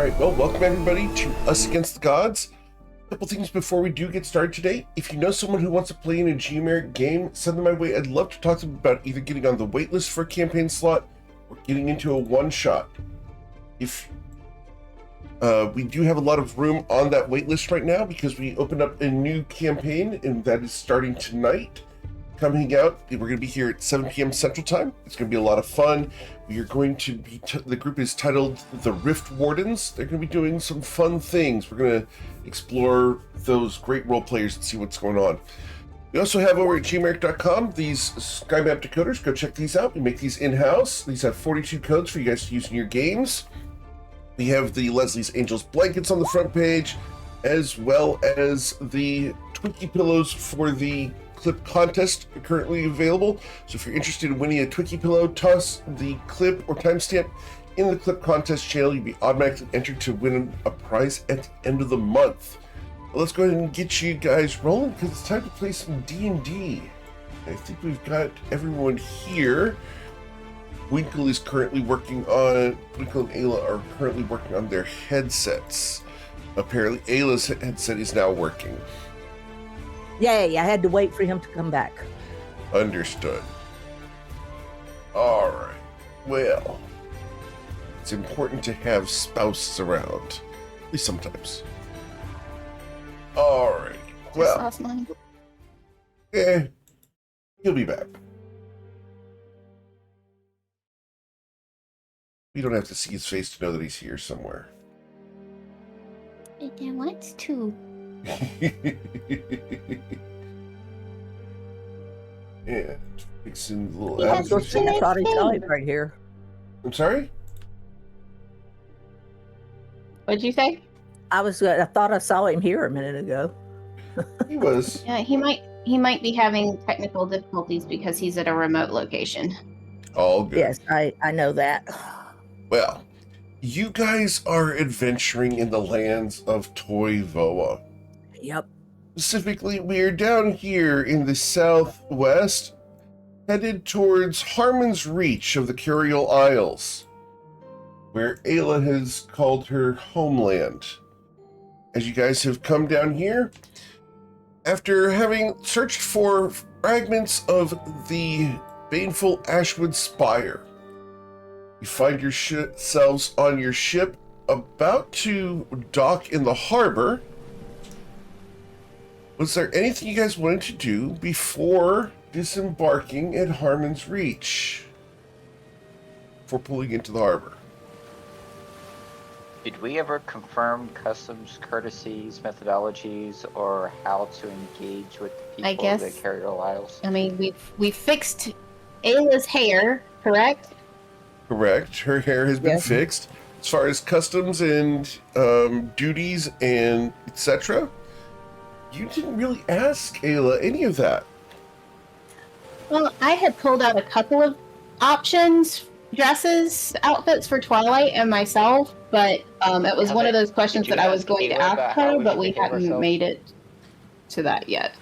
right, well, welcome everybody to Us Against the Gods. A couple things before we do get started today. If you know someone who wants to play in a Geomeric game, send them my way. I'd love to talk to them about either getting on the waitlist for a campaign slot or getting into a one-shot. If we do have a lot of room on that waitlist right now because we opened up a new campaign, and that is starting tonight. Come hang out. We're going to be here at 7 p.m. Central Time. It's going to be a lot of fun. We are going to be, the group is titled The Rift Wardens. They're going to be doing some fun things. We're going to explore those great role players and see what's going on. We also have over at geomeric.com these sky map decoders. Go check these out. We make these in-house. These have 42 codes for you guys to use in your games. We have the Leslie's Angels blankets on the front page, as well as the Twinkie pillows for the clip contest are currently available. So if you're interested in winning a Twinkie pillow, toss the clip or timestamp in the clip contest channel. You'll be automatically entered to win a prize at the end of the month. Well, let's go ahead and get you guys rolling because it's time to play some D&D. I think we've got everyone here. Winkle is currently working on, Winkle and Ayla are currently working on their headsets. Apparently Ayla's headset is now working. Yay, I had to wait for him to come back. Understood. All right. Well, it's important to have spouses around, at least sometimes. All right. Well, Just offline. he'll be back. We don't have to see his face to know that he's here somewhere. It wants to. Yeah, fixing the little Yeah, I was going to say, I thought he saw him right here. I'm sorry? What'd you say? I thought I saw him here a minute ago. He was. Yeah, he might be having technical difficulties because he's at a remote location. All good. Yes, I know that. Well, you guys are adventuring in the lands of Toivoa. Yep. Specifically, we are down here in the southwest, headed towards Harmon's Reach of the Curial Isles, where Ayla has called her homeland. As you guys have come down here, after having searched for fragments of the baneful Ashwood Spire, you find yourselves on your ship about to dock in the harbor. Was there anything you guys wanted to do before disembarking at Harmon's Reach? Before pulling into the harbor? Did we ever confirm customs, courtesies, methodologies, or how to engage with the people I guess- of the Cariol Isles? I mean, we fixed Ayla's hair, correct? Correct. Her hair has been Yes. fixed. As far as customs and duties and etc., you didn't really ask Ayla any of that. Well, I had pulled out a couple of options, dresses, outfits for Twilight and myself, but it was one of those questions Did you that I was ask going to Ayla ask about how her, we but should we behave hadn't ourselves? made it to that yet.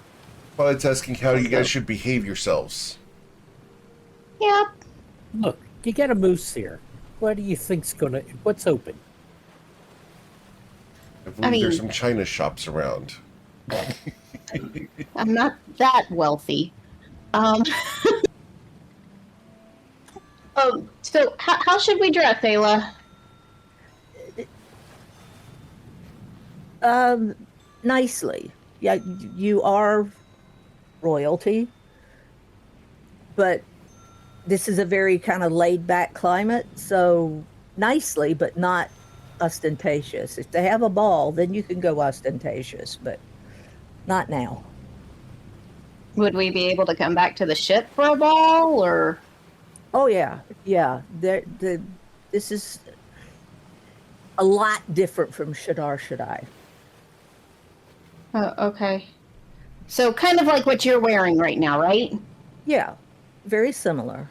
Well, it's asking how you guys should behave yourselves. Yeah. Look, you got a moose here. What do you think's what's open? I believe mean- there's some China shops around. I'm not that wealthy. So how should we dress, Ayla? Nicely. Yeah, you are royalty, but this is a very kind of laid-back climate, so nicely, but not ostentatious. If they have a ball, then you can go ostentatious, but not now. Would we be able to come back to the ship for a ball, or? Oh yeah. This is a lot different from Shadar Shaddai. Oh, okay. So kind of like what you're wearing right now, right? Yeah, very similar.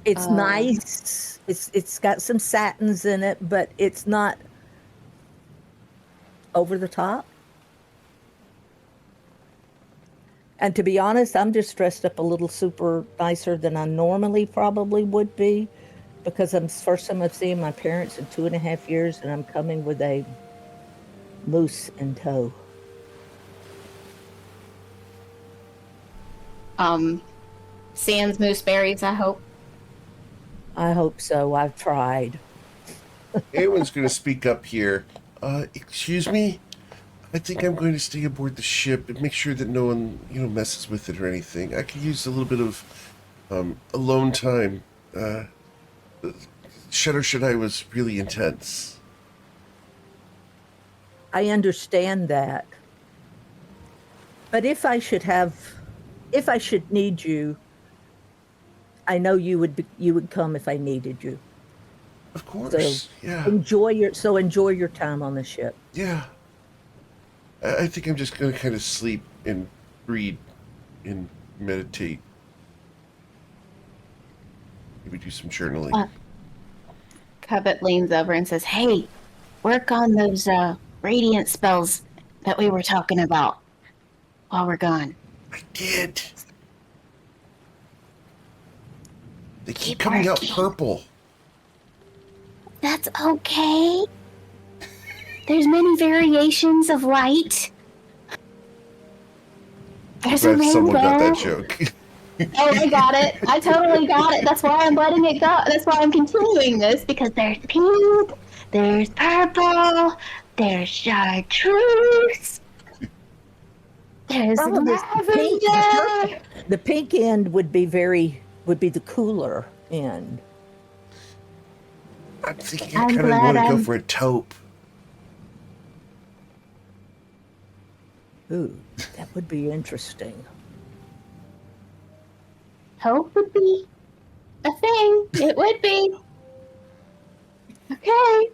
It's Um, nice. It's got some satins in it, but it's not over the top. And to be honest, I'm just dressed up a little super nicer than I normally probably would be. because I'm first time I'm seeing my parents in 2.5 years, and I'm coming with a moose in tow. Sans mooseberries, I hope. I hope so. I've tried. Anyone's going to speak up here. Excuse me? I think I'm going to stay aboard the ship and make sure that no one, messes with it or anything. I could use a little bit of alone time. Shadow Shaddai was really intense. I understand that. But if I should need you, I know you would come if I needed you. Of course, yeah. Enjoy your time on the ship. Yeah. I think I'm just going to kind of sleep and read and meditate. Maybe do some journaling. Covet leans over and says, "Hey, work on those radiant spells that we were talking about while we're gone." I did. They keep coming out purple. That's okay. There's many variations of light. There's a Glad rainbow. someone got that joke. Oh, I got it. I totally got it. That's why I'm letting it go. That's why I'm continuing this, because there's pink, there's purple, there's chartreuse, there's lavender. The pink end would be the cooler end. I'm thinking I kind of want to go for a taupe. Ooh, that would be interesting. Hope would be a thing. It would be. Okay.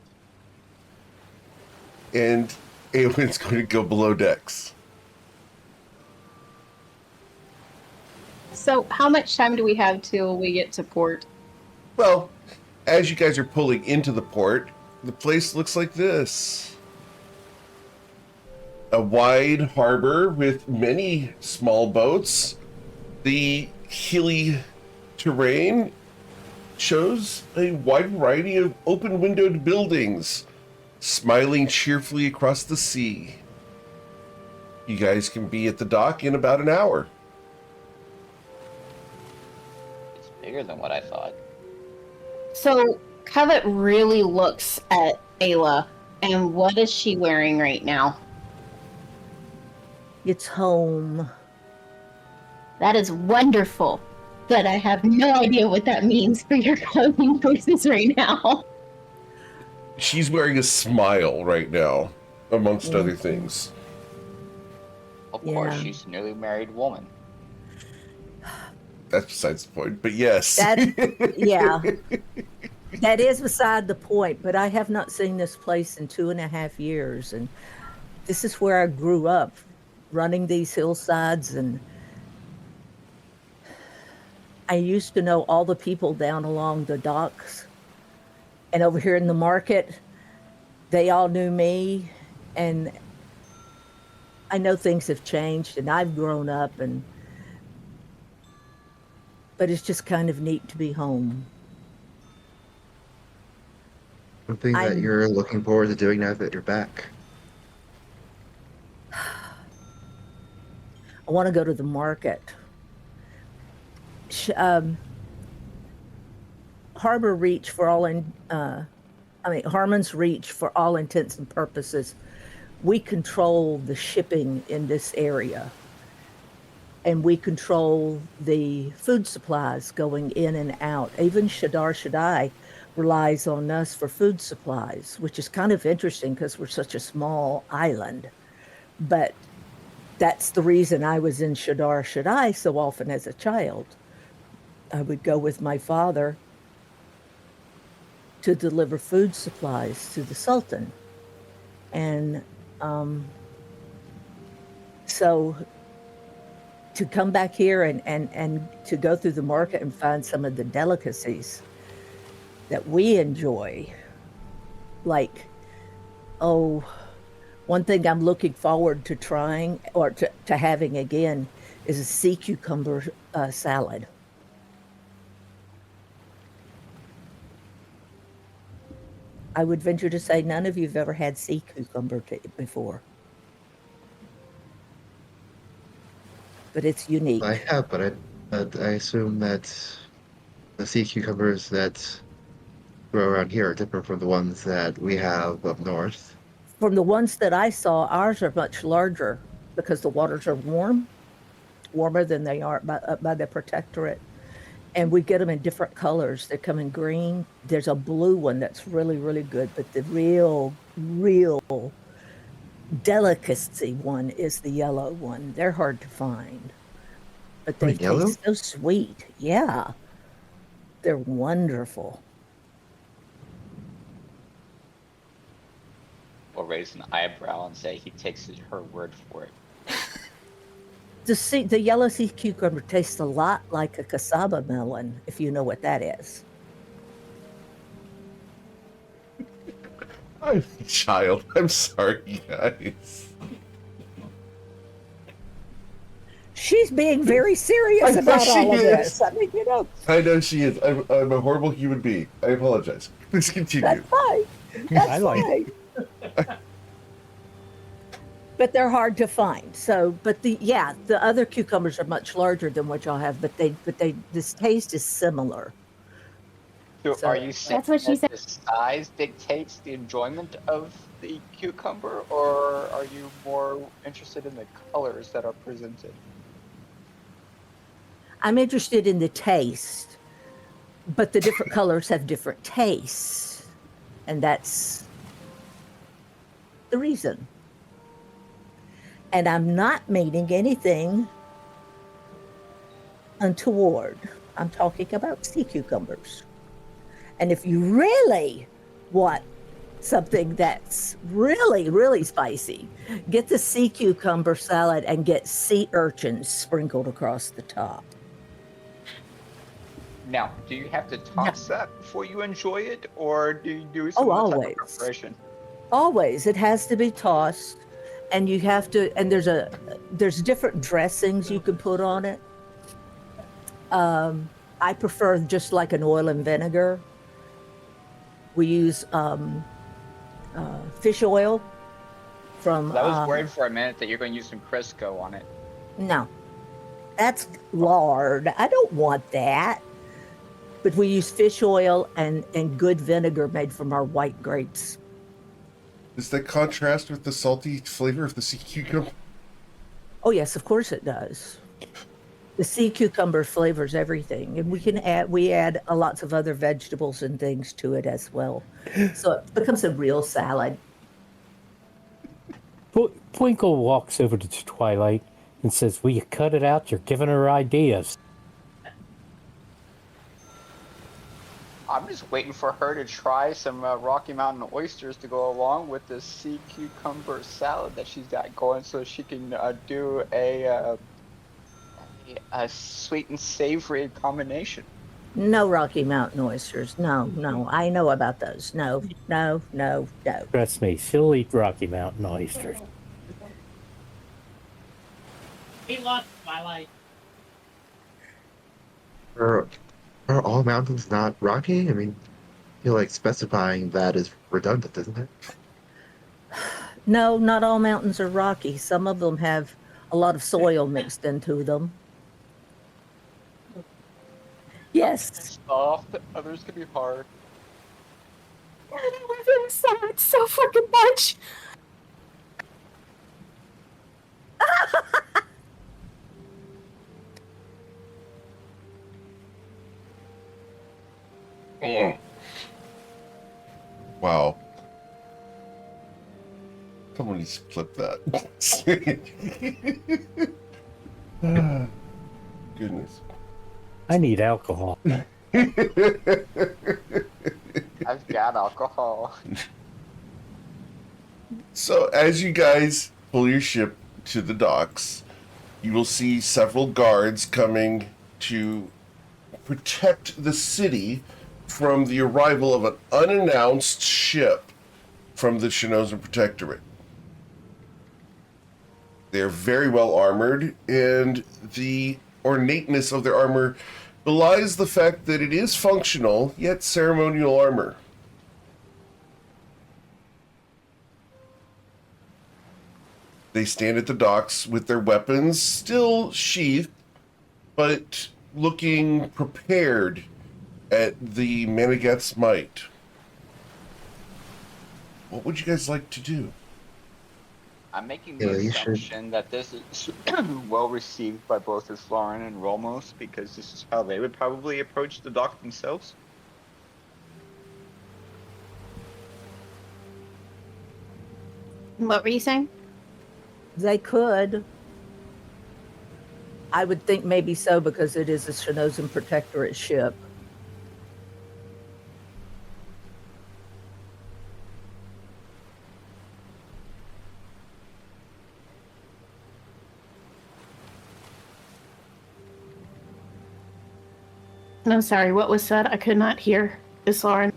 And Awen's going to go below decks. So, how much time do we have till we get to port? Well, as you guys are pulling into the port, the place looks like this. A wide harbor with many small boats. The hilly terrain shows a wide variety of open-windowed buildings smiling cheerfully across the sea. You guys can be at the dock in about an hour. It's bigger than what I thought. So, Covet really looks at Ayla, and what is she wearing right now? It's home. That is wonderful, but I have no idea what that means for your clothing choices right now. She's wearing a smile right now, amongst other things. Of course, she's a newly married woman. That's besides the point, but yes. That is beside the point, but I have not seen this place in 2.5 years, and this is where I grew up, running these hillsides, and I used to know all the people down along the docks, and over here in the market, they all knew me, and I know things have changed, and I've grown up, but it's just kind of neat to be home. Something that you're looking forward to doing now that you're back. I want to go to the market. Harbor Reach Harmon's Reach, for all intents and purposes, we control the shipping in this area. And we control the food supplies going in and out. Even Shadar Shaddai relies on us for food supplies, which is kind of interesting because we're such a small island. But that's the reason I was in Shadar Shaddai so often as a child. I would go with my father to deliver food supplies to the Sultan. And so to come back here and to go through the market and find some of the delicacies that we enjoy, like, one thing I'm looking forward to trying or to having again is a sea cucumber salad. I would venture to say none of you have ever had sea cucumber before. But it's unique. I have, but I assume that the sea cucumbers that grow around here are different from the ones that we have up north. From the ones that I saw, ours are much larger because the waters are warmer than they are up by the protectorate. And we get them in different colors. They come in green. There's a blue one that's really, really good. But the real delicacy one is the yellow one. They're hard to find. But they Yellow? taste so sweet. Yeah. They're wonderful. We'll raise an eyebrow and say he takes her word for it. The yellow sea cucumber tastes a lot like a cassava melon, if you know what that is. I'm a child. I'm sorry, guys. She's being very serious I know about she all of is. this. I mean, you know, I know she is. I'm a horrible human being. I apologize. Please continue. that's fine. That's I like fine. But they're hard to find. So, but the other cucumbers are much larger than what y'all have. But this taste is similar. So So- are you saying That's what she that the size dictates the enjoyment of the cucumber, or are you more interested in the colors that are presented? I'm interested in the taste, but the different colors have different tastes, and that's the reason. And I'm not meaning anything untoward. I'm talking about sea cucumbers. And if you really want something that's really, really spicy, get the sea cucumber salad and get sea urchins sprinkled across the top. Now, do you have to toss that before you enjoy it, or do you do some other type always. of preparation? Always, it has to be tossed, and you have to. And there's different dressings you can put on it. I prefer just like an oil and vinegar. We use fish oil from. I was worried for a minute that you're going to use some Crisco on it. No, that's lard. I don't want that. But we use fish oil and good vinegar made from our white grapes. Does that contrast with the salty flavor of the sea cucumber? Oh yes, of course it does. The sea cucumber flavors everything, and we add lots of other vegetables and things to it as well. So it becomes a real salad. Twinkle walks over to Twilight and says, "Will you cut it out? You're giving her ideas." I'm just waiting for her to try some Rocky Mountain oysters to go along with this sea cucumber salad that she's got going, so she can do a sweet and savory combination. No Rocky Mountain oysters. No. I know about those. No. Trust me, she'll eat Rocky Mountain oysters. He loves Twilight. Are all mountains not rocky? I mean, I feel like specifying that is redundant, isn't it? No, not all mountains are rocky. Some of them have a lot of soil mixed into them. Yes. Soft, others can be hard. God, I love him so much, so fucking much. Wow. Someone needs to clip that. Goodness. I need alcohol. I've got alcohol. So as you guys pull your ship to the docks, you will see several guards coming to protect the city from the arrival of an unannounced ship from the Shinozen Protectorate. They're very well armored, and the ornateness of their armor belies the fact that it is functional, yet ceremonial armor. They stand at the docks with their weapons still sheathed, but looking prepared at the Manigath's might. What would you guys like to do? I'm making the Yeah, you should. assumption that this is well received by both Lauren and Romos, because this is how they would probably approach the dock themselves. What were you saying? They could. I would think maybe so, because it is a Shanozan Protectorate ship. No, sorry. What was said? I could not hear. Is Lauren?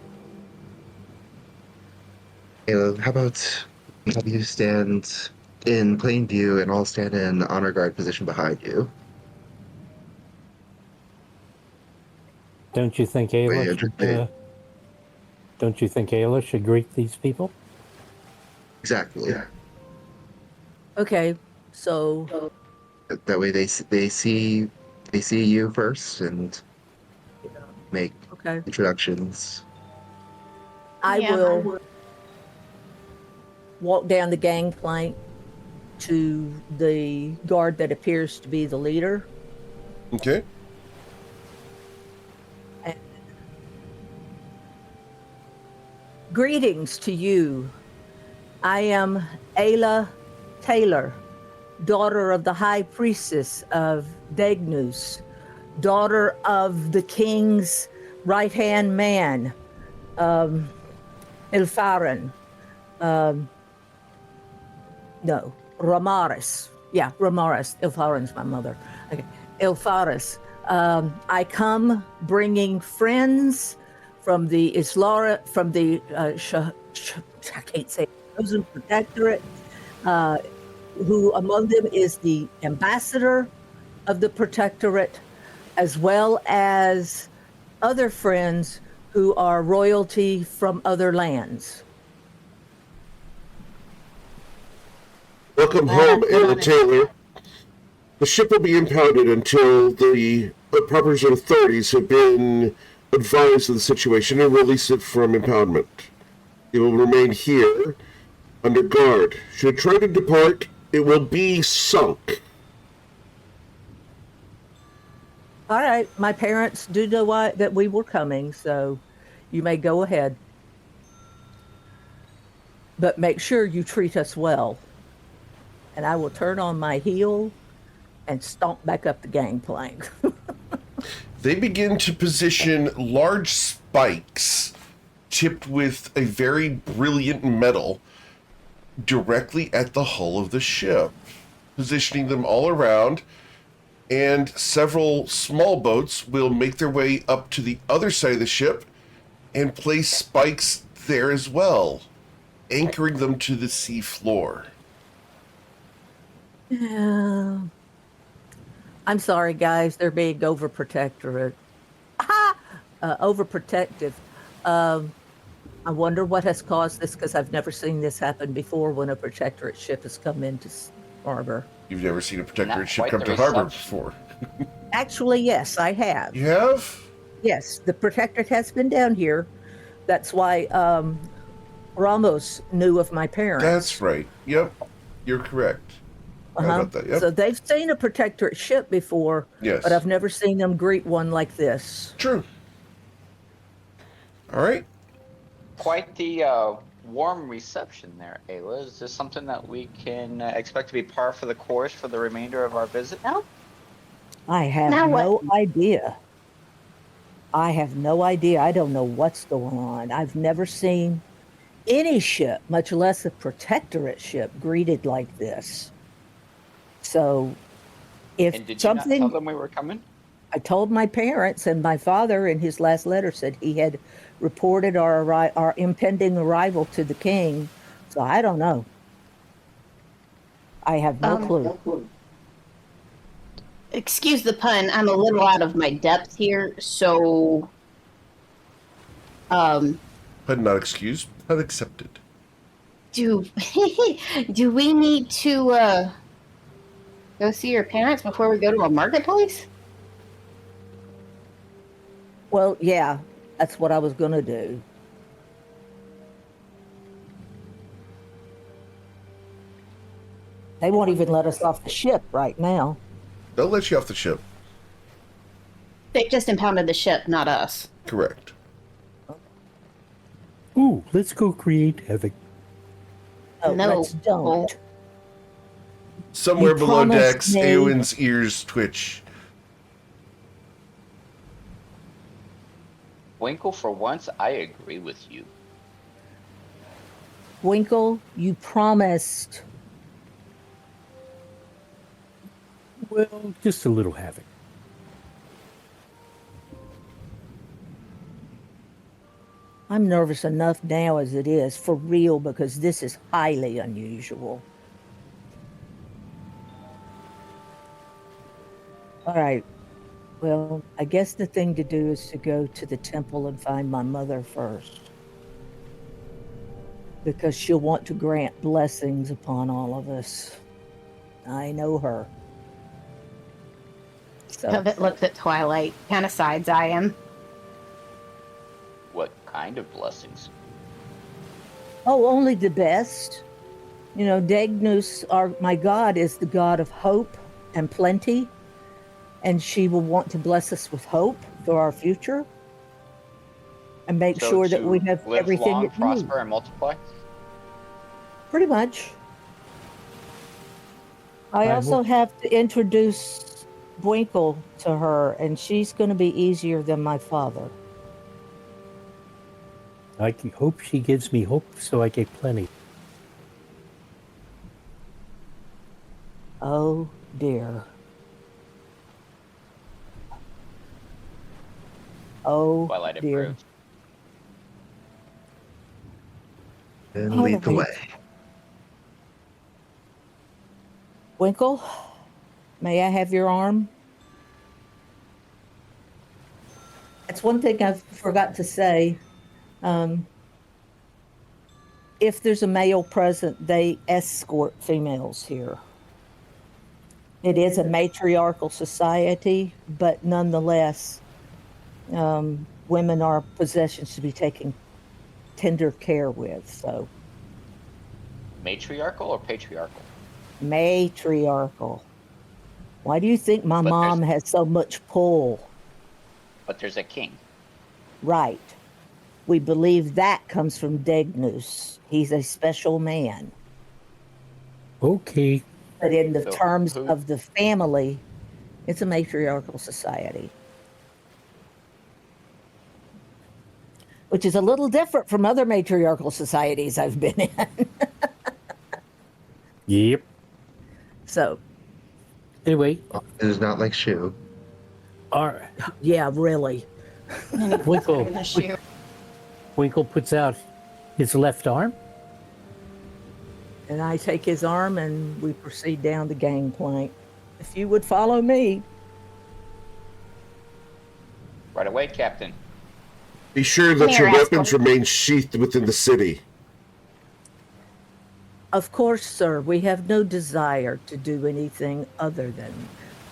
Caleb, how about have you stand in plain view and I'll stand in honor guard position behind you? Don't you think Wait, Ayla should greet these people? Exactly. Yeah. Okay, so That way they see you first and make okay, introductions. I Yeah. will walk down the gangplank to the guard that appears to be the leader. Okay. Greetings to you. I am Ayla Taylor, daughter of the High Priestess of Degnus, daughter of the king's right-hand man, Ilfarin. No, Ramaris. Yeah, Ramaris. Ilfarin's my mother. Okay. Ilfaris. I come bringing friends from the Islara, from the I can't say Chosen Protectorate, who among them is the ambassador of the Protectorate, as well as other friends who are royalty from other lands. Welcome home, Anna Taylor. The ship will be impounded until the proper authorities have been advised of the situation and release it from impoundment. It will remain here under guard. Should it try to depart, it will be sunk. All right, my parents do know that we were coming, so you may go ahead. But make sure you treat us well. And I will turn on my heel and stomp back up the gangplank. They begin to position large spikes tipped with a very brilliant metal directly at the hull of the ship, positioning them all around, and several small boats will make their way up to the other side of the ship and place spikes there as well, anchoring them to the sea floor. Yeah. I'm sorry, guys. They're being overprotectorate. Overprotective. I wonder what has caused this, because I've never seen this happen before when a protectorate ship has come into harbor. You've never seen a protectorate Not ship quite come the to harbor reception. before. Actually, yes, I have. You have? Yes, the protectorate has been down here. That's why Ramos knew of my parents. That's right. Yep. You're correct. How about that? Yep. So they've seen a protectorate ship before, Yes. but I've never seen them greet one like this. True. All right. Quite the warm reception there, Ayla. Is this something that we can expect to be par for the course for the remainder of our visit? No. I have Now no what? idea. I have no idea. I don't know what's going on. I've never seen any ship, much less a protectorate ship, greeted like this. So if And did you not something, tell them we were coming? I told my parents, and my father in his last letter said he had reported our impending arrival to the king. So I don't know. I have no clue. Excuse the pun. I'm a little out of my depth here, so But not excused, but accepted. Do do we need to go see your parents before we go to a marketplace? Well, yeah, that's what I was going to do. They won't even let us off the ship right now. They'll let you off the ship. They just impounded the ship, not us. Correct. Ooh, let's go create havoc. Oh, No. let's don't. Somewhere You below promised decks, me- Eowyn's ears twitch. Winkle, for once, I agree with you. Winkle, you promised. Well, just a little havoc. I'm nervous enough now as it is, for real, because this is highly unusual. All right. Well, I guess the thing to do is to go to the temple and find my mother first. Because she'll want to grant blessings upon all of us. I know her. So, Covet looks at Twilight, kind of sides eye him. What kind of blessings? oh, only the best. You know, Degnus, my god, is the god of hope and plenty. And she will want to bless us with hope for our future. And make So sure that to we have live everything long, that we need. prosper, and multiply? Pretty much. I I also will- have to introduce Bwinkle to her, and she's going to be easier than my father. I can hope she gives me hope so I get plenty. Oh dear. Oh Twilight dear. approves. And All lead the right. way. Winkle, may I have your arm? That's one thing I forgot to say. If there's a male present, they escort females here. It is a matriarchal society, but nonetheless, women are possessions to be taken tender care with. So, Matriarchal or patriarchal? matriarchal. Why do you think my But mom has so much pull? But there's a king. Right. We believe that comes from Degnus. He's a special man. Okay. But in the So terms who- of the family, it's a matriarchal society. Which is a little different from other matriarchal societies I've been in. Yep. So, Anyway, It is not like Shu. our yeah, really. Winkle, The shoe. Winkle puts out his left arm. And I take his arm and we proceed down the gangplank. If you would follow me. Right away, Captain. Be sure Come that here, your weapons rascal. remain sheathed within the city. Of course, sir, we have no desire to do anything other than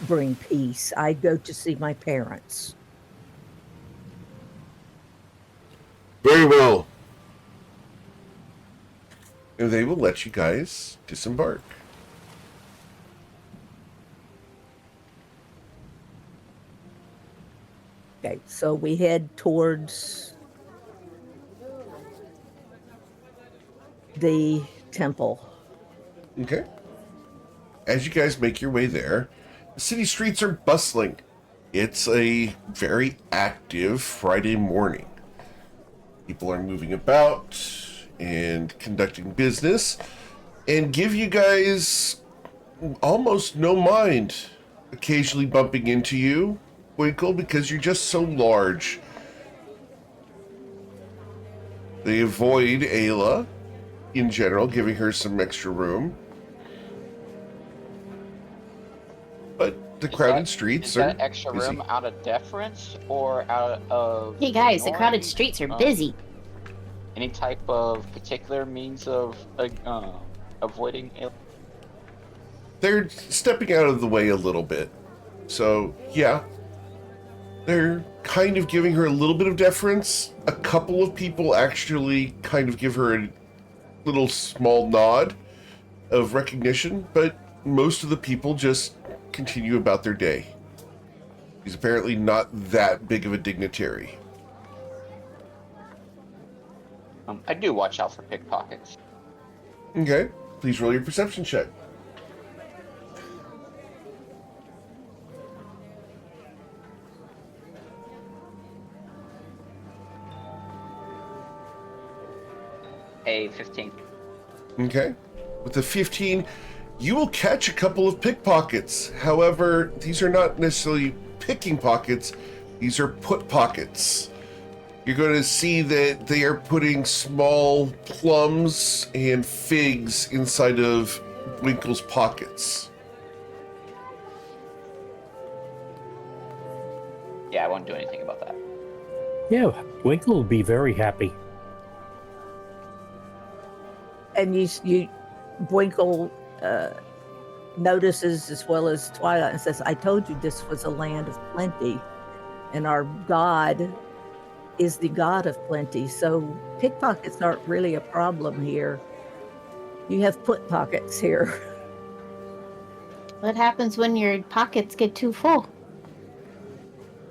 bring peace. I go to see my parents. Very well. And they will let you guys disembark. Okay, so we head towards the temple. Okay. As you guys make your way there, the city streets are bustling. It's a very active Friday morning. People are moving about and conducting business, and give you guys almost no mind occasionally bumping into you, Winkle, because you're just so large. They avoid Ayla in general, giving her some extra room. But the crowded streets Is are that extra busy. room out of deference or out of Hey guys, the crowded ignoring, streets are uh, busy. any type of particular means of avoiding aliens? They're stepping out of the way a little bit. So, yeah. They're kind of giving her a little bit of deference. A couple of people actually kind of give her a little small nod of recognition, but most of the people just continue about their day. He's apparently not that big of a dignitary. I do watch out for pickpockets. Okay, please roll your perception check. A 15. Okay. With a 15, you will catch a couple of pickpockets. However, these are not necessarily picking pockets, these are put pockets. You're going to see that they are putting small plums and figs inside of Winkle's pockets. Yeah, I won't do anything about that. Yeah, Winkle will be very happy. And Winkle notices, as well as Twilight, and says, I told you this was a land of plenty, and our God is the God of plenty, so pickpockets aren't really a problem here. You have put pockets here. What happens when your pockets get too full?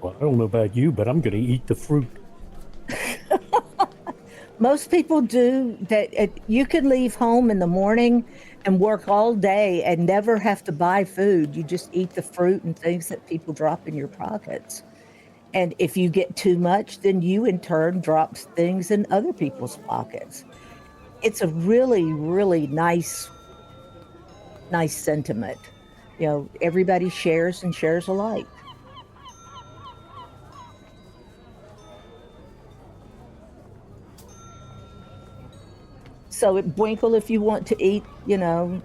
Well, I don't know about you, but I'm going to eat the fruit. Most people do that. You can leave home in the morning and work all day and never have to buy food. You just eat the fruit and things that people drop in your pockets. And if you get too much, then you in turn drop things in other people's pockets. It's a really, really nice sentiment. You know, everybody shares and shares alike. So Winkle, if you want to eat, you know,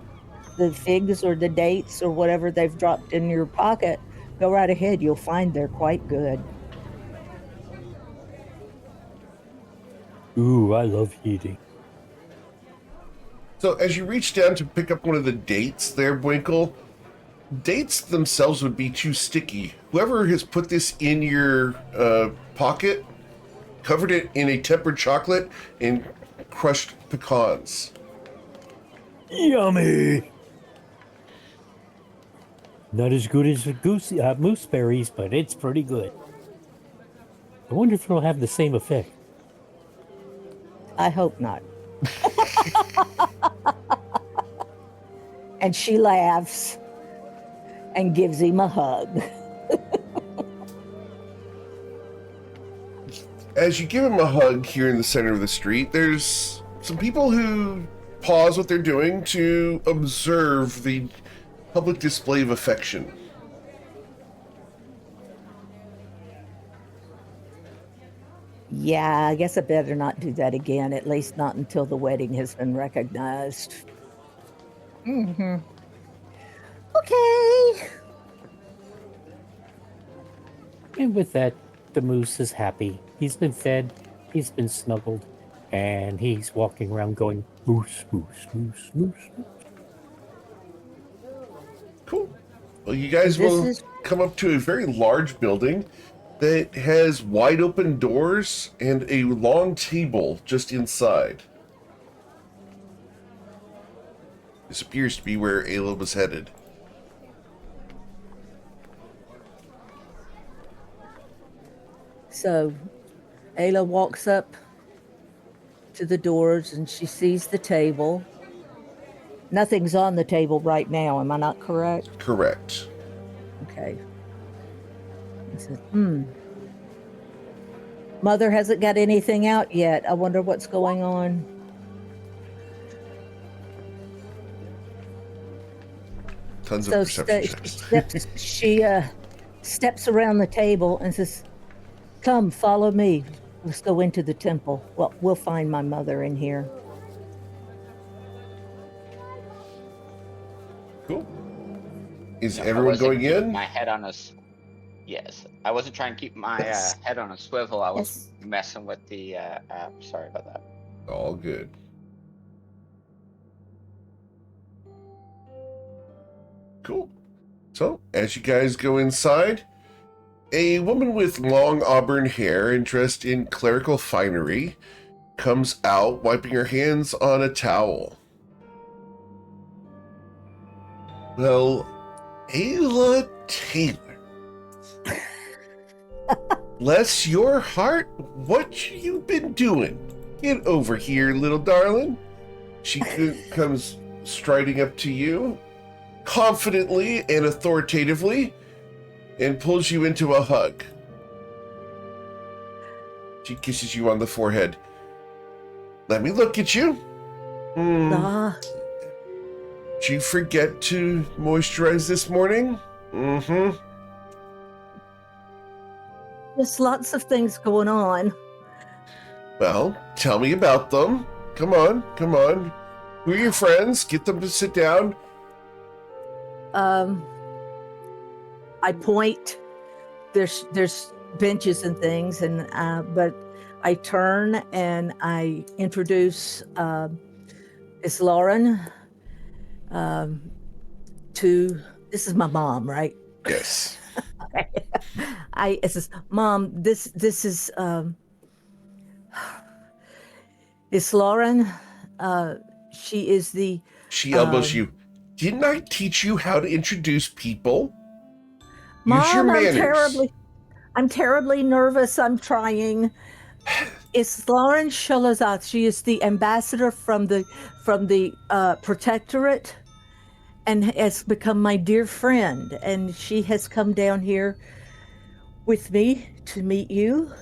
the figs or the dates or whatever they've dropped in your pocket, go right ahead. You'll find they're quite good. Ooh, I love eating. So as you reach down to pick up one of the dates there, Winkle, dates themselves would be too sticky. Whoever has put this in your pocket, covered it in a tempered chocolate and crushed pecans. Yummy! Not as good as mooseberries, but it's pretty good. I wonder if it'll have the same effect. I hope not. And she laughs and gives him a hug. As you give him a hug here in the center of the street, there's some people who pause what they're doing to observe the public display of affection. Yeah, I guess I better not do that again, at least not until the wedding has been recognized. Mm-hmm. Okay. And with that, the moose is happy. He's been fed, he's been snuggled, and he's walking around going, moose, moose, moose, moose, moose. Cool. Well, you guys will come up to a very large building that has wide open doors and a long table just inside. This appears to be where Ayla was headed. So Ayla walks up to the doors and she sees the table. Nothing's on the table right now, am I not correct? Correct. Okay. He says, Mother hasn't got anything out yet. I wonder what's going on. Tons of perception checks. She steps around the table and says, come, follow me. Let's go into the temple. Well, we'll find my mother in here. Cool. Is everyone going in? My head on a... Yes. I wasn't trying to keep my head on a swivel. I was messing with the... sorry about that. All good. Cool. So, as you guys go inside, a woman with long auburn hair and dressed in clerical finery comes out, wiping her hands on a towel. Well, Ayla Taylor. Bless your heart, what you been doing? Get over here, little darling. She comes striding up to you, confidently and authoritatively, and pulls you into a hug. She kisses you on the forehead. Let me look at you. Did you forget to moisturize this morning? Mm-hmm. There's lots of things going on. Well, tell me about them. Come on. Who are your friends? Get them to sit down. I point. There's benches and things, and but I turn and I introduce it's Lauren to. This is my mom, right? Yes. It says, Mom, this is it's Lauren. She is the. She elbows you. Didn't I teach you how to introduce people? Use your Mom, manners. I'm terribly nervous. I'm trying. It's Lauren Shalazat. She is the ambassador from the protectorate, and has become my dear friend. And she has come down here with me to meet you.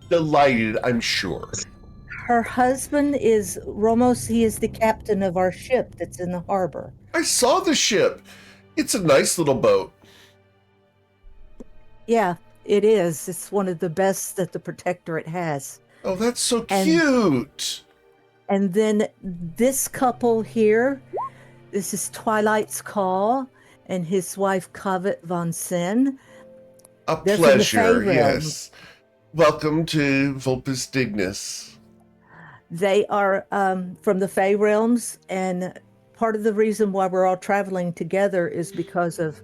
Delighted, I'm sure. Her husband is Romos. He is the captain of our ship that's in the harbor. I saw the ship. It's a nice little boat. Yeah, it is. It's one of the best that the protectorate has. Oh, that's so cute. And then this couple here, this is Twilight's Call and his wife Kavet von Sen. A They're from the pleasure, Fey yes. Welcome to Vulpus Dignus. They are from the Fey realms, and part of the reason why we're all traveling together is because of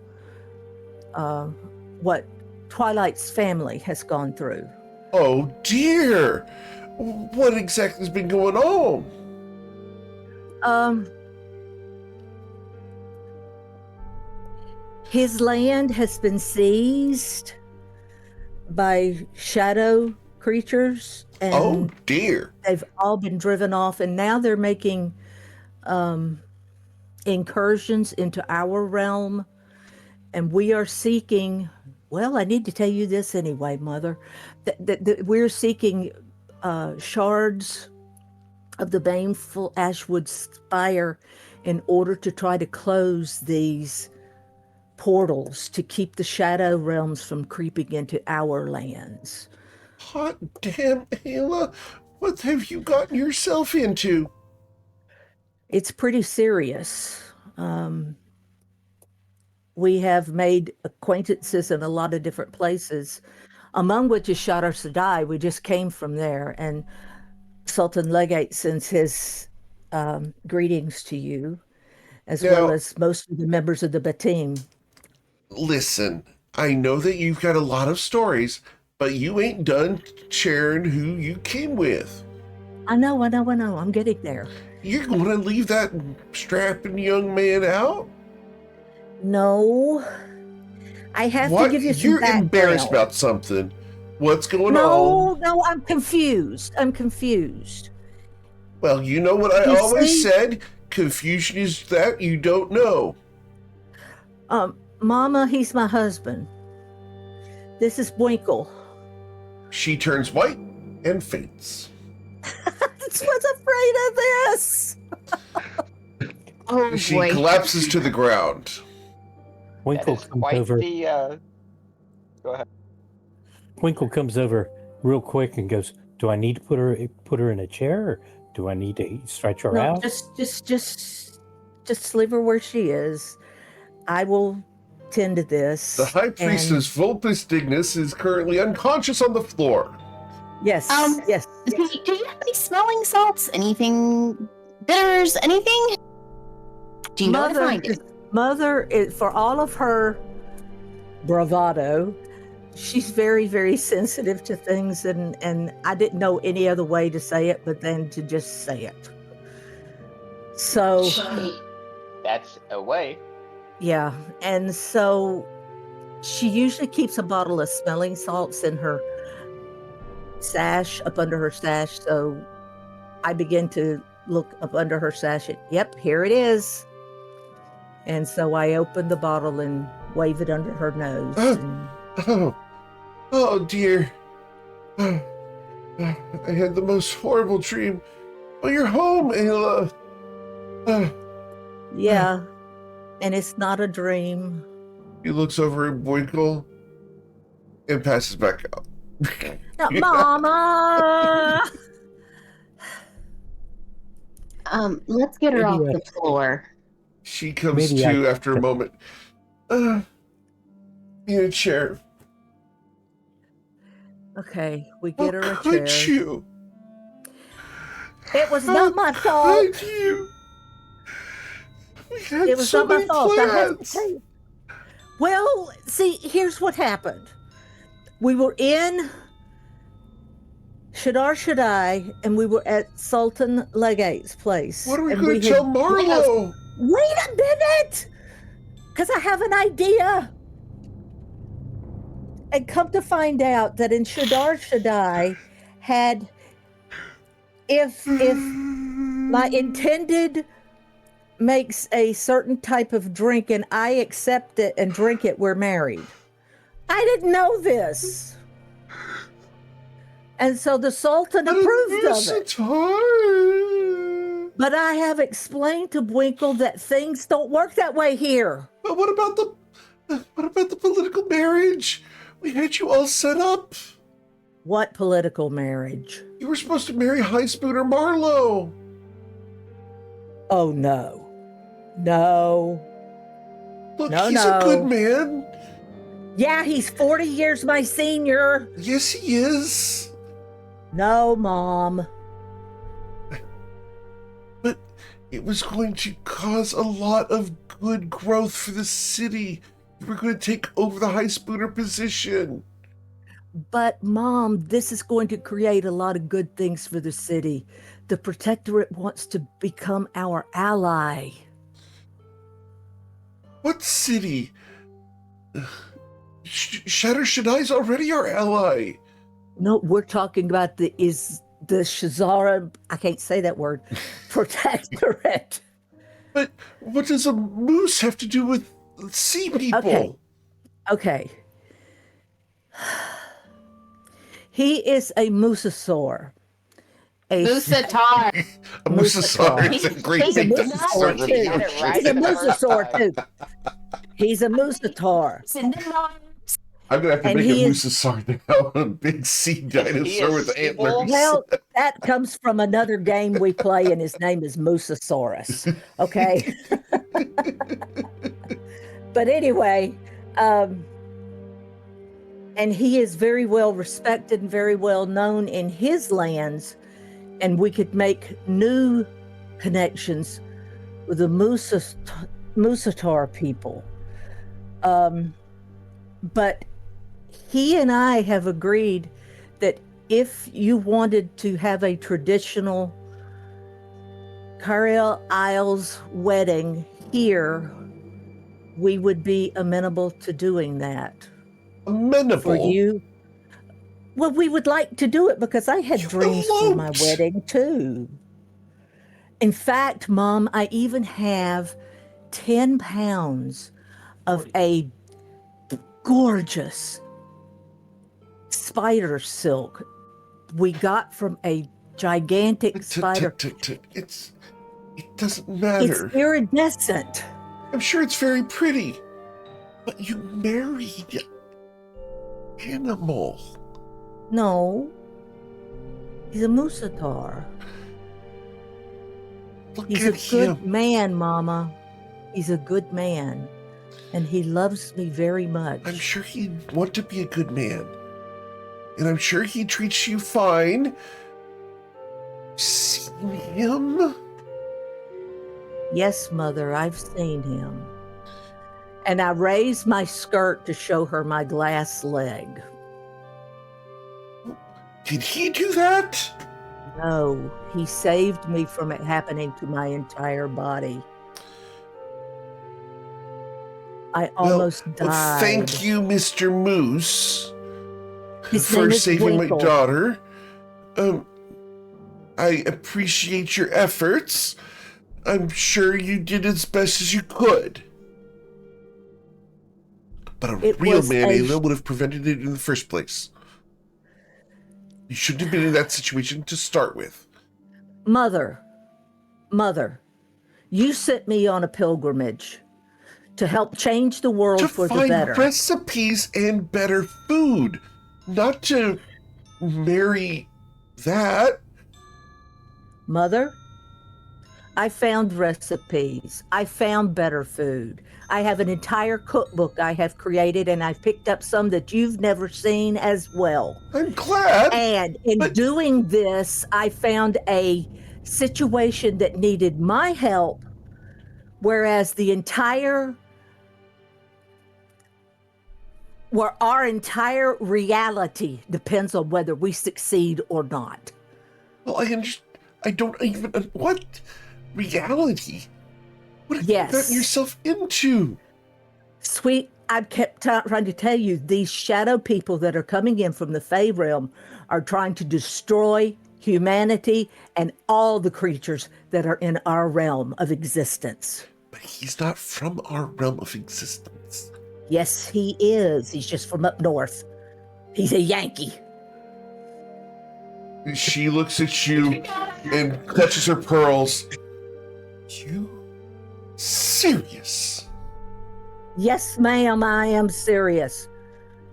what Twilight's family has gone through. Oh dear! What exactly has been going on? His land has been seized by shadow creatures, and Oh dear! they've all been driven off, and now they're making incursions into our realm, and we are seeking. Well, I need to tell you this anyway, Mother. That we're seeking shards of the baneful Ashwood spire in order to try to close these portals to keep the shadow realms from creeping into our lands. Hot damn, Ayla! What have you gotten yourself into? It's pretty serious. We have made acquaintances in a lot of different places, among which is Shadar Sadai. We just came from there, and Sultan Legate sends his greetings to you, as well as most of the members of the Batim. Listen, I know that you've got a lot of stories, but you ain't done sharing who you came with. I know. I'm getting there. You're going to leave that strapping young man out? No. I have to give you some You're background. embarrassed about something. What's going on? No, I'm confused. Well, you know what I You always see? said? Confusion is that you don't know. Mama, he's my husband. This is Winkle. She turns white and faints. I was afraid of this. Oh She boy. collapses to the ground. Winkle That is comes quite over. the. Go ahead. Winkle comes over real quick and goes, "Do I need to put her in a chair, or do I need to stretch her No, out?" just leave her where she is. I will tend to this. The High Priestess Vulpus Dignus is currently unconscious on the floor. Yes, Um, yes. Do you have any smelling salts? Anything bitters? Anything? Do you know where to find it? Mother, for all of her bravado, she's very, very sensitive to things, and I didn't know any other way to say it but then to just say it. So, That's a way. yeah, and so she usually keeps a bottle of smelling salts in her sash, up under her sash. So I begin to look up under her sash. Yep, here it is. And so I open the bottle and wave it under her nose. Oh dear. I had the most horrible dream. Oh, you're home, Ayla. Yeah, and it's not a dream. He looks over at Boinkle and passes back out. No, Mama! Let's get her off Maybe, the floor. She comes Maybe to I- after a moment. In a chair. Okay, we get her How a could chair. you? It was How not my fault. could you? We had It was so not my many fault. I have to plans. tell you. Well, see, here's what happened. We were in Shadar Shaddai, and we were at Sultan Legate's place. What are we and going to tell Marlo? Wait a minute! Because I have an idea. And come to find out that in Shadar Shaddai had, if my intended makes a certain type of drink and I accept it and drink it, we're married. I didn't know this. And so the Sultan approved of it. But I have explained to Bwinkle that things don't work that way here. But what about the political marriage? We had you all set up. What political marriage? You were supposed to marry High Spooner Marlowe. Oh, no. No. Look, No, he's no. a good man. Yeah, he's 40 years my senior. Yes, he is. No, Mom. But it was going to cause a lot of good growth for the city. You were going to take over the High Spooner position. But, Mom, this is going to create a lot of good things for the city. The Protectorate wants to become our ally. What city? Shatter Shaddai's already our ally. No, we're talking about the Shazara, I can't say that word, Protectorate. But what does a moose have to do with sea people? Okay. He is a mosasaur. Moosatar. A moosasaur is a great He's a thing to moosasaur start too. with. Got it right He's a the first moosasaur time. too. He's a moosatar. I'm gonna have to And make a he is- moosasaur now, a big sea dinosaur with feeble. antlers. Well, that comes from another game we play, and his name is Moosasaurus. Okay. But anyway, and he is very well respected and very well known in his lands, and we could make new connections with the Moosatar people. But he and I have agreed that if you wanted to have a traditional Cariel Isles wedding here, we would be amenable to doing that. Amenable. For you. Well, we would like to do it because I had You dreams for my eloped. wedding too. In fact, Mom, I even have 10 pounds of a gorgeous spider silk we got from a gigantic spider. It doesn't matter. It's iridescent. I'm sure it's very pretty. But you married animal. No, he's a Moosatar. Look He's at a good him. man, Mama. He's a good man. And he loves me very much. I'm sure he'd want to be a good man. And I'm sure he treats you fine. Seen him? Yes, Mother, I've seen him. And I raised my skirt to show her my glass leg. Did he do that? No, he saved me from it happening to my entire body. I almost died. Well, thank you, Mr. Moose, His for name is saving Winkle. my daughter. I appreciate your efforts. I'm sure you did as best as you could. But a real man, Ayla, would have prevented it in the first place. You shouldn't have been in that situation to start with. Mother, you sent me on a pilgrimage to help change the world for the better. To find recipes and better food, not to marry that. Mother, I found recipes. I found better food. I have an entire cookbook I have created, and I've picked up some that you've never seen as well. I'm glad. And in doing this, I found a situation that needed my help, whereas our entire reality depends on whether we succeed or not. Well, I don't even... What? Reality? What have you gotten yourself into? Sweet, I've kept trying to tell you, these shadow people that are coming in from the Fey realm are trying to destroy humanity and all the creatures that are in our realm of existence. But he's not from our realm of existence. Yes, he is. He's just from up north. He's a Yankee. She looks at you and clutches her pearls. You serious? Yes, ma'am, I am serious.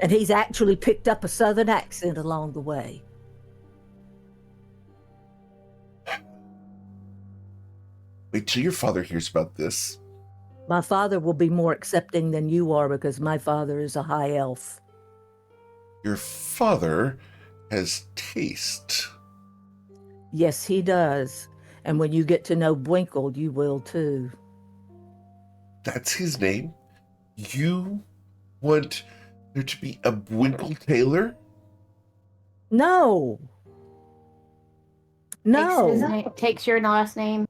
And he's actually picked up a southern accent along the way. Wait till your father hears about this. My father will be more accepting than you are because my father is a high elf. Your father has taste. Yes, he does. And when you get to know Winkle, you will too. That's his name? You want there to be a Winkle Taylor? No. Takes your last name.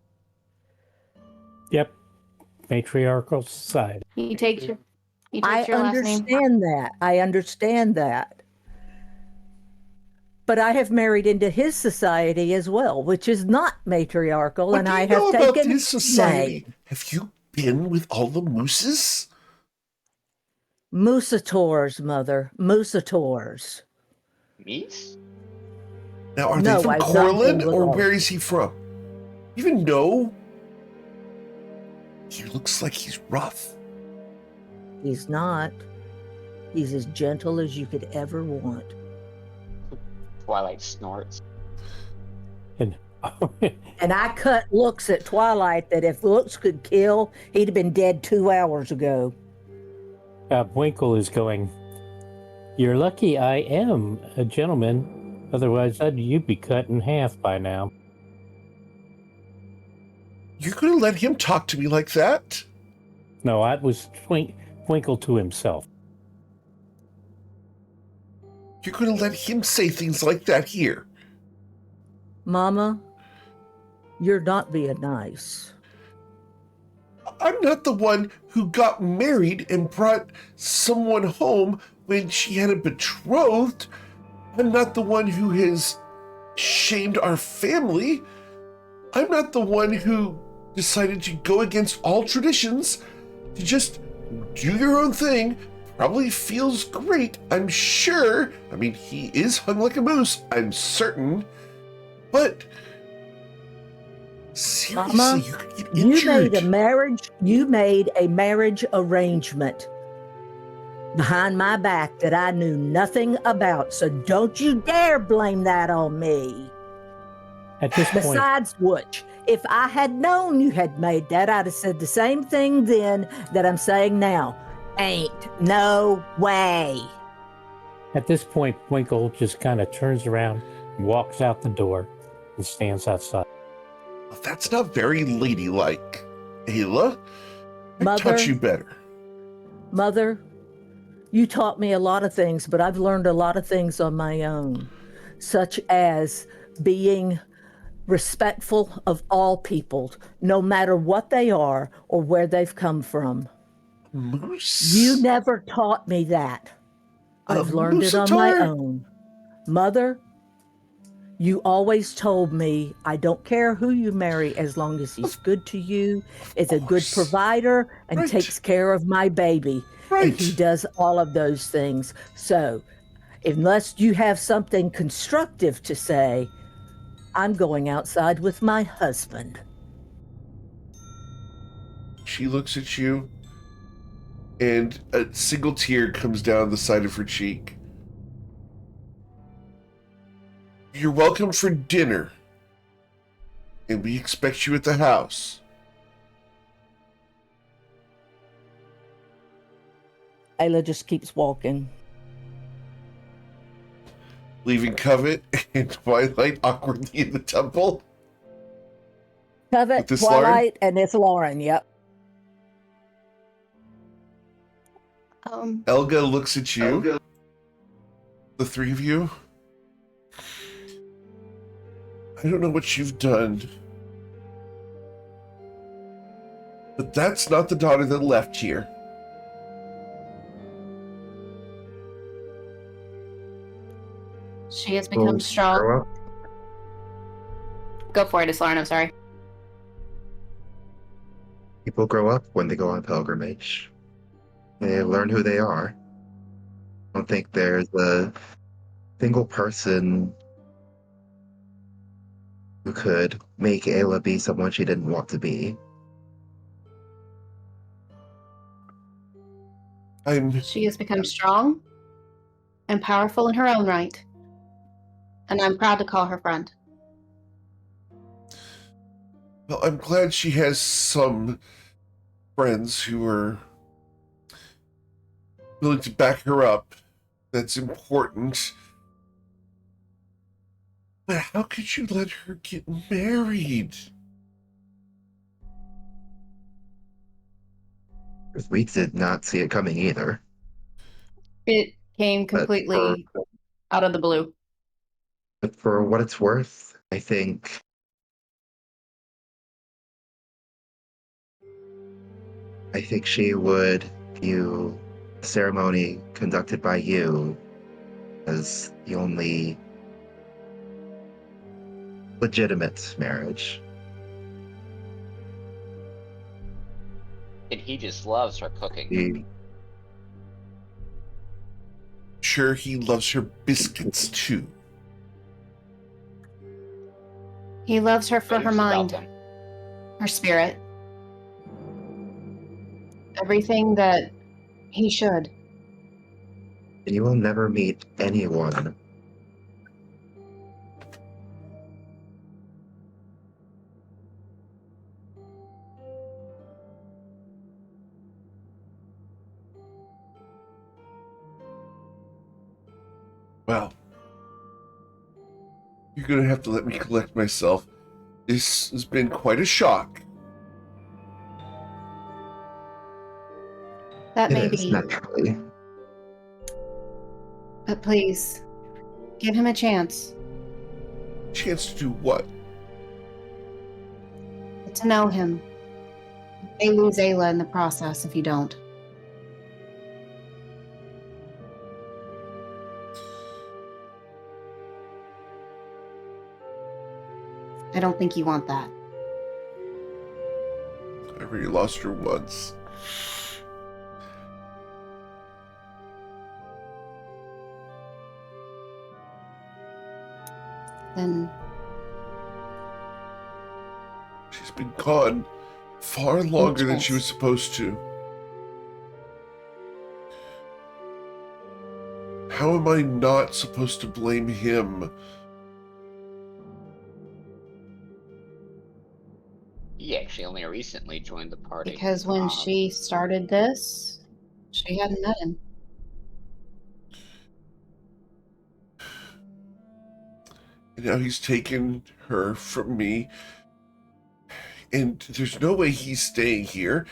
Yep. Matriarchal society. He takes your I last name. I understand that. But I have married into his society as well, which is not matriarchal, What and do you I know have about taken his society? Have you been with all the mooses? Moosators, Mother. Moosators. Meese? Now, are No, they from I've not Corlin, been with or all. where is he from? Even know? He looks like he's rough. He's not. He's as gentle as you could ever want. Twilight snorts. And And I cut looks at Twilight that if looks could kill, he'd have been dead 2 hours ago. Winkle is going, "You're lucky I am a gentleman. Otherwise, you'd be cut in half by now." You're going to let him talk to me like that? No, I was Winkle to himself. You're going to let him say things like that here? Mama, you're not being nice. I'm not the one who got married and brought someone home when she had a betrothed. I'm not the one who has shamed our family. I'm not the one who decided to go against all traditions, to just do your own thing. Probably feels great, I'm sure. I mean, he is hung like a moose, I'm certain. But seriously, Mama, you could get injured. You made a marriage arrangement behind my back that I knew nothing about. So don't you dare blame that on me. At this point, Besides which, if I had known you had made that, I'd have said the same thing then that I'm saying now. Ain't no way. Winkle just kind of turns around and walks out the door. and stands outside. Well, that's not very ladylike, Ayla. I Mother? taught you better. Mother, you taught me a lot of things, but I've learned a lot of things on my own, such as being respectful of all people, no matter what they are or where they've come from. Moose? You never taught me that. I've learned it on my Moosatar? own. Mother, you always told me, I don't care who you marry as long as he's good to you, is a good course. provider, and Right. takes care of my baby. And he Right. does all of those things. So, unless you have something constructive to say, I'm going outside with my husband. She looks at you, and a single tear comes down the side of her cheek. You're welcome for dinner, and we expect you at the house. Ayla just keeps walking. Leaving Covet and Twilight awkwardly in the temple. Covet, With this Twilight, and it's Lauren. Yep. Elga looks at you. The three of you. I don't know what you've done, but that's not the daughter that left here. She has become Will strong. grow up. Go for it, it's Lauren, I'm sorry. People grow up when they go on pilgrimage. They learn who they are. I don't think there's a single person who could make Ayla be someone she didn't want to be. She has become strong and powerful in her own right. And I'm proud to call her friend. Well, I'm glad she has some friends who are willing to back her up. That's important. But how could you let her get married? We did not see it coming either. It came But completely out of the blue. But for what it's worth, I think she would view the ceremony conducted by you as the only legitimate marriage. And he just loves her cooking. Sure, he loves her biscuits too. He loves her for But her it's about mind, them. her spirit. Everything that he should. And you will never meet anyone Well, you're gonna have to let me collect myself. This has been quite a shock. That may It is be. naturally. But please, give him a chance Chance to do what? to know him. They lose Ayla in the process if you don't. I don't think you want that. I already lost her once. Then She's been gone far longer than she was supposed to. How am I not supposed to blame him? He actually only recently joined the party. because when she started this, she hadn't met him. And now he's taken her from me. And there's no way he's staying here.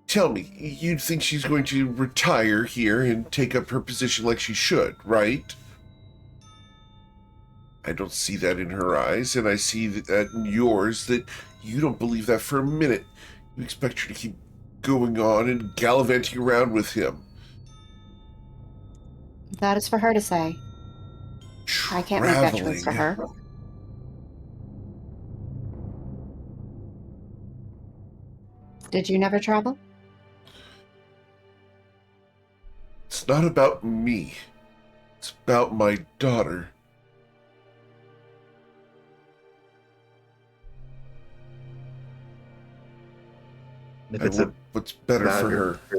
Tell me, you think she's going to retire here and take up her position like she should, right? I don't see that in her eyes, and I see that in yours, that you don't believe that for a minute. You expect her to keep going on and gallivanting around with him. That is for her to say. I can't make that choice for her. Did you never travel? It's not about me. It's about my daughter. If I it's want what's better about for your- her.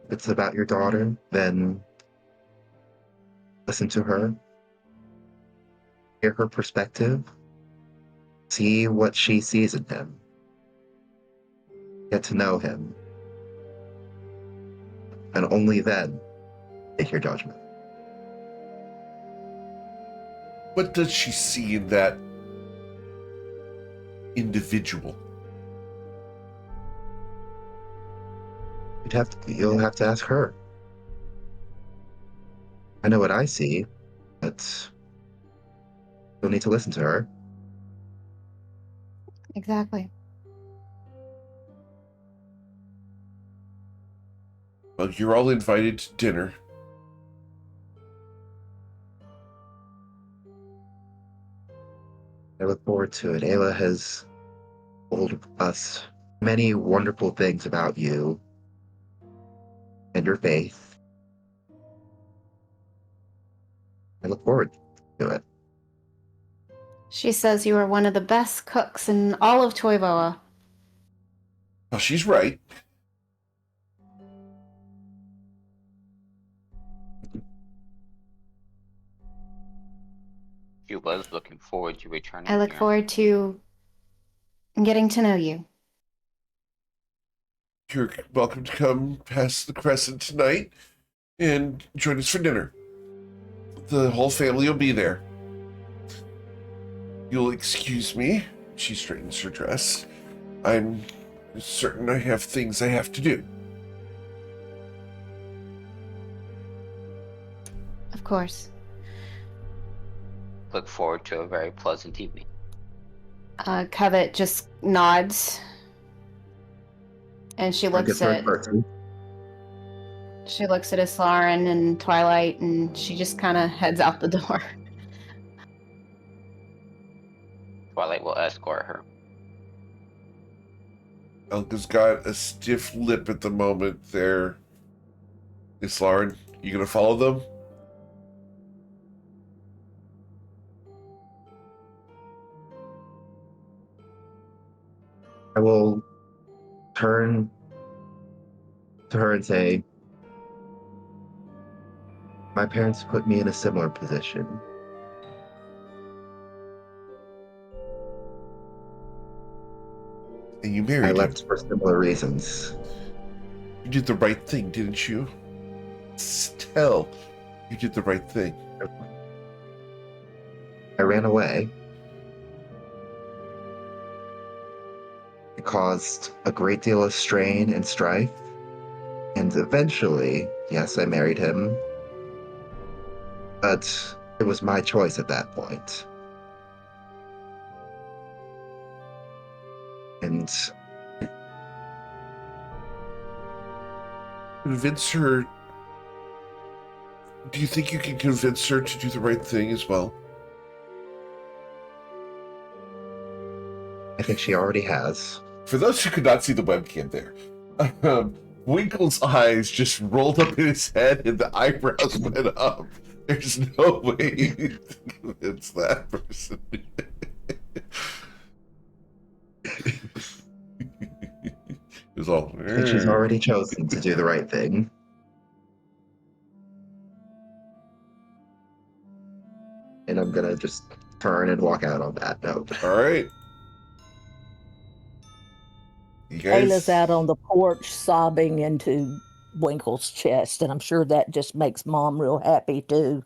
If it's about your daughter, then listen to her. Hear her perspective. See what she sees in him. Get to know him. And only then make your judgment. What does she see in that individual? You'll have to ask her. I know what I see, but you'll need to listen to her. Exactly. Well, you're all invited to dinner. I look forward to it. Ayla has told us many wonderful things about you and your faith. I look forward to it. She says you are one of the best cooks in all of Toivoa. Well, she's right. She was looking forward to returning. I look here. forward to getting to know you. You're welcome to come past the Crescent tonight and join us for dinner. The whole family will be there. You'll excuse me. She straightens her dress. I'm certain I have things I have to do. Of course. Look forward to a very pleasant evening. Covet just nods. And she looks at Islaren and Twilight, and she just kind of heads out the door. Twilight will escort her. Elga's got a stiff lip at the moment there. Islaren, you gonna follow them? I will turn to her and say, my parents put me in a similar position. And you married I him. left for similar reasons. You did the right thing, didn't you? Still, you did the right thing. I ran away. It caused a great deal of strain and strife. And eventually, yes, I married him. But it was my choice at that point. And Convince her. Do you think you can convince her to do the right thing as well? I think she already has. For those who could not see the webcam there, Winkle's eyes just rolled up in his head and the eyebrows went up. There's no way you can convince that person. It was all. I think she's already chosen to do the right thing. And I'm gonna just turn and walk out on that note. All right. You guys. Ayla's out on the porch sobbing into Winkle's chest, and I'm sure that just makes Mom real happy too.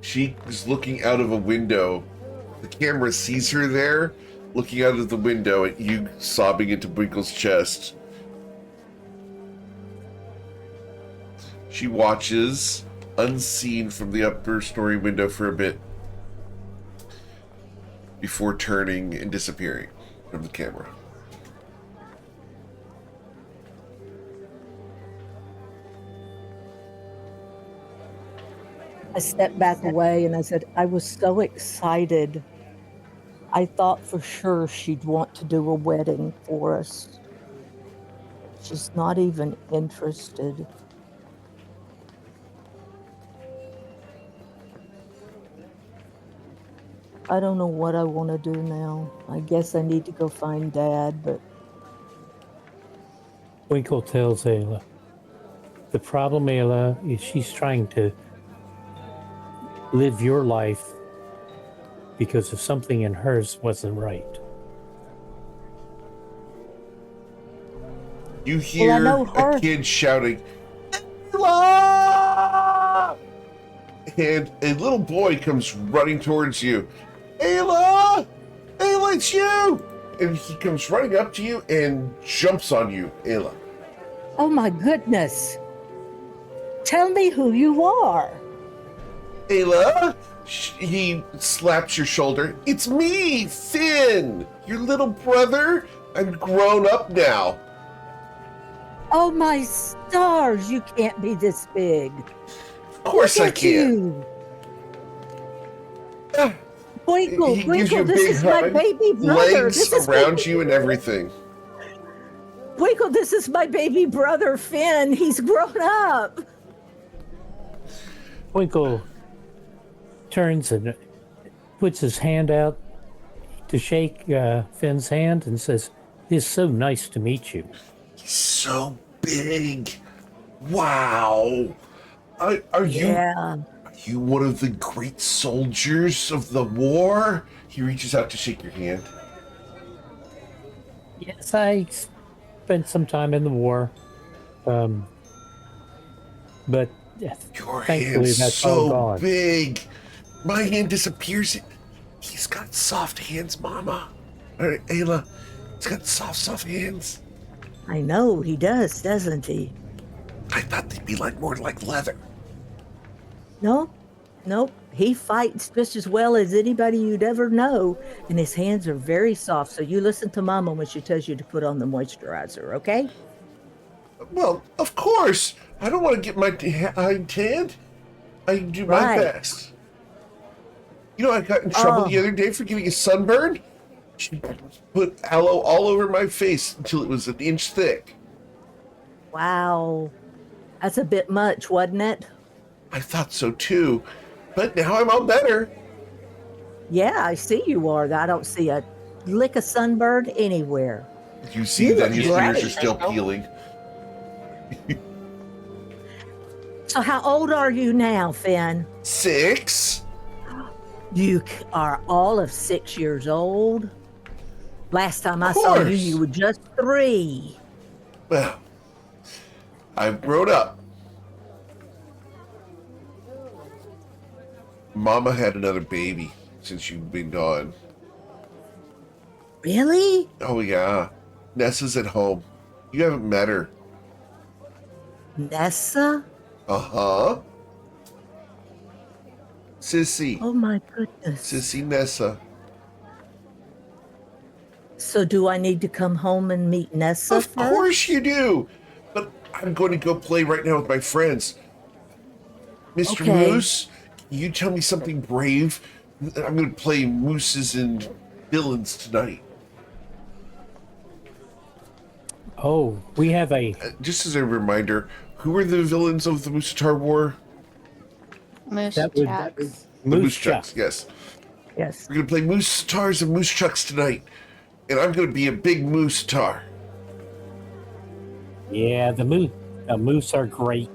She is looking out of a window. The camera sees her there, looking out of the window at you sobbing into Winkle's chest. She watches, unseen from the upper story window for a bit, before turning and disappearing from the camera. I stepped back away and I said, I was so excited. I thought for sure she'd want to do a wedding for us. She's not even interested. I don't know what I want to do now. I guess I need to go find Dad, but Winkle tells Ayla, the problem, Ayla, is she's trying to live your life because of something in hers wasn't right. You hear know her. a kid shouting, Ayla! And a little boy comes running towards you. Ayla! Ayla, it's you! And he comes running up to you and jumps on you, Ayla. oh my goodness. Tell me who you are. Ayla? He slaps your shoulder. It's me, Finn, your little brother. I'm grown up now. Oh my stars, you can't be this big. Of course Look I at can. you. Winkle, He gives you a Winkle, this big is my hug, baby brother. legs This is around you and everything. Winkle, this is my baby brother, Finn. He's grown up. Winkle turns and puts his hand out to shake Finn's hand and says, it's so nice to meet you. He's so big. Wow. Are you one of the great soldiers of the war? He reaches out to shake your hand. Yes, I spent some time in the war. But Your thankfully hand's that's all so gone. big. My hand disappears. He's got soft hands, Mama. All right, Ayla. He's got soft hands. I know he does, doesn't he? I thought they'd be more like leather. Nope. He fights just as well as anybody you'd ever know, and his hands are very soft. So you listen to Mama when she tells you to put on the moisturizer, okay? Well, of course. I don't want to get my hide tanned. I do my Right. best. You know, I got in trouble the other day for getting a sunburn. She put aloe all over my face until it was an inch thick. Wow. That's a bit much, wasn't it? I thought so too, but now I'm all better. Yeah, I see you are. I don't see a lick of sunburn anywhere. You see You that look his ears great. are still peeling. So how old are you now, Finn? 6? You are all of 6 years old. Last time I Of saw you, course. you were just 3. Well, I've grown up. Mama had another baby since you've been gone. Really? Oh yeah. Nessa's at home. You haven't met her. Nessa? Uh-huh. Sissy. Oh my goodness. Sissy Nessa. So do I need to come home and meet Nessa Of first? course you do. But I'm going to go play right now with my friends. Mr. Okay. Moose, can you tell me something brave? I'm going to play mooses and villains tonight. Oh, we have a Just as a reminder, who are the villains of the Moosetar War? Moose That would- Jacks. The Moose Chuck. Chucks, yes. Yes. We're going to play Moose Tars and Moose Chucks tonight. And I'm going to be a big Moose Tar. Yeah, the moose are great.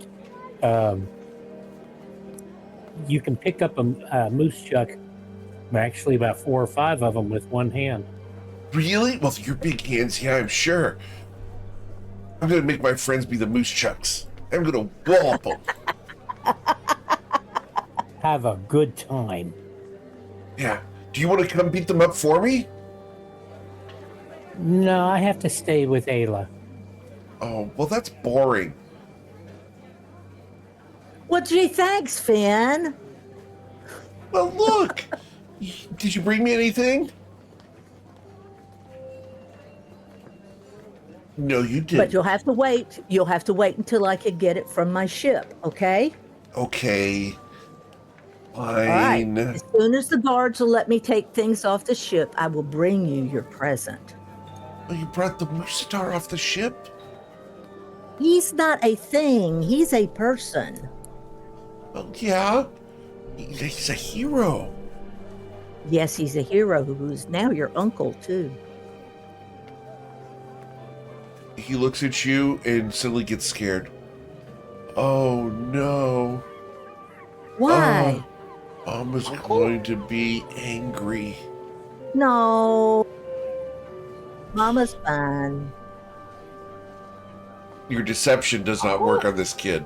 You can pick up a moose chuck, actually about 4 or 5 of them with one hand. Really? Well, your big hands, yeah, I'm sure. I'm going to make my friends be the Moose Chucks. I'm going to wallop them. have a good time. Yeah. Do you want to come beat them up for me? No, I have to stay with Ayla. Oh, well, that's boring. Well, gee, thanks, Finn. Well, look. Did you bring me anything? No, you But didn't. you'll have to wait. You'll have to wait until I can get it from my ship, okay? Okay. All right. Fine. As soon as the guards will let me take things off the ship, I will bring you your present. Oh, you brought the Musatar off the ship? He's not a thing, he's a person. Well, yeah. He's a hero. Yes, he's a hero who's now your uncle, too. He looks at you and suddenly gets scared. Oh, no. Why? Mama's going to be angry. No. Mama's fine. Your deception does not work on this kid.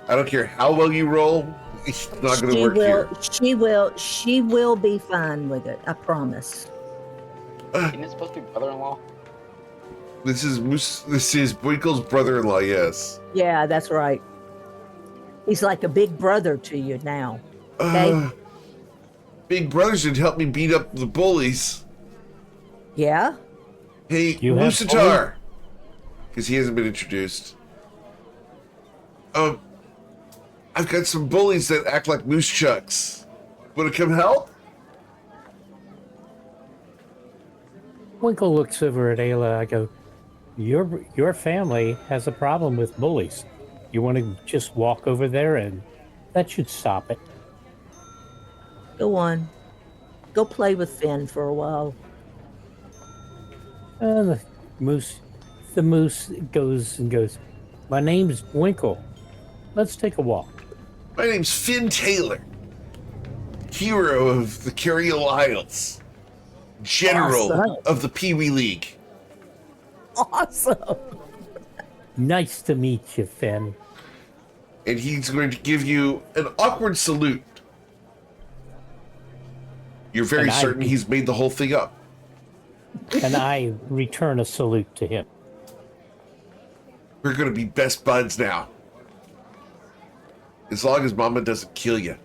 I don't care how well you roll, it's not going to work here. She will be fine with it, I promise. Isn't it supposed to be brother-in-law? This is Winkle's brother-in-law, yes. Yeah, that's right. He's like a big brother to you now. Okay? Big brother should help me beat up the bullies. Yeah? Hey, You have Musatar! Because he hasn't been introduced. I've got some bullies that act like moose chucks. Want to come help? Winkle looks over at Ayla. I go, your family has a problem with bullies. You want to just walk over there and that should stop it. Go on. Go play with Finn for a while. The moose goes, my name's Winkle. Let's take a walk. My name's Finn Taylor. Hero of the Cariel Isles. General Awesome. of the Pee Wee League. Awesome. Nice to meet you, Finn. And he's going to give you an awkward salute. You're very And certain he's made the whole thing up. And I return a salute to him. We're going to be best buds now. As long as Mama doesn't kill you.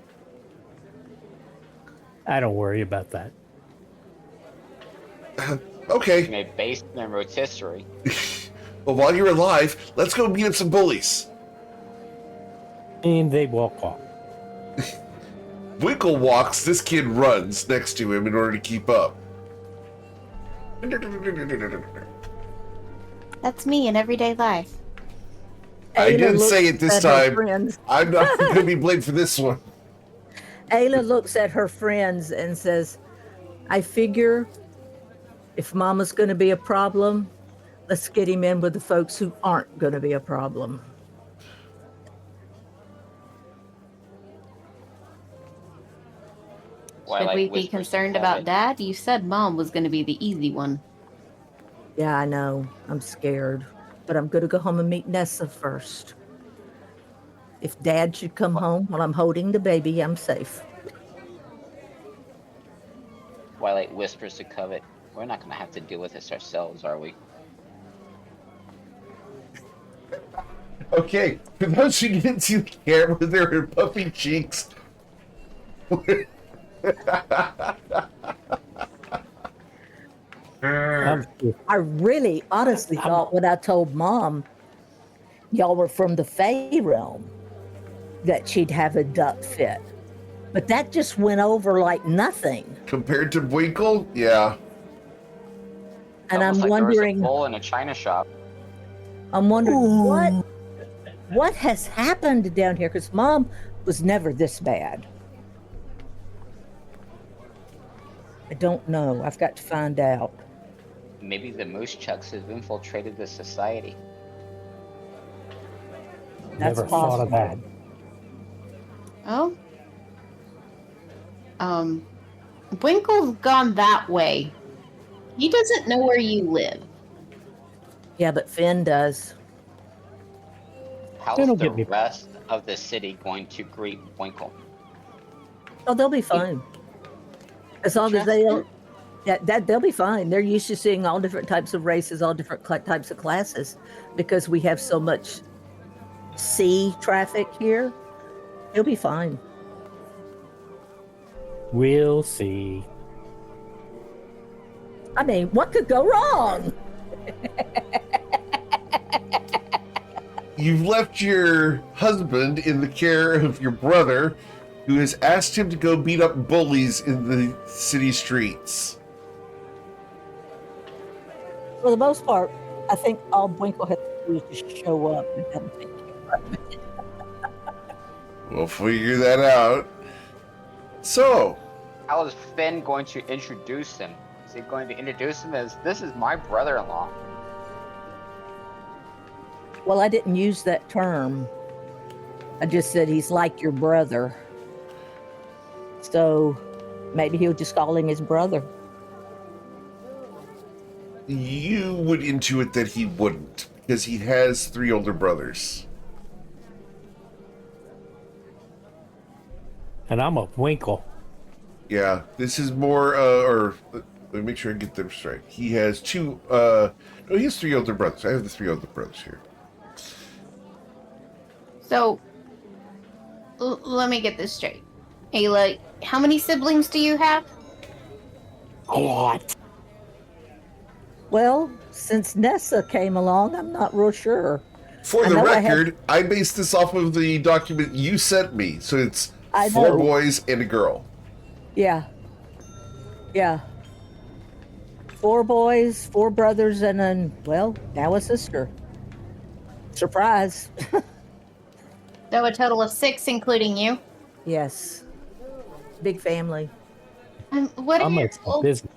I don't worry about that. Okay. In a basement rotisserie. Well, while you're alive, let's go beat up some bullies. And they walk off. Winkle walks, this kid runs next to him in order to keep up. That's me in everyday life. I Ayla didn't say looks it this at her time. friends. I'm not going to be blamed for this one. Ayla looks at her friends and says, I figure if Mama's going to be a problem, let's get him in with the folks who aren't going to be a problem. Should we be concerned about Dad? You said Mom was going to be the easy one. Yeah, I know. I'm scared. But I'm going to go home and meet Nessa first. If Dad should come home while I'm holding the baby, I'm safe. Twilight whispers to Covet, we're not going to have to deal with this ourselves, are we? Okay, for those who didn't see the camera, there are puffy cheeks. I really honestly thought when I told Mom y'all were from the Fae realm that she'd have a duck fit. But that just went over like nothing. Compared to Winkle, yeah. And Almost I'm like there was wondering, a bowl in a china shop. what has happened down here? Because Mom was never this bad. I don't know. I've got to find out. Maybe the moose chucks have infiltrated the society. That's Never thought of possible. that. Oh? Winkle's gone that way. He doesn't know where you live. Yeah, but Finn does. How's It'll the get me. rest of the city going to greet Winkle? Oh, they'll be fine. As long as they don't. Yeah, that they'll be fine. They're used to seeing all different types of races, all different types of classes, because we have so much sea traffic here. They'll be fine. We'll see. I mean, what could go wrong? You've left your husband in the care of your brother, who has asked him to go beat up bullies in the city streets. For the most part, I think all Winkle has to do is just show up and have them take care of it. We'll figure that out. So, How is Finn going to introduce him? Is he going to introduce him as, this is my brother-in-law? Well, I didn't use that term. I just said he's like your brother. So maybe he'll just call him his brother. you would intuit that he wouldn't, because he has 3 older brothers. And I'm a Winkle. Yeah, this is more, let me make sure I get them straight. He has 2, no, he has 3 older brothers. I have the 3 older brothers here. So, let me get this straight. Ayla, how many siblings do you have? A lot. Well, since Nessa came along, I'm not real sure. For I the know record, I based this off of the document you sent me, so it's I 4 know. boys and a girl. Yeah. Yeah. 4 boys, 4 brothers, and then, well, now a sister. Surprise. So a total of 6, including you. Yes. Big family. What are I'm your a business.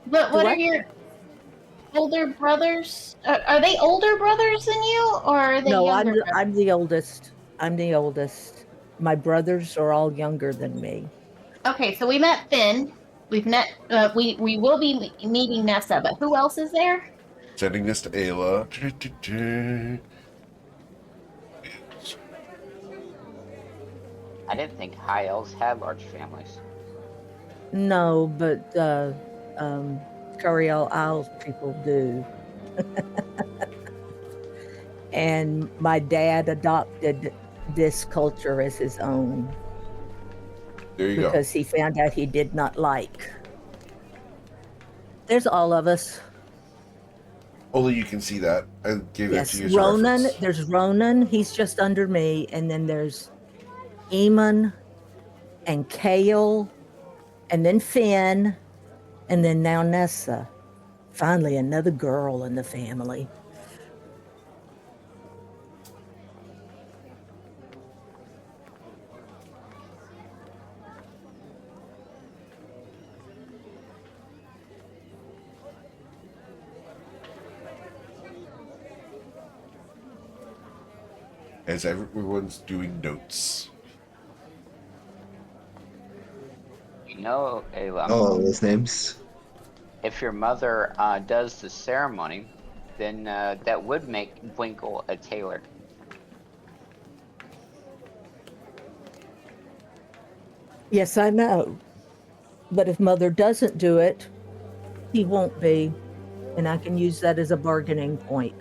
what Do are I? your older brothers? Are they older brothers than you, or are they No, younger? brothers? I'm the oldest. I'm the oldest. My brothers are all younger than me. Okay, so we met Finn. We've met. We will be meeting Nessa, but who else is there? Sending this to Ayla. I didn't think high elves had large families. No, but Curiel Isles people do. And my dad adopted this culture as his own There you go. because he found out he did not like. There's all of us. Only you can see that. I gave that Yes, to you as a Ronan. reference. There's Ronan. He's just under me, and then there's Eamon and Kale, and then Finn, and then now Nessa. Finally, another girl in the family. As everyone's doing notes. You know, Ayla, Oh, those names. if your mother does the ceremony, then that would make Winkle a tailor. Yes, I know. But if Mother doesn't do it, he won't be. And I can use that as a bargaining point.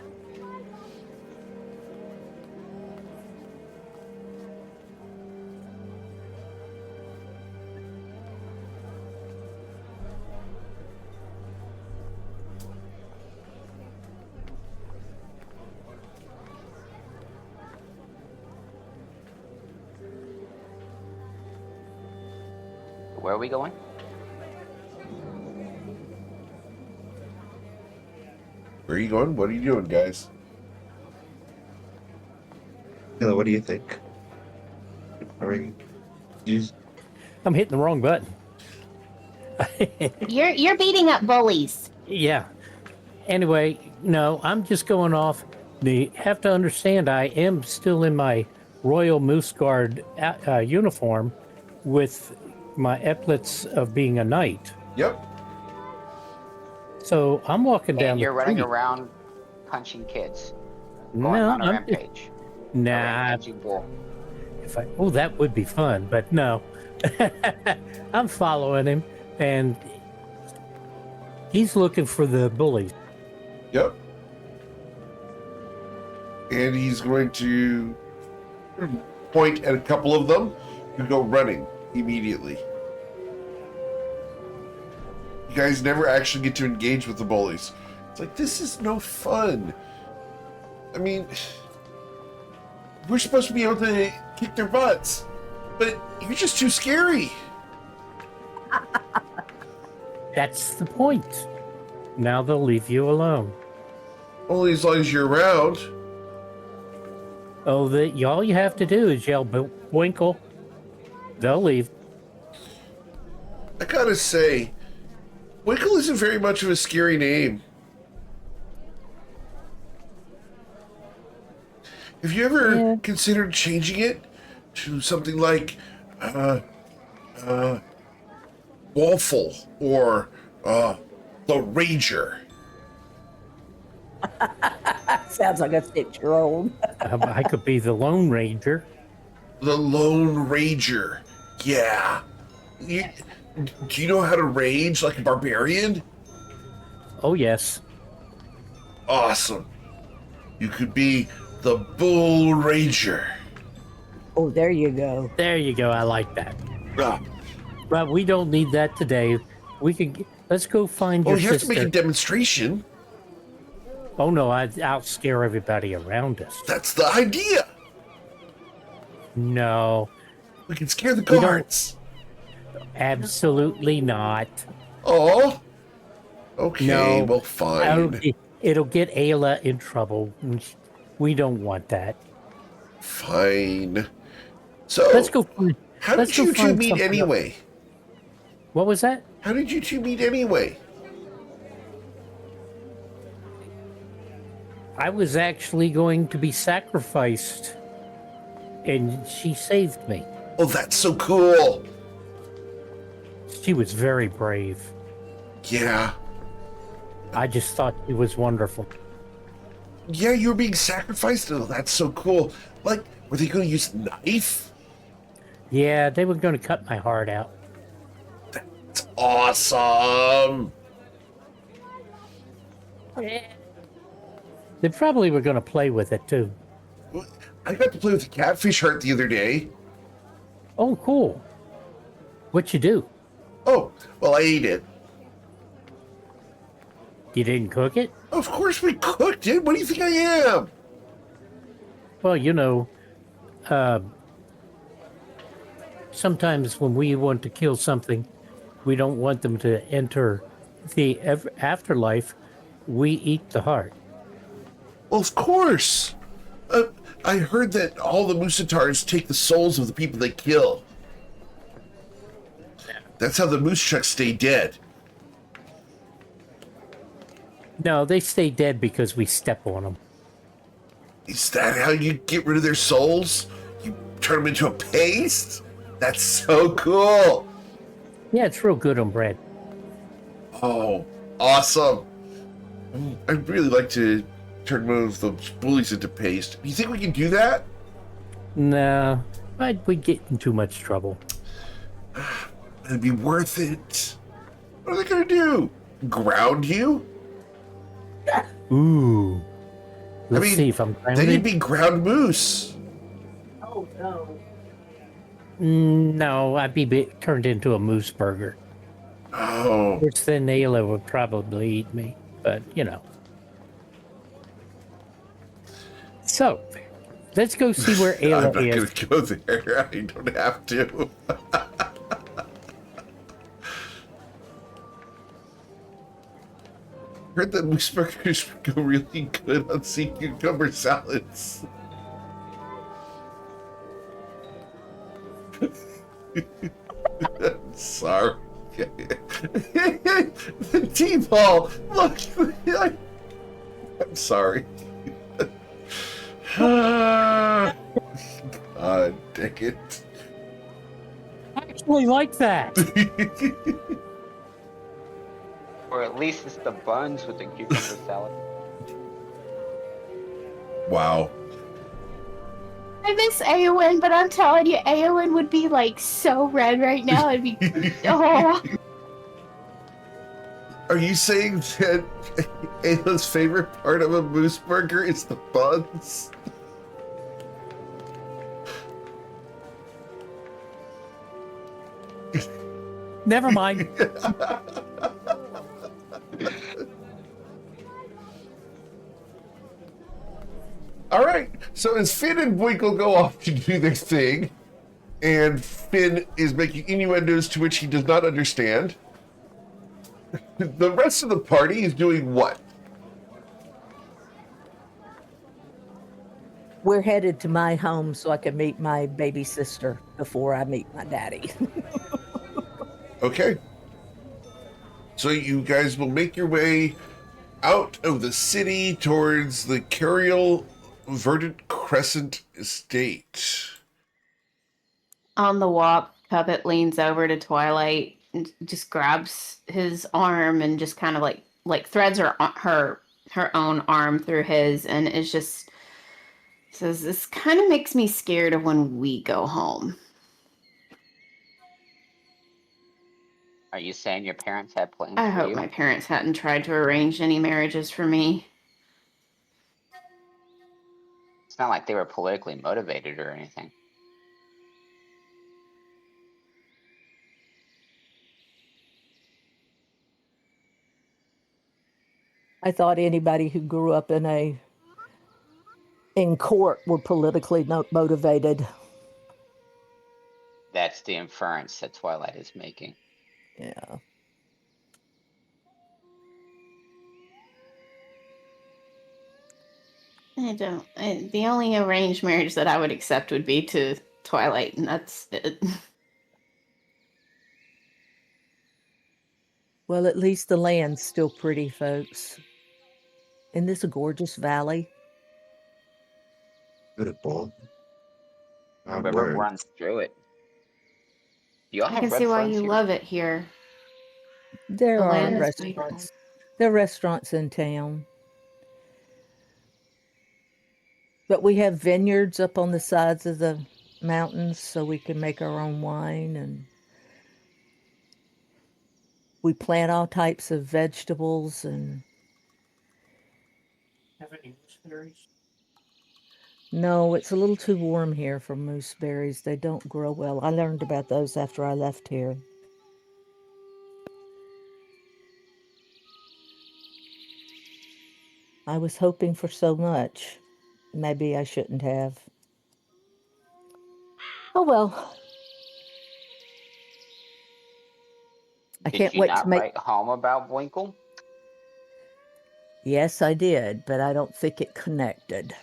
Where are we going? Where are you going? What are you doing, guys? Ayla, what do you think? I'm hitting the wrong button. You're beating up bullies. Yeah. Anyway, no, I'm just going off. You have to understand, I am still in my Royal Moose Guard uniform with my epaulets of being a knight. Yep. So I'm walking down And you're the running street. around punching kids. No, Going on a I'm rampage. A nah, rampaging bull. sacrifice. Oh, that would be fun, but no. I'm following him, and he's looking for the bullies. Yep. And he's going to point at a couple of them and go running immediately. You guys never actually get to engage with the bullies. It's like, this is no fun. I mean, we're supposed to be able to kick their butts, but you're just too scary. That's the point. Now they'll leave you alone. Only as long as you're around. Oh, all you have to do is yell Winkle. They'll leave. I gotta say, Winkle isn't very much of a scary name. Have you ever considered changing it to something like Waffle or the Rager? Sounds like a 6-year-old. I could be the Lone Ranger. The Lone Rager. Yeah. Do you know how to rage like a barbarian? Oh, yes. Awesome. You could be the Bull Rager. Oh, there you go. There you go. I like that. Ah. But we don't need that today. We can. Let's go find Oh, your you have sister. to make a demonstration. Oh no! I'll scare everybody around us. That's the idea. No, We can scare the don't- guards. absolutely not. Oh. Okay, No. well, fine. It'll get Ayla in trouble. We don't want that. Fine. So, Let's go find. how let's did go you two find meet something anyway? What was that? How did you two meet anyway? I was actually going to be sacrificed, and she saved me. Oh, that's so cool. She was very brave. Yeah. I just thought she was wonderful. Yeah, you were being sacrificed. Oh, that's so cool. Like, were they going to use a knife? Yeah, they were going to cut my heart out. That's awesome. They probably were going to play with it too. I got to play with a catfish heart the other day. Oh, cool. What you do? Oh, well, I ate it. You didn't cook it? Of course we cooked it. What do you think I am? Well, you know, sometimes when we want to kill something, we don't want them to enter the afterlife. We eat the heart. Well, of course. I heard that all the Musatars take the souls of the people they kill. That's how the moose chucks stay dead. No, they stay dead because we step on them. Is that how you get rid of their souls? You turn them into a paste? That's so cool. Yeah, it's real good on bread. Oh, awesome. I'd really like to turn one of those bullies into paste. You think we can do that? No, we'd get in too much trouble. It'd be worth it. What are they going to do? Ground you? Ooh. Let's mean, see if I'm Then you'd be ground moose. Oh, no. No, I'd be turned into a moose burger. Oh. Which then Ayla would probably eat me, but you know. So, let's go see where I'm Ayla not going is. to go there. I don't have to. Heard that moose burgers go really good on sea cucumber salads. I'm sorry. T-ball, look. I'm sorry. God dang it. I actually like that. Or at least it's the buns with the cucumber salad. Wow. I miss Eowyn, but I'm telling you, Eowyn would be like so red right now. It'd be oh. Are you saying that Ayla's favorite part of a moose burger is the buns? Never mind. All right, so as Finn and Winkle go off to do their thing, and Finn is making innuendos to which he does not understand, the rest of the party is doing what? We're headed to my home so I can meet my baby sister before I meet my daddy. Okay. So you guys will make your way out of the city towards the Curial Verdant Crescent Estate. On the walk, Puppet leans over to Twilight and just grabs his arm and just kind of like threads her own arm through his, and is just says, "This kind of makes me scared of when we go home." Are you saying your parents had plans I for hope you? my parents hadn't tried to arrange any marriages for me. It's not like they were politically motivated or anything. I thought anybody who grew up in court were politically motivated. That's the inference that Twilight is making. Yeah. The only arranged marriage that I would accept would be to Twilight, and that's it. Well, at least the land's still pretty, folks. Isn't this a gorgeous valley? Beautiful. The My river word. runs through it. Do y'all I have can see why restaurants you here? love it here. There The are land is restaurants. beautiful. There are restaurants in town. But we have vineyards up on the sides of the mountains so we can make our own wine, and we plant all types of vegetables. And Have any gooseberries? no, it's a little too warm here for mooseberries. They don't grow well. I learned about those after I left here. I was hoping for so much. Maybe I shouldn't have. Oh well. I Did can't you wait to not make. write home about Winkle? Yes, I did, but I don't think it connected.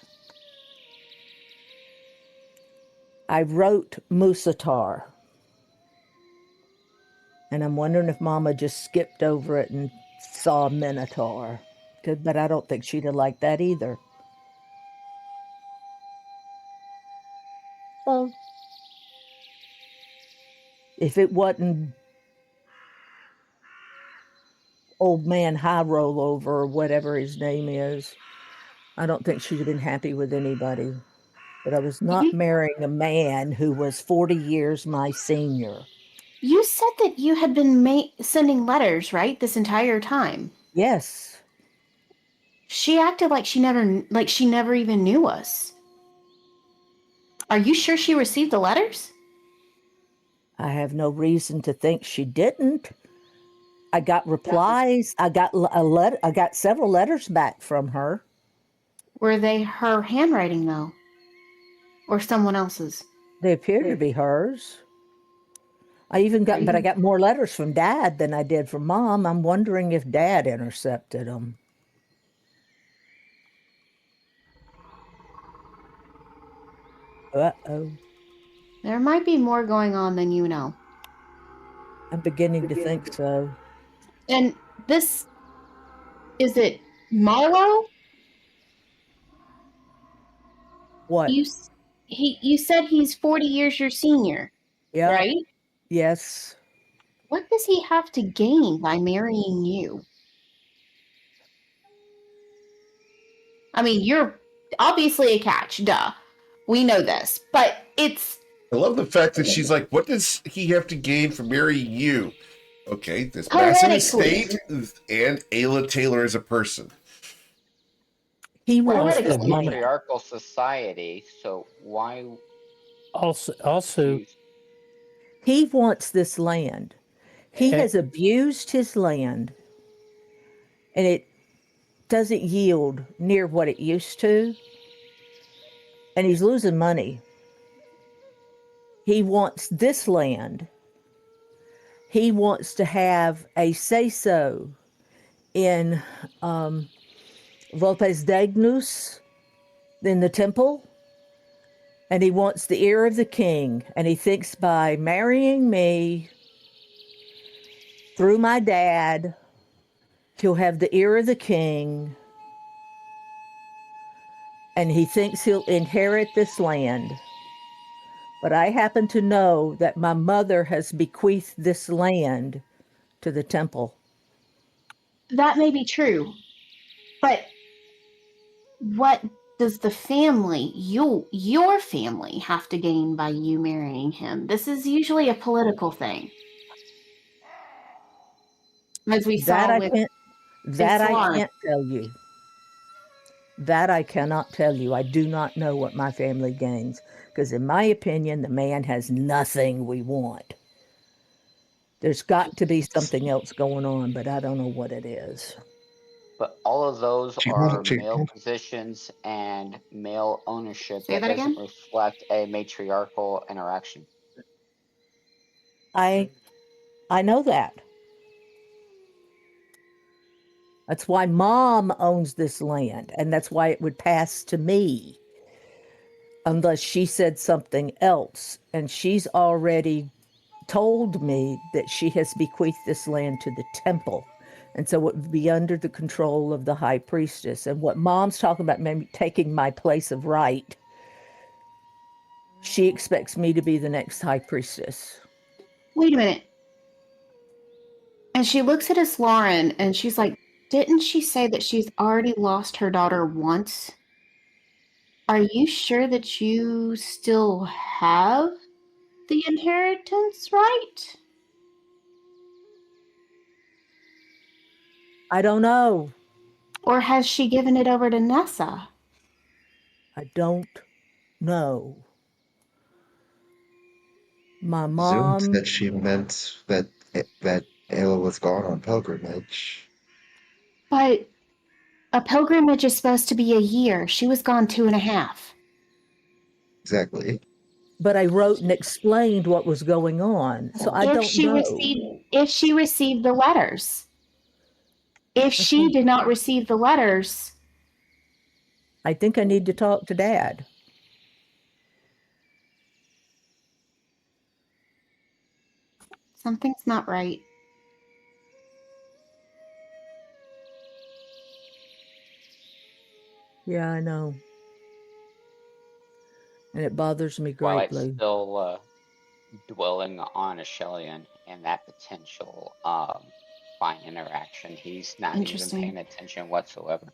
I wrote Musatar. And I'm wondering if Mama just skipped over it and saw Minotaur. But I don't think she'd have liked that either. Well, if it wasn't old man High Rollover or whatever his name is, I don't think she'd have been happy with anybody. But I was not marrying a man who was 40 years my senior. You said that you had been sending letters, right, this entire time. Yes. She acted like she never even knew us. Are you sure she received the letters? I have no reason to think she didn't. I got replies. I got a letter. I got several letters back from her. Were they her handwriting, though? Or someone else's? They appeared to be hers. But I got more letters from Dad than I did from Mom. I'm wondering if Dad intercepted them. Uh-oh. There might be more going on than you know. I'm beginning to think so. And this, is it Marlowe? What? You said he's 40 years your senior, Yeah. right? Yes. What does he have to gain by marrying you? I mean, you're obviously a catch, duh. We know this, but it's I love the fact that she's like, what does he have to gain from marrying you? Okay, this massive Politically. estate and Ayla Taylor as a person. He Well, wants it's a this Politically. land. matriarchal society, so why Also, use He wants this land. He eh, has abused his land, and it doesn't yield near what it used to, and he's losing money. He wants this land. He wants to have a say so in Volpes Dagnus, in the temple, and he wants the ear of the king. And he thinks by marrying me through my dad, he'll have the ear of the king, and he thinks he'll inherit this land. But I happen to know that my mother has bequeathed this land to the temple. That may be true, but what does the family, your family, have to gain by you marrying him? This is usually a political thing, as we That saw I with can't. That I Islam. can't tell you. That I cannot tell you. I do not know what my family gains, because in my opinion, the man has nothing we want. There's got to be something else going on, but I don't know what it is. but all of those Do you want are to male change? positions and male ownership. Say That that doesn't again? reflect a matriarchal interaction. I know that. That's why mom owns this land, and that's why it would pass to me unless she said something else. And she's already told me that she has bequeathed this land to the temple. And so it would be under the control of the high priestess. And what mom's talking about, maybe taking my place of right, she expects me to be the next high priestess. Wait a minute. And she looks at us, Lauren, and she's like, didn't she say that she's already lost her daughter once? Are you sure that you still have the inheritance right? I don't know. Or has she given it over to Nessa? I don't know. My Assumed mom, that she meant that Ayla was gone on pilgrimage. But a pilgrimage is supposed to be a year. She was gone 2.5. Exactly. but I wrote and explained what was going on. So I If don't she know. received the letters. If she did not receive the letters, I think I need to talk to Dad. something's not right. Yeah, I know. And it bothers me Twilight's greatly. still dwelling on Ashelian and that potential fine interaction. He's not even Interesting. paying attention whatsoever.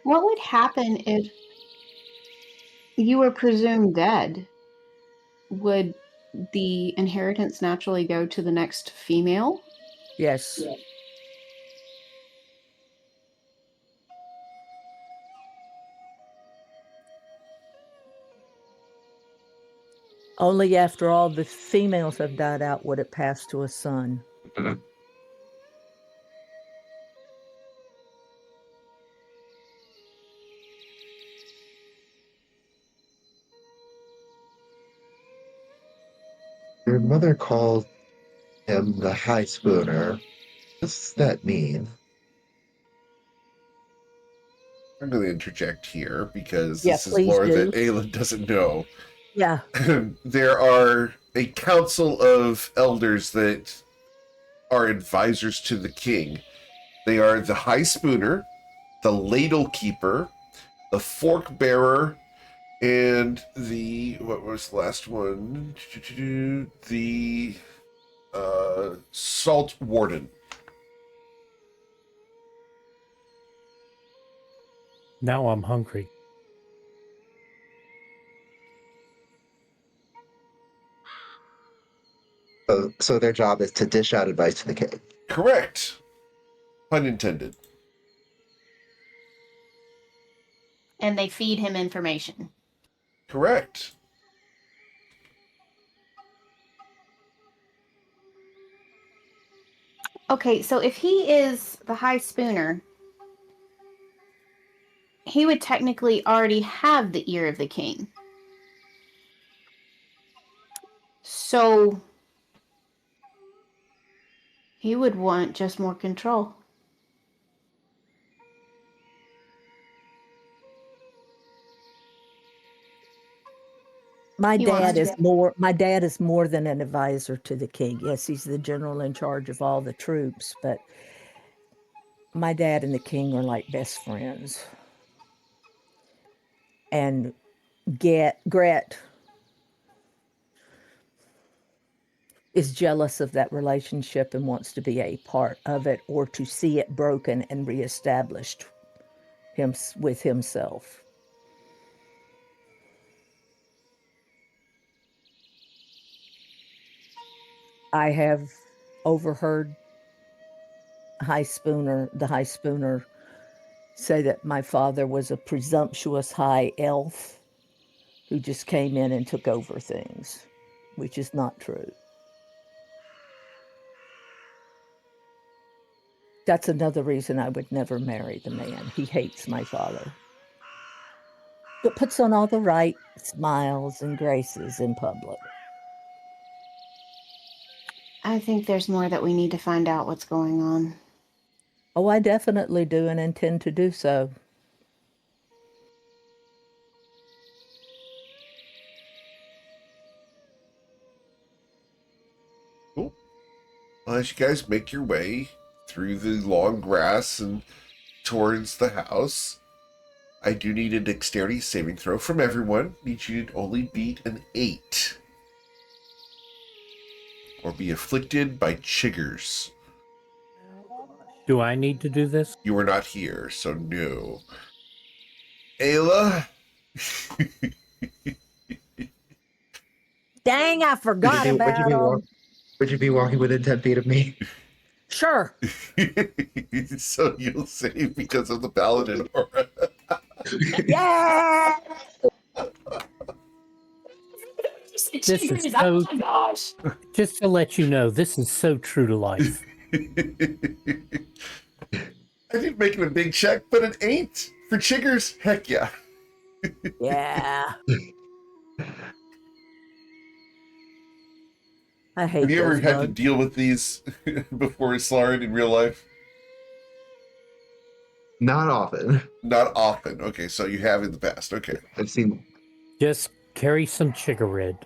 What would happen if you were presumed dead? Would the inheritance naturally go to the next female? Yes. Only after all the females have died out would it pass to a son. Your mother called him the High Spooner. What does that mean? I'm going to interject here because Yeah, this is please lore do. that Ayla doesn't know. Yeah. There are a council of elders that are advisors to the king. They are the High Spooner, the Ladle Keeper, the Fork Bearer, and the what was the last one? The Salt Warden. Now I'm hungry. So their job is to dish out advice to the king. Correct. Pun intended. And they feed him information. Correct. Okay, so if he is the High Spooner, he would technically already have the ear of the king. So he would want just more control. My He wants dad to- is more. My dad is more than an advisor to the king. Yes, he's the general in charge of all the troops, but my dad and the king are like best friends. And Gret is jealous of that relationship and wants to be a part of it or to see it broken and reestablished with himself. I have overheard the High Spooner, say that my father was a presumptuous high elf who just came in and took over things, which is not true. That's another reason I would never marry the man. He hates my father, but puts on all the right smiles and graces in public. I think there's more that we need to find out what's going on. Oh, I definitely do and intend to do so. Cool. Well, as you guys make your way through the long grass and towards the house, I do need a dexterity saving throw from everyone. Need you to only beat an 8. Or be afflicted by chiggers. Do I need to do this? You are not here, so no. Ayla? Dang, I forgot about him. Would you be walking within 10 feet of me? Sure. So you'll save because of the paladin aura. Yeah. This is so. Just to let you know, this is so true to life. I didn't make it a big check, but an 8 for chiggers? Heck yeah. Yeah. I hate Have you ever those had to bugs. deal with these before Slard in real life? Not often. Not often. Okay, so you have in the past. Okay. I've seen. Just carry some chiggerid.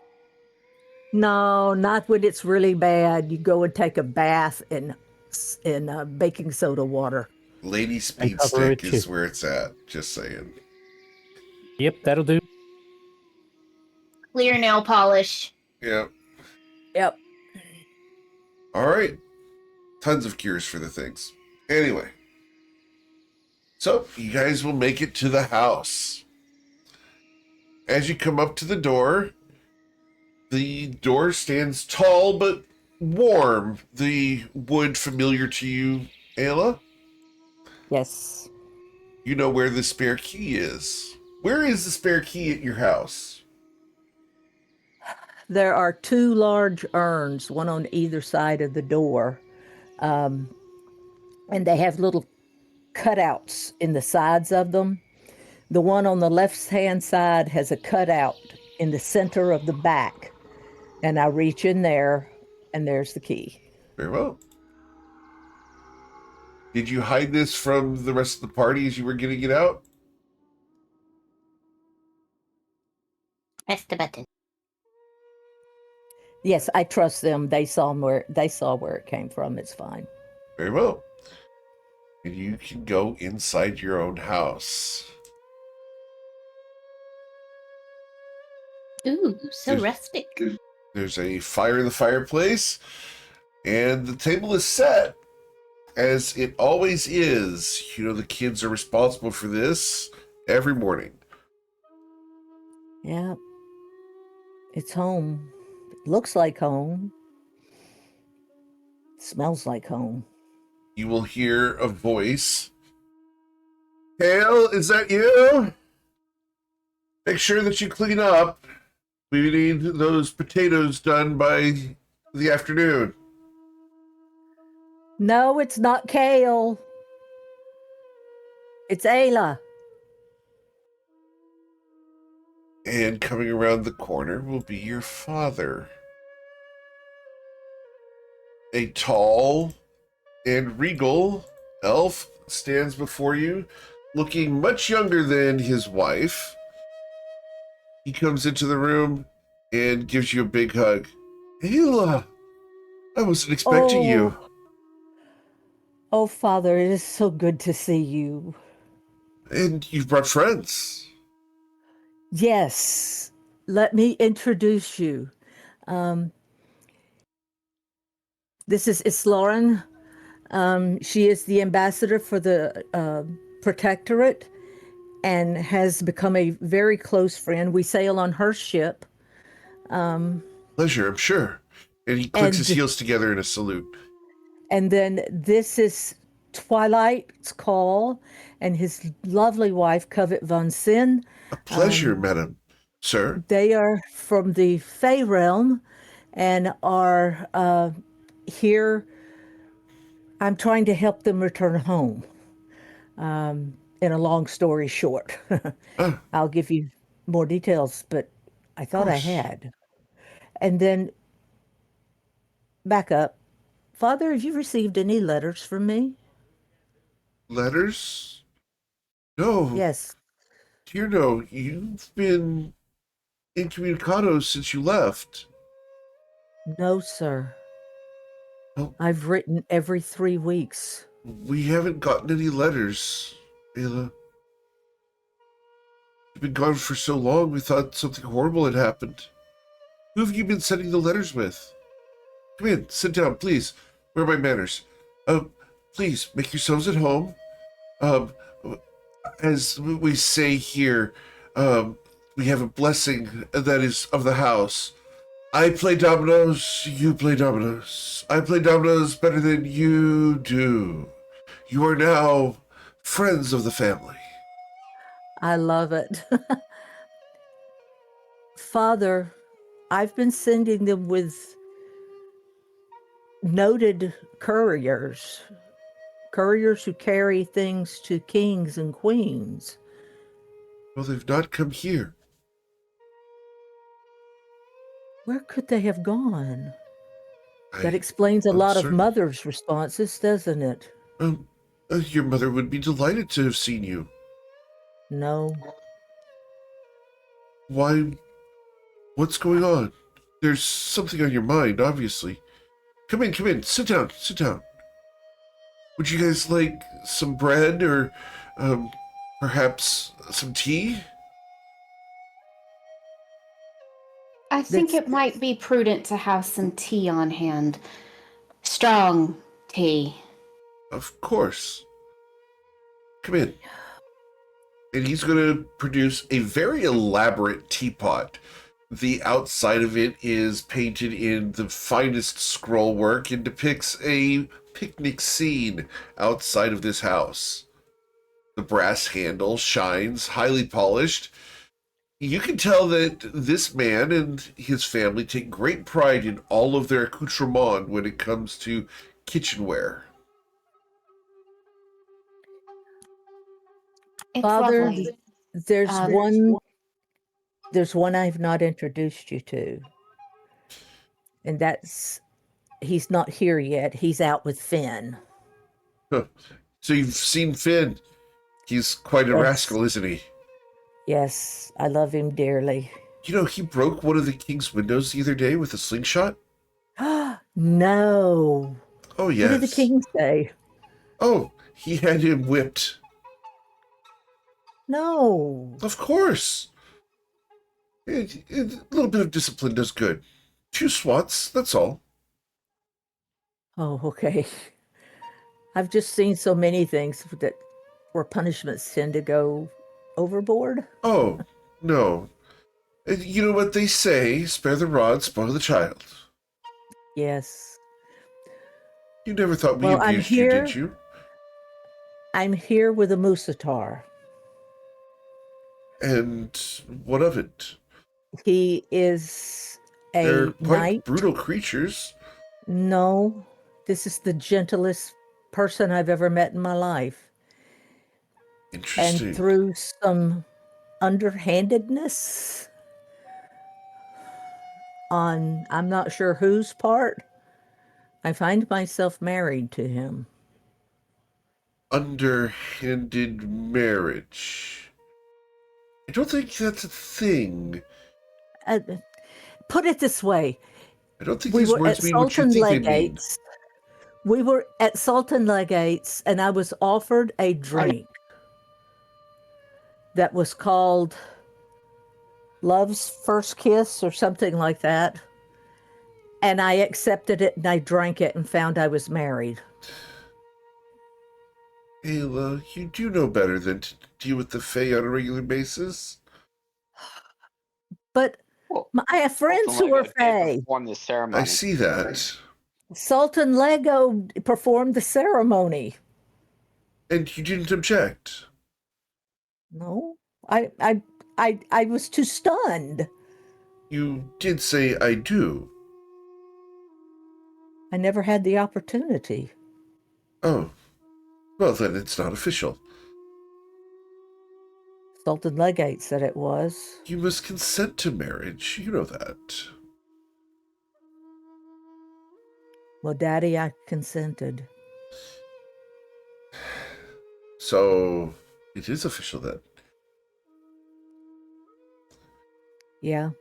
No, not when it's really bad. You go and take a bath in baking soda water. Lady Speed cover it Stick is too. where it's at. Just saying. Yep, that'll do. Clear nail polish. Yeah. Yep. All right. Tons of cures for the things. Anyway. So, you guys will make it to the house. As you come up to the door stands tall but warm. The wood familiar to you, Ayla? Yes. You know where the spare key is. Where is the spare key at your house? There are 2 large urns, one on either side of the door. And they have little cutouts in the sides of them. The one on the left-hand side has a cutout in the center of the back. And I reach in there, and there's the key. Very well. Did you hide this from the rest of the party as you were getting it out? Press the button. Yes, I trust them. They saw where it came from. It's fine. Very well. And you can go inside your own house. Ooh, so There's- rustic. There's a fire in the fireplace, and the table is set as it always is. You know, the kids are responsible for this. every morning. Yeah. It's home. It looks like home. It smells like home. You will hear a voice. Hale, is that you? Make sure that you clean up. We need those potatoes done by the afternoon. No, it's not Kale. It's Ayla. And coming around the corner will be your father. A tall and regal elf stands before you, looking much younger than his wife. He comes into the room and gives you a big hug. Ayla, I wasn't expecting you. Oh, Father, it is so good to see you. And you've brought friends. Yes. Let me introduce you. This is Lauren. She is the ambassador for the Protectorate and has become a very close friend. We sail on her ship. Pleasure, I'm sure. And he clicks his heels together in a salute. And then this is Twilight's Call and his lovely wife, Covet von Sin. A pleasure, madam. Sir? They are from the Fey realm and are here. I'm trying to help them return home. In a long story short, I'll give you more details, but I thought I had. And then back up. Father, have you received any letters from me? Letters? No. Yes. Dear no, you've been incommunicado since you left. No, sir. Oh. I've written every 3 weeks. We haven't gotten any letters, Ayla. You've been gone for so long, we thought something horrible had happened. Who have you been sending the letters with? Come in, sit down, please. Where are my manners? Please, make yourselves at home. As we say here, we have a blessing that is of the house. I play dominoes, you play dominoes. I play dominoes better than you do. You are now friends of the family. I love it. Father, I've been sending them with noted couriers who carry things to kings and queens. Well, they've not come here. Where could they have gone? That explains a lot of Mother's responses, doesn't it? Your mother would be delighted to have seen you. No. Why? What's going on? There's something on your mind, obviously. Come in, sit down. Would you guys like some bread or perhaps some tea? I think it might be prudent to have some tea on hand. Strong tea. Of course. Come in. And he's going to produce a very elaborate teapot. The outside of it is painted in the finest scroll work and depicts a picnic scene outside of this house. The brass handle shines, highly polished. You can tell that this man and his family take great pride in all of their accoutrement when it comes to kitchenware. It's Father, lovely. there's one I've not introduced you to. And he's not here yet. He's out with Finn. So you've seen Finn. He's quite a rascal, isn't he? Yes, I love him dearly. You know, he broke one of the king's windows the other day with a slingshot. No. Oh, yes. What did the king say? Oh, he had him whipped. No. Of course. A little bit of discipline does good. 2 swats, that's all. Oh, okay. I've just seen so many things where punishments tend to go overboard. Oh, no. You know what they say, spare the rod, spoil the child. Yes. You never thought we Well, I'm abused you, did here. you? I'm here with a Musatar. And what of it? He is They're a quite knight. brutal creatures. No, this is the gentlest person I've ever met in my life. And Interesting. through some underhandedness on I'm not sure whose part, I find myself married to him. Underhanded marriage. I don't think that's a thing. Uh, put it this way. I don't think We these were words at mean what you Sultan think they mean. Legates. We were at Sultan Legates, and I was offered a drink that was called Love's First Kiss or something like that. And I accepted it and I drank it and found I was married. Ayla, you do know better than to deal with the Fae on a regular basis. But Well, I have friends Sultan who are Lego did Fae. perform the ceremony. I see that. Sultan Lego performed the ceremony. And you didn't object. No, I was too stunned. You did say I do. I never had the opportunity. Oh, well then it's not official. Sultan Legate said it was. You must consent to marriage. You know that. Well, Daddy, I consented. So it is official then. Yeah.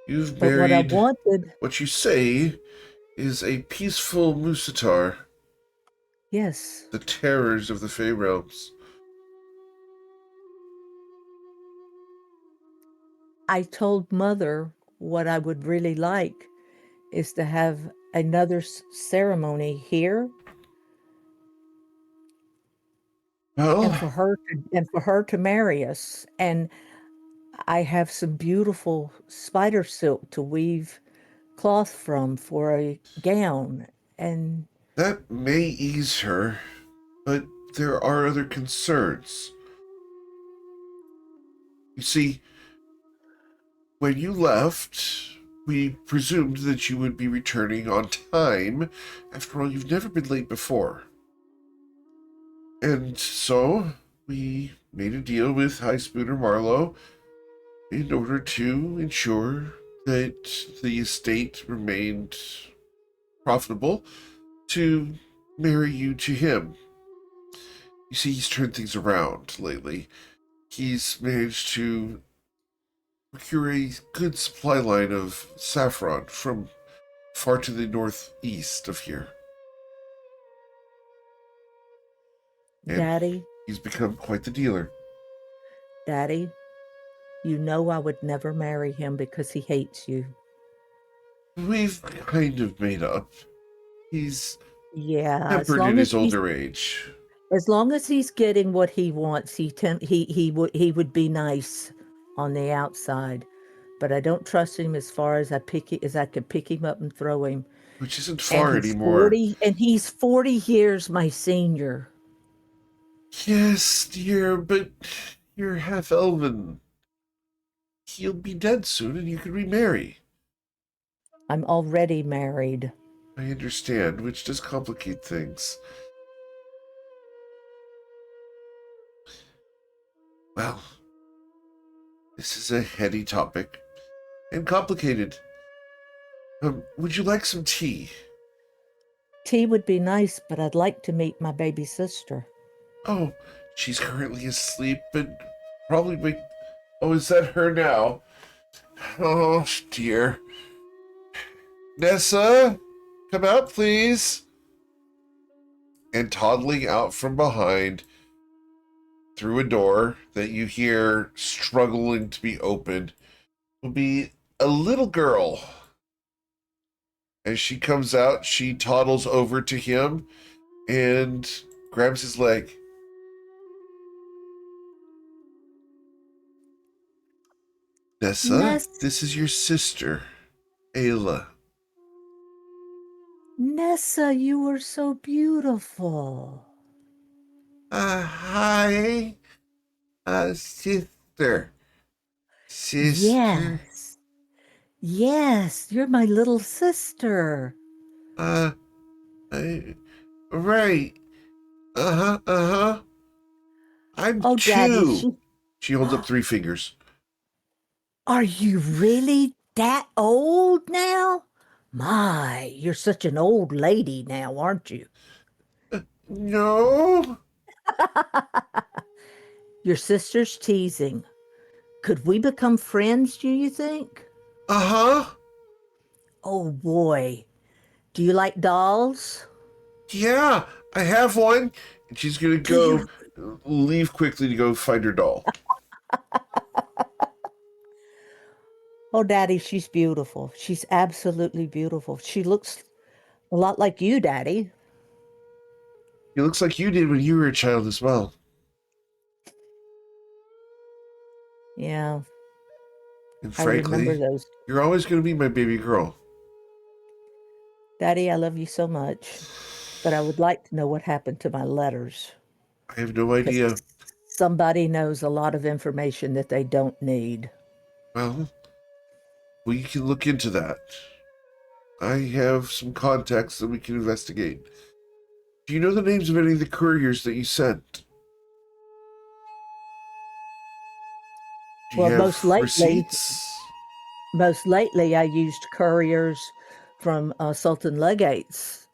You've But what I married wanted, what you say is a peaceful Musatar, yes, the terrors of the Fey realms. I told Mother what I would really like is to have another ceremony here Well, and for her to marry us. And I have some beautiful spider silk to weave cloth from for a gown. And that may ease her, but there are other concerns. You see, when you left, we presumed that you would be returning on time. After all, you've never been late before. And so, we made a deal with High Spooner Marlowe in order to ensure that the estate remained profitable to marry you to him. You see, he's turned things around lately. He's managed to procure a good supply line of saffron from far to the northeast of here. And Daddy, he's become quite the dealer. Daddy, you know I would never marry him because he hates you. We've kind of made up. He's Yeah, tempered in his older age. as long as he's getting what he wants, he would be nice on the outside. But I don't trust him as far as I could pick him up and throw him. Which isn't far And he's anymore. he's 40 years my senior. Yes, dear, but you're half elven. He'll be dead soon and you can remarry. I'm already married. I understand, which does complicate things. Well, this is a heady topic and complicated. Would you like some tea? Tea would be nice, but I'd like to meet my baby sister. Oh, she's currently asleep, but probably wake. Oh, is that her now? Oh, dear. Nessa, come out, please. And toddling out from behind through a door that you hear struggling to be opened will be a little girl. As she comes out, she toddles over to him and grabs his leg. Nessa, this is your sister, Ayla. Nessa, you were so beautiful. Hi, sister. Sister. Yes. Yes, you're my little sister. Uh, right. Uh-huh. I'm Oh, Daddy, 2. She holds up 3 fingers. are you really that old now? My, you're such an old lady now, aren't you? No. Your sister's teasing. Could we become friends, do you think? Uh-huh. Oh boy. Do you like dolls? Yeah, I have one. And she's gonna Do you? leave quickly to go find her doll. Oh, Daddy, she's beautiful. She's absolutely beautiful. She looks a lot like you, Daddy. He looks like you did when you were a child as well. Yeah, And I remember frankly, those. you're always gonna be my baby girl. Daddy, I love you so much, but I would like to know what happened to my letters. I have no Because idea. somebody knows a lot of information that they don't need. Well, we can look into that. I have some contacts that we can investigate. Do you know the names of any of the couriers that you sent? Do you Well, have receipts? most lately, I used couriers from Sultan Legates.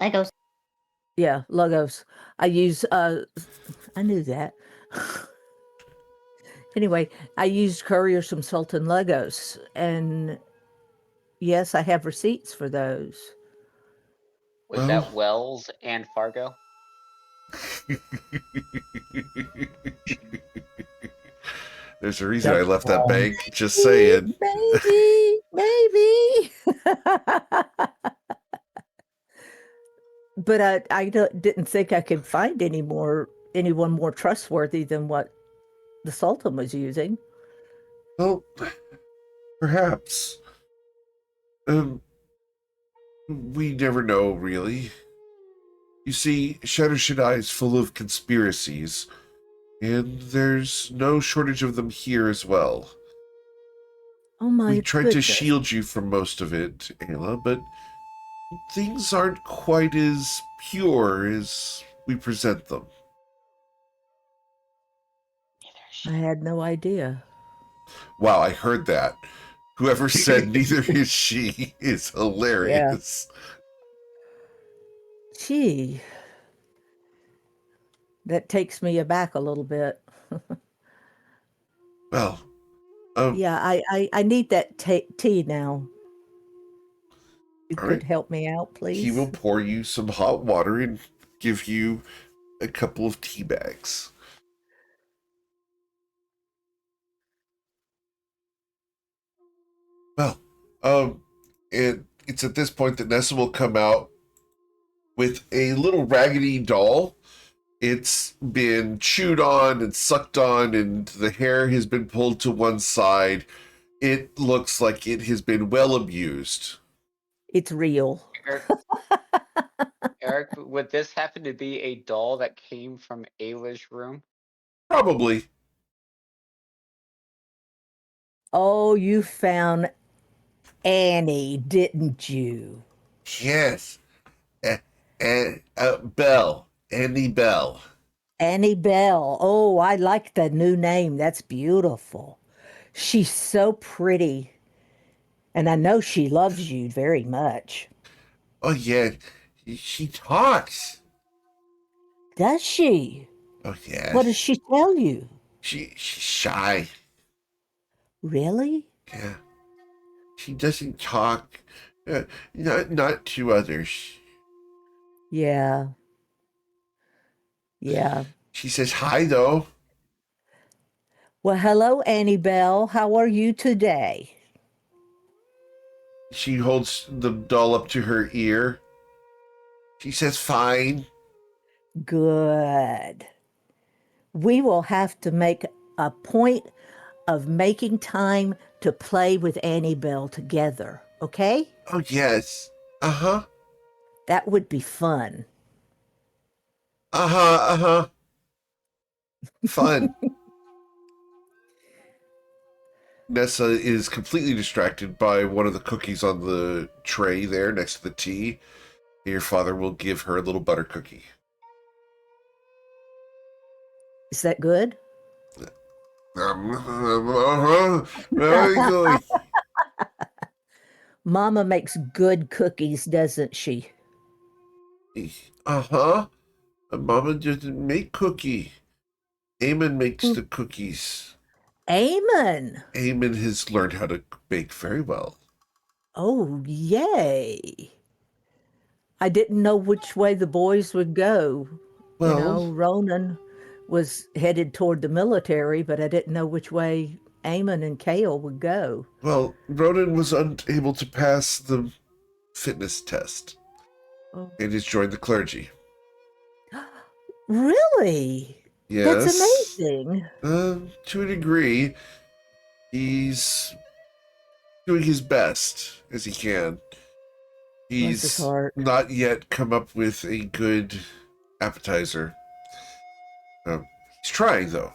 Legos. Yeah, logos. I use. I knew that. Anyway, I used couriers from Sultan Legos, and yes, I have receipts for those. Was Well, that Wells and Fargo? there's a reason I That's left that wrong. bank. Just saying. Maybe. But I didn't think I could find anyone more trustworthy than what the Sultan was using. Well, perhaps. We never know, really. You see, Shadow Shaddai is full of conspiracies, and there's no shortage of them here as well. Oh my We tried to goodness. shield you from most of it, Ayla, but things aren't quite as pure as we present them. I had no idea. Wow, I heard that. Whoever said neither is she is hilarious. Gee, that takes me aback a little bit. Well, Yeah, I need that tea now. You all could right. help me out, He will please. pour you some hot water and give you a couple of tea bags. Well, it's at this point that Nessa will come out with a little raggedy doll. It's been chewed on and sucked on, and the hair has been pulled to one side. It looks like it has been well abused. It's real. Eric, Eric, would this happen to be a doll that came from Ayla's room? Probably. Oh, you found Annie, didn't you? Yes. Belle. Annie Bell. Annie Bell. Oh, I like the new name. That's beautiful. She's so pretty. And I know she loves you very much. Oh, yeah. She talks. Does she? Oh, yeah. What does she tell you? She's shy. Really? Yeah. She doesn't talk. Not to others. Yeah. Yeah. She says hi, though. Well, hello, Annie Bell. How are you today? She holds the doll up to her ear. She says, fine. Good. We will have to make a point of making time to play with Annie Bell together, okay? Oh, yes. Uh-huh. That would be fun. Uh-huh, uh-huh. Fun. Nessa is completely distracted by one of the cookies on the tray there next to the tea. Your father will give her a little butter cookie. Is that good? Very good. Mama makes good cookies, doesn't she? Uh-huh. Mama doesn't make cookie. Eamon makes the cookies. Amen. Eamon has learned how to bake very well. Oh, yay. I didn't know which way the boys would go. Well, Ronan was headed toward the military, but I didn't know which way Eamon and Kale would go. well, Ronan was unable to pass the fitness test Oh. and has joined the clergy. Really? Yes. That's amazing. To a degree, he's doing his best as he can. Bless his He's heart. not yet come up with a good appetizer. He's trying, though.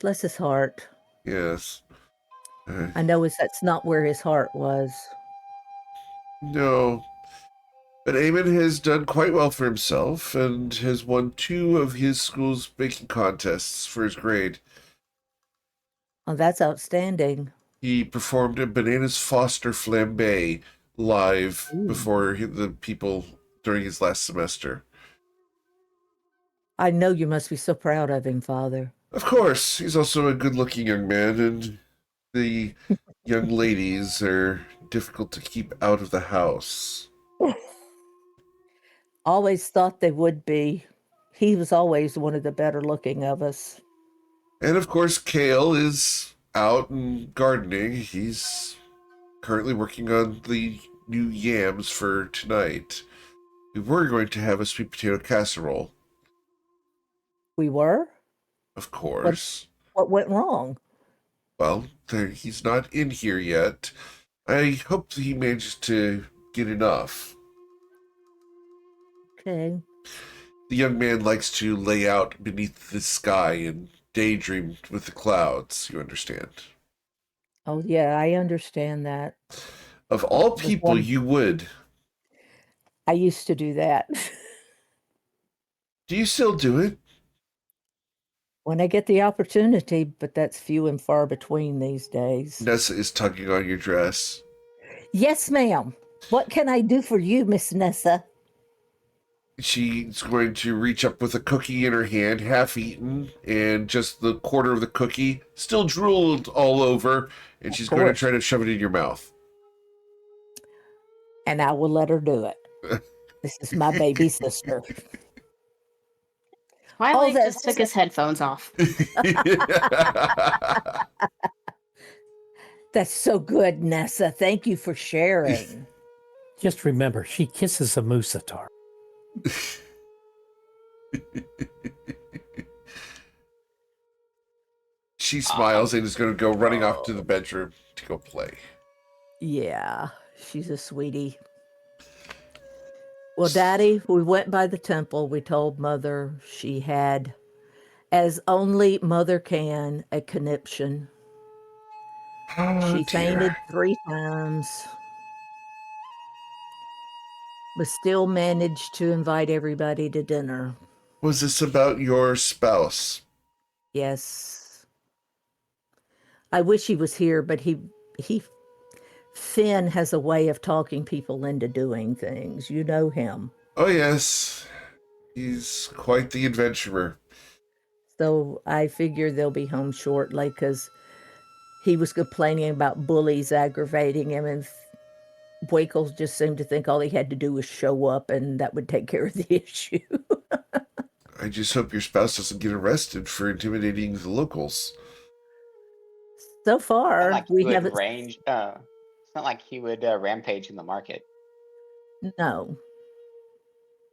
Bless his heart. Yes. I know that's not where his heart was. No. But Eamon has done quite well for himself and has won 2 of his school's baking contests for his grade. Oh, that's outstanding. He performed a Bananas Foster flambe live Ooh. before the people during his last semester. I know you must be so proud of him, Father. Of course, he's also a good-looking young man, and the young ladies are difficult to keep out of the house. Always thought they would be. He was always one of the better looking of us. And of course, Kale is out and gardening. He's currently working on the new yams for tonight. We were going to have a sweet potato casserole. We were? Of course. What went wrong? Well, he's not in here yet. I hope that he manages to get enough. Okay. The young man likes to lay out beneath the sky and daydream with the clouds, you understand. Oh, yeah, I understand that. Of all people, you would. I used to do that. Do you still do it? When I get the opportunity, but that's few and far between these days. Nessa is tugging on your dress. Yes, ma'am. What can I do for you, Miss Nessa? She's going to reach up with a cookie in her hand, half eaten, and just the quarter of the cookie still drooled all over, and she's going to try to shove it in your mouth. And I will let her do it. This is my baby sister. Twilight just took his headphones off. That's so good, Nessa. Thank you for sharing. Just remember, she kisses a moosatar. She smiles and is going to go running off to the bedroom to go play. Yeah, she's a sweetie. Well, Daddy, we went by the temple. We told Mother she had, as only Mother can, a conniption. She fainted 3 times, but still managed to invite everybody to dinner. Was this about your spouse? Yes. I wish he was here, but Finn has a way of talking people into doing things. You know him. Oh, yes. He's quite the adventurer. So I figure they'll be home shortly because he was complaining about bullies aggravating him, and Wakel just seemed to think all he had to do was show up and that would take care of the issue. I just hope your spouse doesn't get arrested for intimidating the locals. So far, like we would haven't. It's not like he would rampage in the market. No.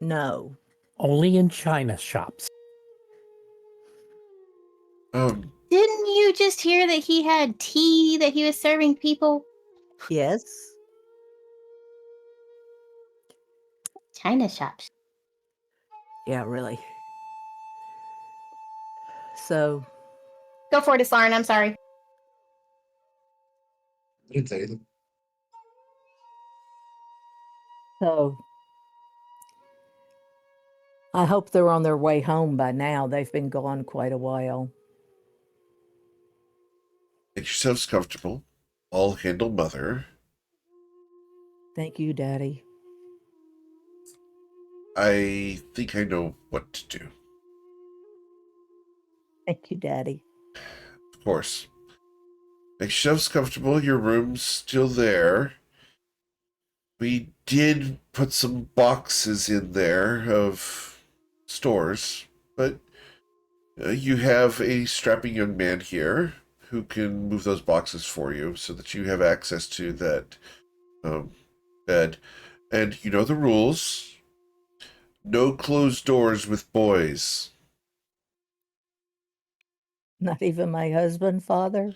No. Only in China shops. Didn't you you just hear that he had tea that he was serving people? Yes. China shops. Yeah, really. So, Go for it, Lauren. I'm sorry. You didn't say anything. so I hope they're on their way home by now. They've been gone quite a while. Make yourselves comfortable. I'll handle Mother. Thank you, Daddy. I think I know what to do. Thank you, Daddy. Of course. Make yourselves comfortable. Your room's still there. We did put some boxes in there of stores, but you have a strapping young man here who can move those boxes for you so that you have access to that bed. And you know the rules. No closed doors with boys. Not even my husband, Father?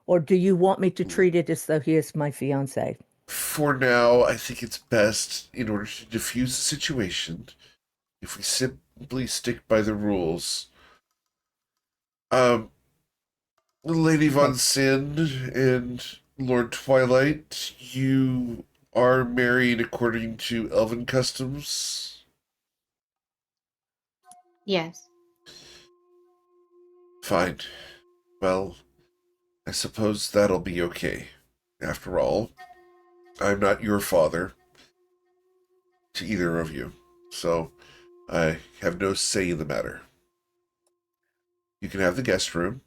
Or do you want me to treat it as though he is my fiance? For now, I think it's best, in order to diffuse the situation, if we simply stick by the rules. Lady Von Sin and Lord Twilight, you are married according to elven customs? Yes. Fine. Well, I suppose that'll be okay. After all, I'm not your father to either of you, so I have no say in the matter. You can have the guest room.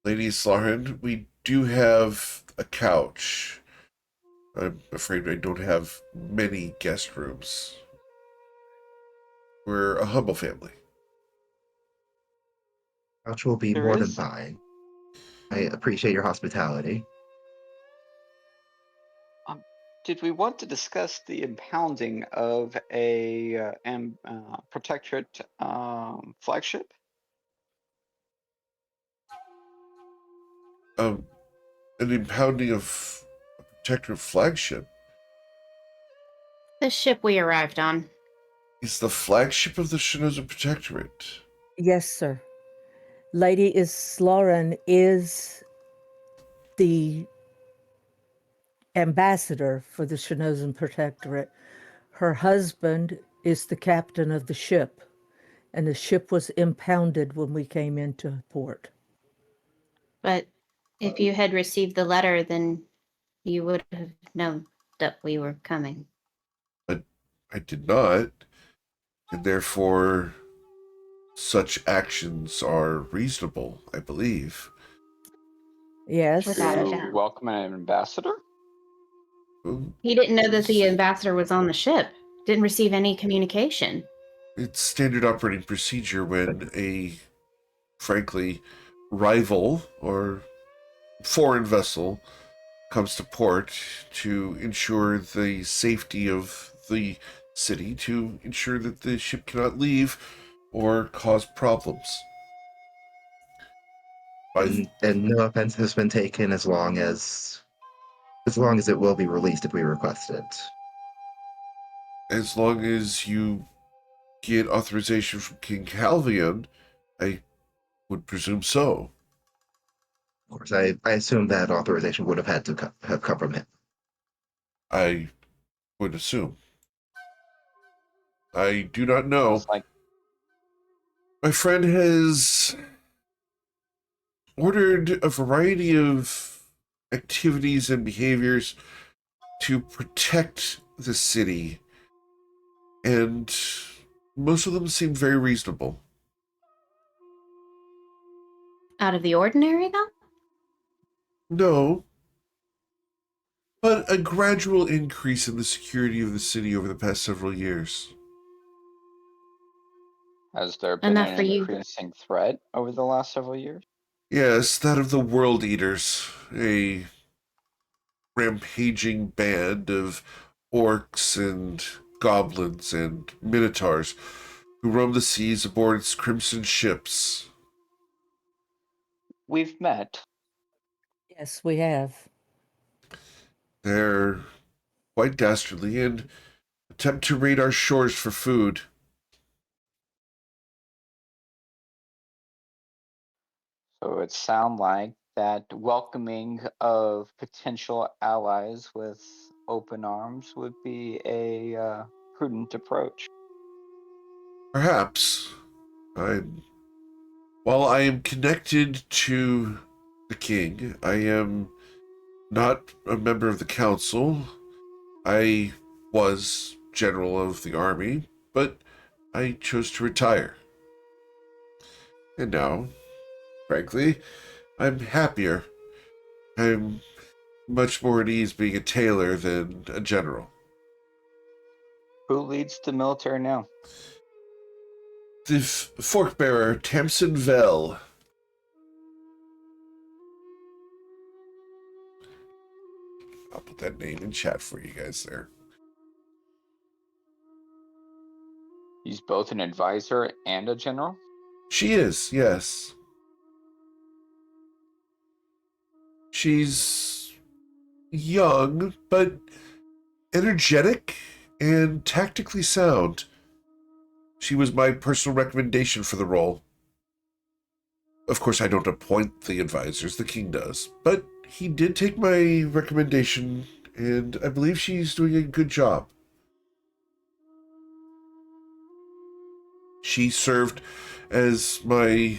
Lady Slarin, we do have a couch. I'm afraid I don't have many guest rooms. We're a humble family. Couch will be There more than is- fine. I appreciate your hospitality. Did we want to discuss the impounding of a protectorate flagship? An impounding of a protectorate flagship The ship we arrived on. is the flagship of the Shinoza Protectorate. Yes, sir. Lady Islauren is the ambassador for the Shinozan Protectorate. Her husband is the captain of the ship, and the ship was impounded when we came into port. But if you had received the letter, then you would have known that we were coming. But I did not, and therefore such actions are reasonable, I believe. Yes. Without a To doubt. welcome an ambassador? He didn't know that the ambassador was on the ship. Didn't receive any communication. It's standard operating procedure when a, frankly, rival or foreign vessel comes to port to ensure the safety of the city, to ensure that the ship cannot leave or cause problems. And no offense has been taken as long as it will be released if we request it. As long as you get authorization from King Calvion, I would presume so. Of course, I assume that authorization would have had to have come from him. I would assume. I do not know. Sounds like My friend has ordered a variety of activities and behaviors to protect the city, and most of them seem very reasonable. Out of the ordinary, though? No, but a gradual increase in the security of the city over the past several years. Has there been Enough an for you. increasing threat over the last several years? Yes, that of the World Eaters, a rampaging band of orcs and goblins and minotaurs who roam the seas aboard its crimson ships. We've met. Yes, we have. They're quite dastardly and attempt to raid our shores for food. So it sounds like that welcoming of potential allies with open arms would be a prudent approach. Perhaps. While I am connected to the king, I am not a member of the council. I was general of the army, but I chose to retire. And now, frankly, I'm happier. I'm much more at ease being a tailor than a general. Who leads the military now? The fork bearer, Tamsin Vell. I'll put that name in chat for you guys there. He's both an advisor and a general? She is, yes. She's young, but energetic and tactically sound. She was my personal recommendation for the role. Of course, I don't appoint the advisors, the king does, but he did take my recommendation, and I believe she's doing a good job. She served as my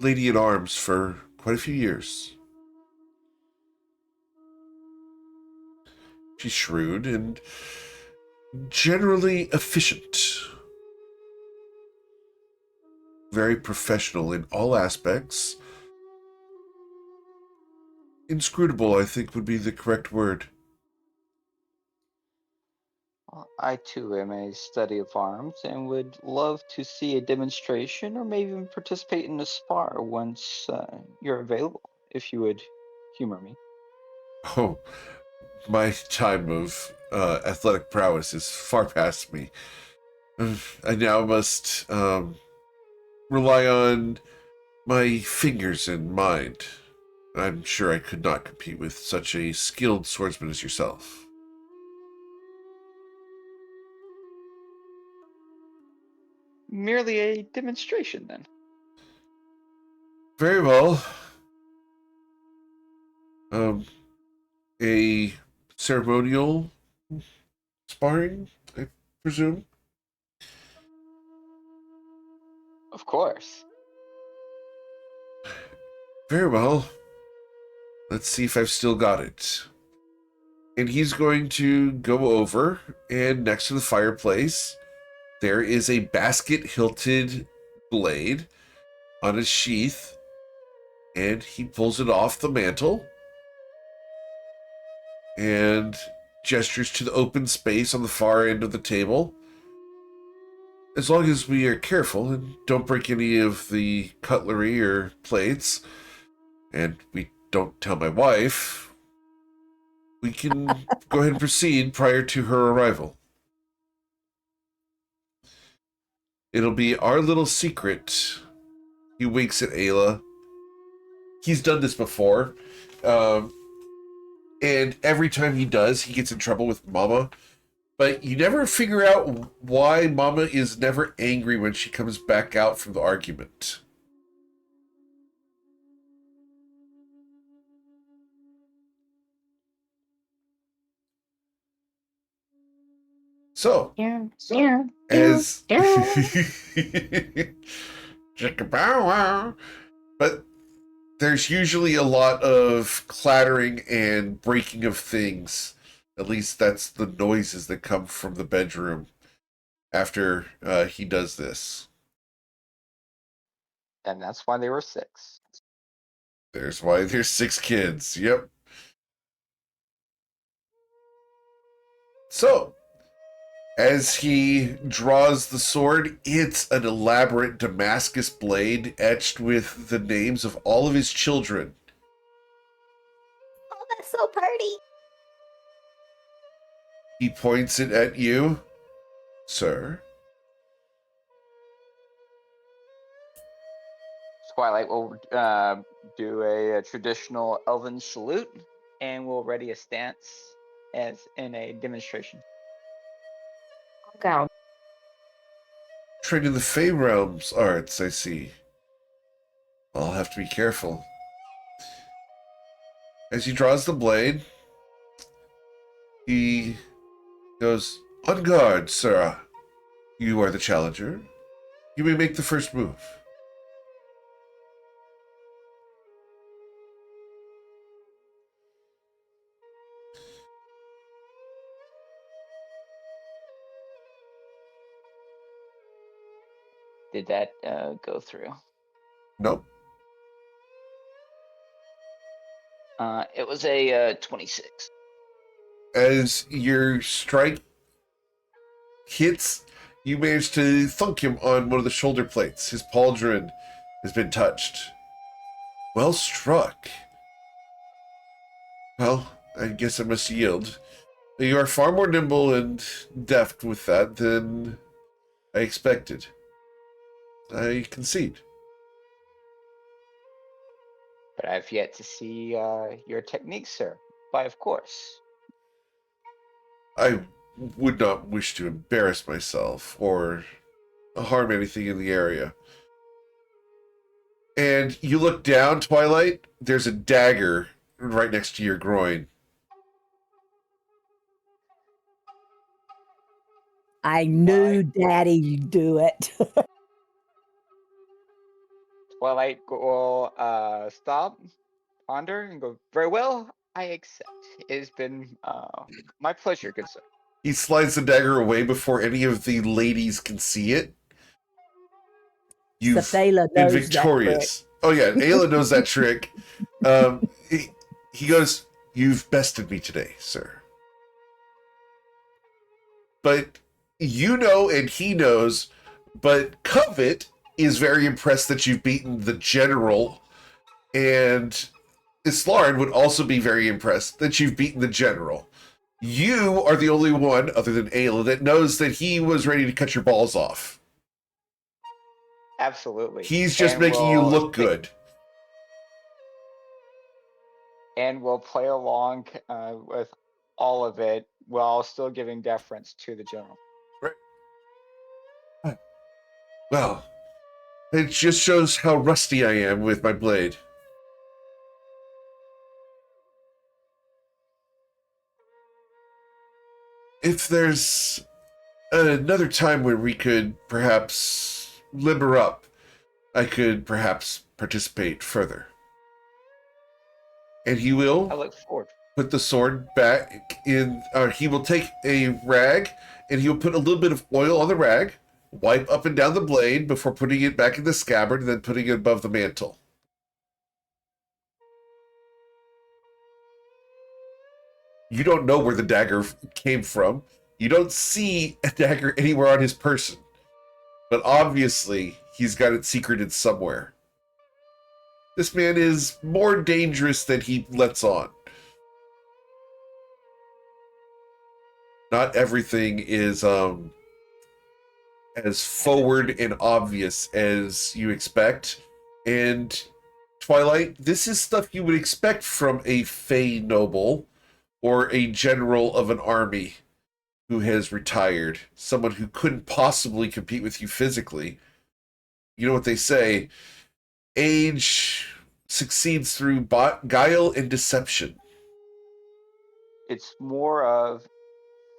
lady-in-arms for quite a few years. She's shrewd and generally efficient. Very professional in all aspects. Inscrutable, I think, would be the correct word. Well, I too am a study of arms and would love to see a demonstration or maybe even participate in a spar once you're available, if you would humor me. Oh, my time of athletic prowess is far past me. I now must rely on my fingers and mind. I'm sure I could not compete with such a skilled swordsman as yourself. Merely a demonstration, then. Very well. A ceremonial sparring, I presume? Of course. Very well. Let's see if I've still got it. And he's going to go over, and next to the fireplace, there is a basket-hilted blade on a sheath, and he pulls it off the mantle and gestures to the open space on the far end of the table. As long as we are careful and don't break any of the cutlery or plates, and we don't tell my wife, we can go ahead and proceed prior to her arrival. It'll be our little secret. He winks at Ayla. He's done this before. And every time he does, he gets in trouble with Mama. But you never figure out why Mama is never angry when she comes back out from the argument. So, as Chicka-bow wow. But there's usually a lot of clattering and breaking of things. At least that's the noises that come from the bedroom after he does this. And that's why they were 6. There's why there's 6 kids. Yep. So, as he draws the sword, it's an elaborate Damascus blade etched with the names of all of his children. Oh, that's so pretty. He points it at you, sir. Twilight will do a traditional elven salute, and will ready a stance as in a demonstration. Go. Trained in the Fey Realms arts, I see. I'll have to be careful. As he draws the blade, he goes, "On guard, sir. You are the challenger. You may make the first move." Did that go through? Nope. It was a 26. As your strike hits, you manage to thunk him on one of the shoulder plates. His pauldron has been touched. Well struck. Well, I guess I must yield. You are far more nimble and deft with that than I expected. I concede. But I've yet to see your techniques, sir. Why, of course. I would not wish to embarrass myself or harm anything in the area. And you look down, Twilight, there's a dagger right next to your groin. I knew Daddy'd do it. Twilight will stop, ponder, and go, very well, I accept. It has been my pleasure, good sir. He slides the dagger away before any of the ladies can see it. You've Safela been knows victorious. Oh yeah, Ayla knows that trick. He goes, "You've bested me today, sir." But you know, and he knows, but Covet is very impressed that you've beaten the general, and Islarin would also be very impressed that you've beaten the general. You are the only one, other than Ayla, that knows that he was ready to cut your balls off. Absolutely. He's just And making you we'll look good. And we'll play along with all of it while still giving deference to the general. Right. Well, it just shows how rusty I am with my blade. If there's another time where we could perhaps limber up, I could perhaps participate further. And he I will look forward. put the sword back in, he will take a rag and he'll put a little bit of oil on the rag, wipe up and down the blade before putting it back in the scabbard and then putting it above the mantle. You don't know where the dagger came from. You don't see a dagger anywhere on his person. But obviously, he's got it secreted somewhere. This man is more dangerous than he lets on. Not everything is as forward and obvious as you expect. And Twilight, this is stuff you would expect from a Fey noble or a general of an army who has retired, someone who couldn't possibly compete with you physically. You know what they say, age succeeds through guile and deception. It's more of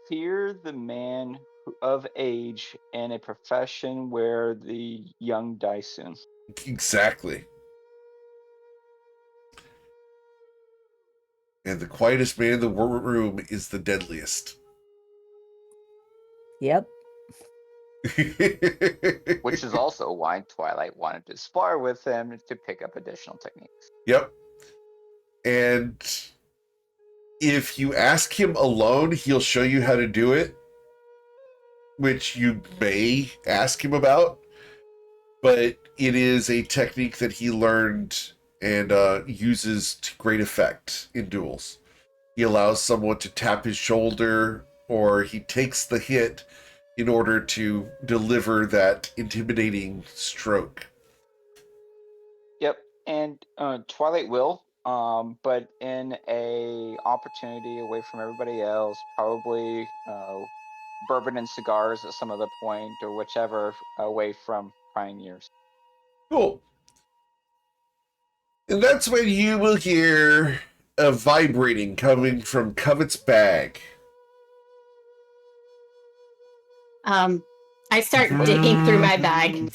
fear the man of age in a profession where the young die soon. Exactly. And the quietest man in the room is the deadliest. Yep. Which is also why Twilight wanted to spar with him to pick up additional techniques. Yep. And if you ask him alone, he'll show you how to do it, which you may ask him about, but it is a technique that he learned and uses to great effect in duels. He allows someone to tap his shoulder, or he takes the hit in order to deliver that intimidating stroke. And Twilight will, but in a opportunity away from everybody else, probably bourbon and cigars at some other point, or whichever away from prying years. Cool. And that's when you will hear a vibrating coming from Covet's bag. I start digging through my bag.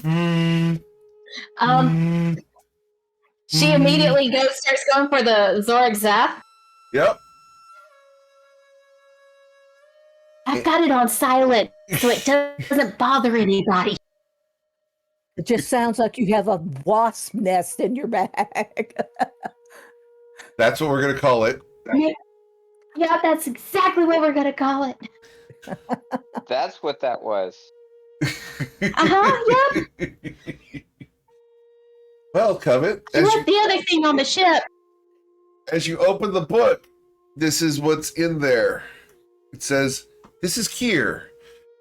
She immediately starts going for the Zorak Zap. Yep. I've got it on silent so it doesn't bother anybody. It just sounds like you have a wasp nest in your bag. That's what we're going to call it. Yeah, that's exactly what we're gonna call it. That's what that was. Yep. Well, Covet, She left the other thing on the ship. as you open the book, this is what's in there. It says, "This is Kier.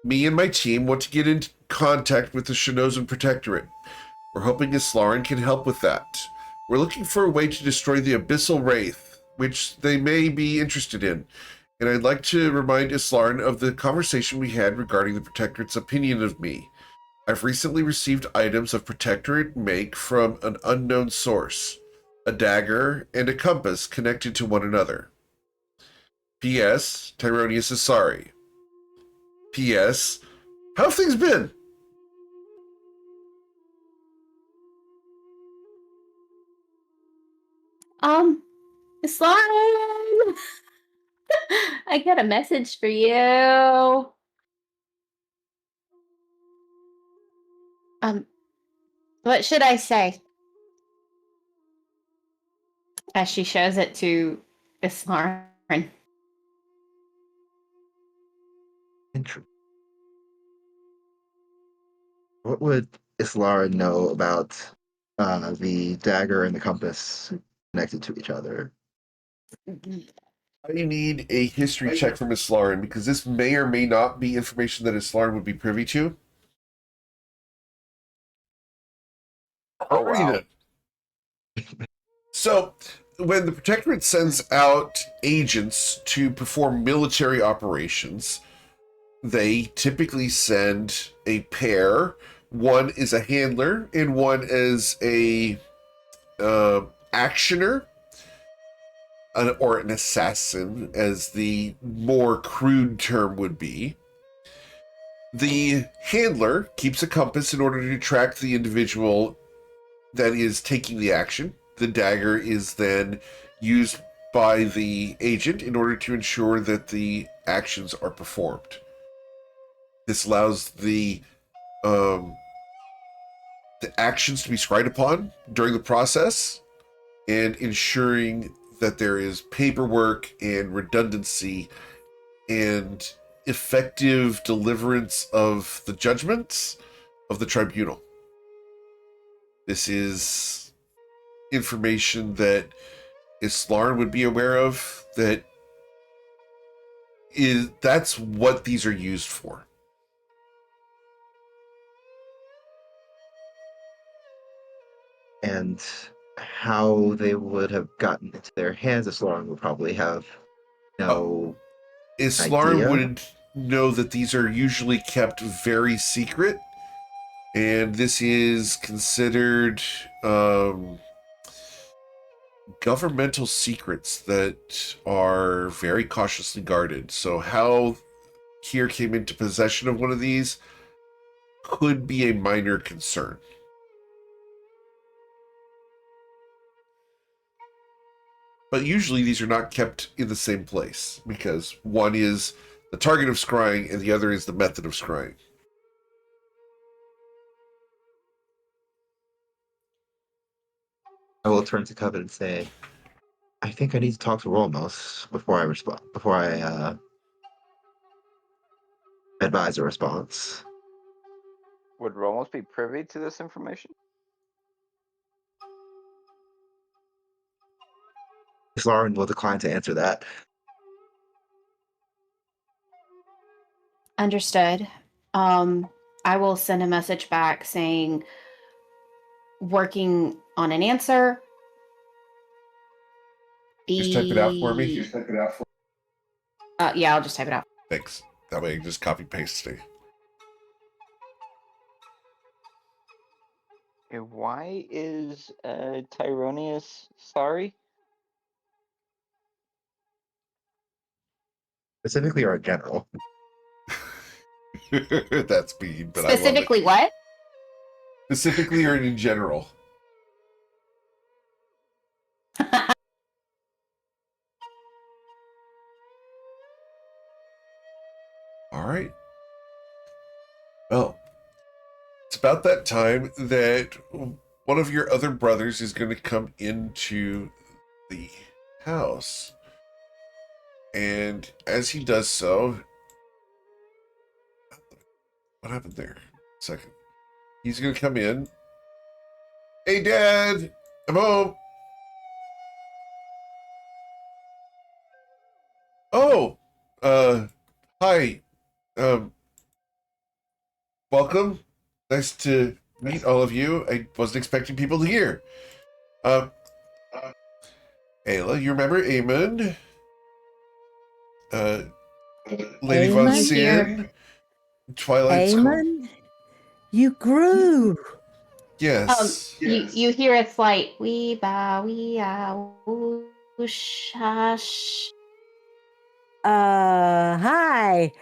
Me and my team want to get in contact with the Shinozan Protectorate. We're hoping Islarin can help with that. We're looking for a way to destroy the Abyssal Wraith, which they may be interested in. And I'd like to remind Islarin of the conversation we had regarding the Protectorate's opinion of me. I've recently received items of Protectorate make from an unknown source, a dagger and a compass connected to one another. P.S. Tyronius is sorry. P.S. How have things been?" Slime! I got a message for you. What should I say? As she shows it to Islarin. Interesting. What would Islara know about the dagger and the compass connected to each other? I need a history check from Islarin because this may or may not be information that Islarin would be privy to. Oh, wow. So, when the Protectorate sends out agents to perform military operations, they typically send a pair. One is a handler and one is a actioner, or an assassin, as the more crude term would be. The handler keeps a compass in order to track the individual that is taking the action. The dagger is then used by the agent in order to ensure that the actions are performed. This allows the actions to be scried upon during the process and ensuring that there is paperwork and redundancy and effective deliverance of the judgments of the tribunal. This is information that Islarin would be aware of. That's what these are used for. And how they would have gotten into their hands, Islara would probably have no Islarin idea. would know that these are usually kept very secret, and this is considered governmental secrets that are very cautiously guarded. So how Kier came into possession of one of these could be a minor concern. But usually these are not kept in the same place because one is the target of scrying and the other is the method of scrying. I will turn to Covet and say, I think I need to talk to Rolmos before I respond. Before I advise a response. Would Romulus be privy to this information? Lauren will decline to answer that. Understood. I will send a message back saying working on an answer. Just type it out for me. Yeah, I'll just type it out. Thanks. That way I can just copy paste it. And why is Tyronius sorry? Specifically, our general. That's mean, but I love Specifically, it. what? Specifically or in general? All right. Well, it's about that time that one of your other brothers is going to come into the house. And as he does so, what happened there? Second. He's going to come in. Hey, Dad, I'm home. Oh, hi. Welcome. Nice to meet all of you. I wasn't expecting people to hear. Uh, Ayla, you remember Eamon? Lady Von Eamon? Sin? Twilight School? Eamon, you grew. Yes. You hear a slight wee ba wee whoosh hush. Hi.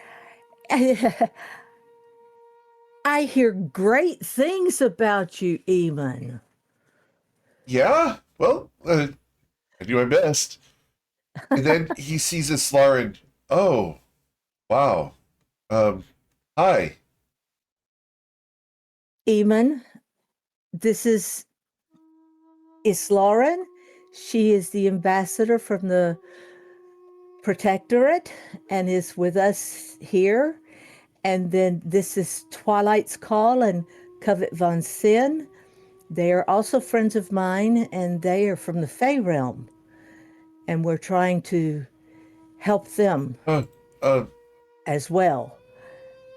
I hear great things about you, Eamon. Yeah? Well, I do my best. And then he sees a Slarin. Oh, wow. Hi. Eamon, this is Lauren. She is the ambassador from the Protectorate and is with us here. And then this is Twilight's Call and Covet Von Sin. They are also friends of mine, and they are from the Fey realm. And we're trying to help them as well.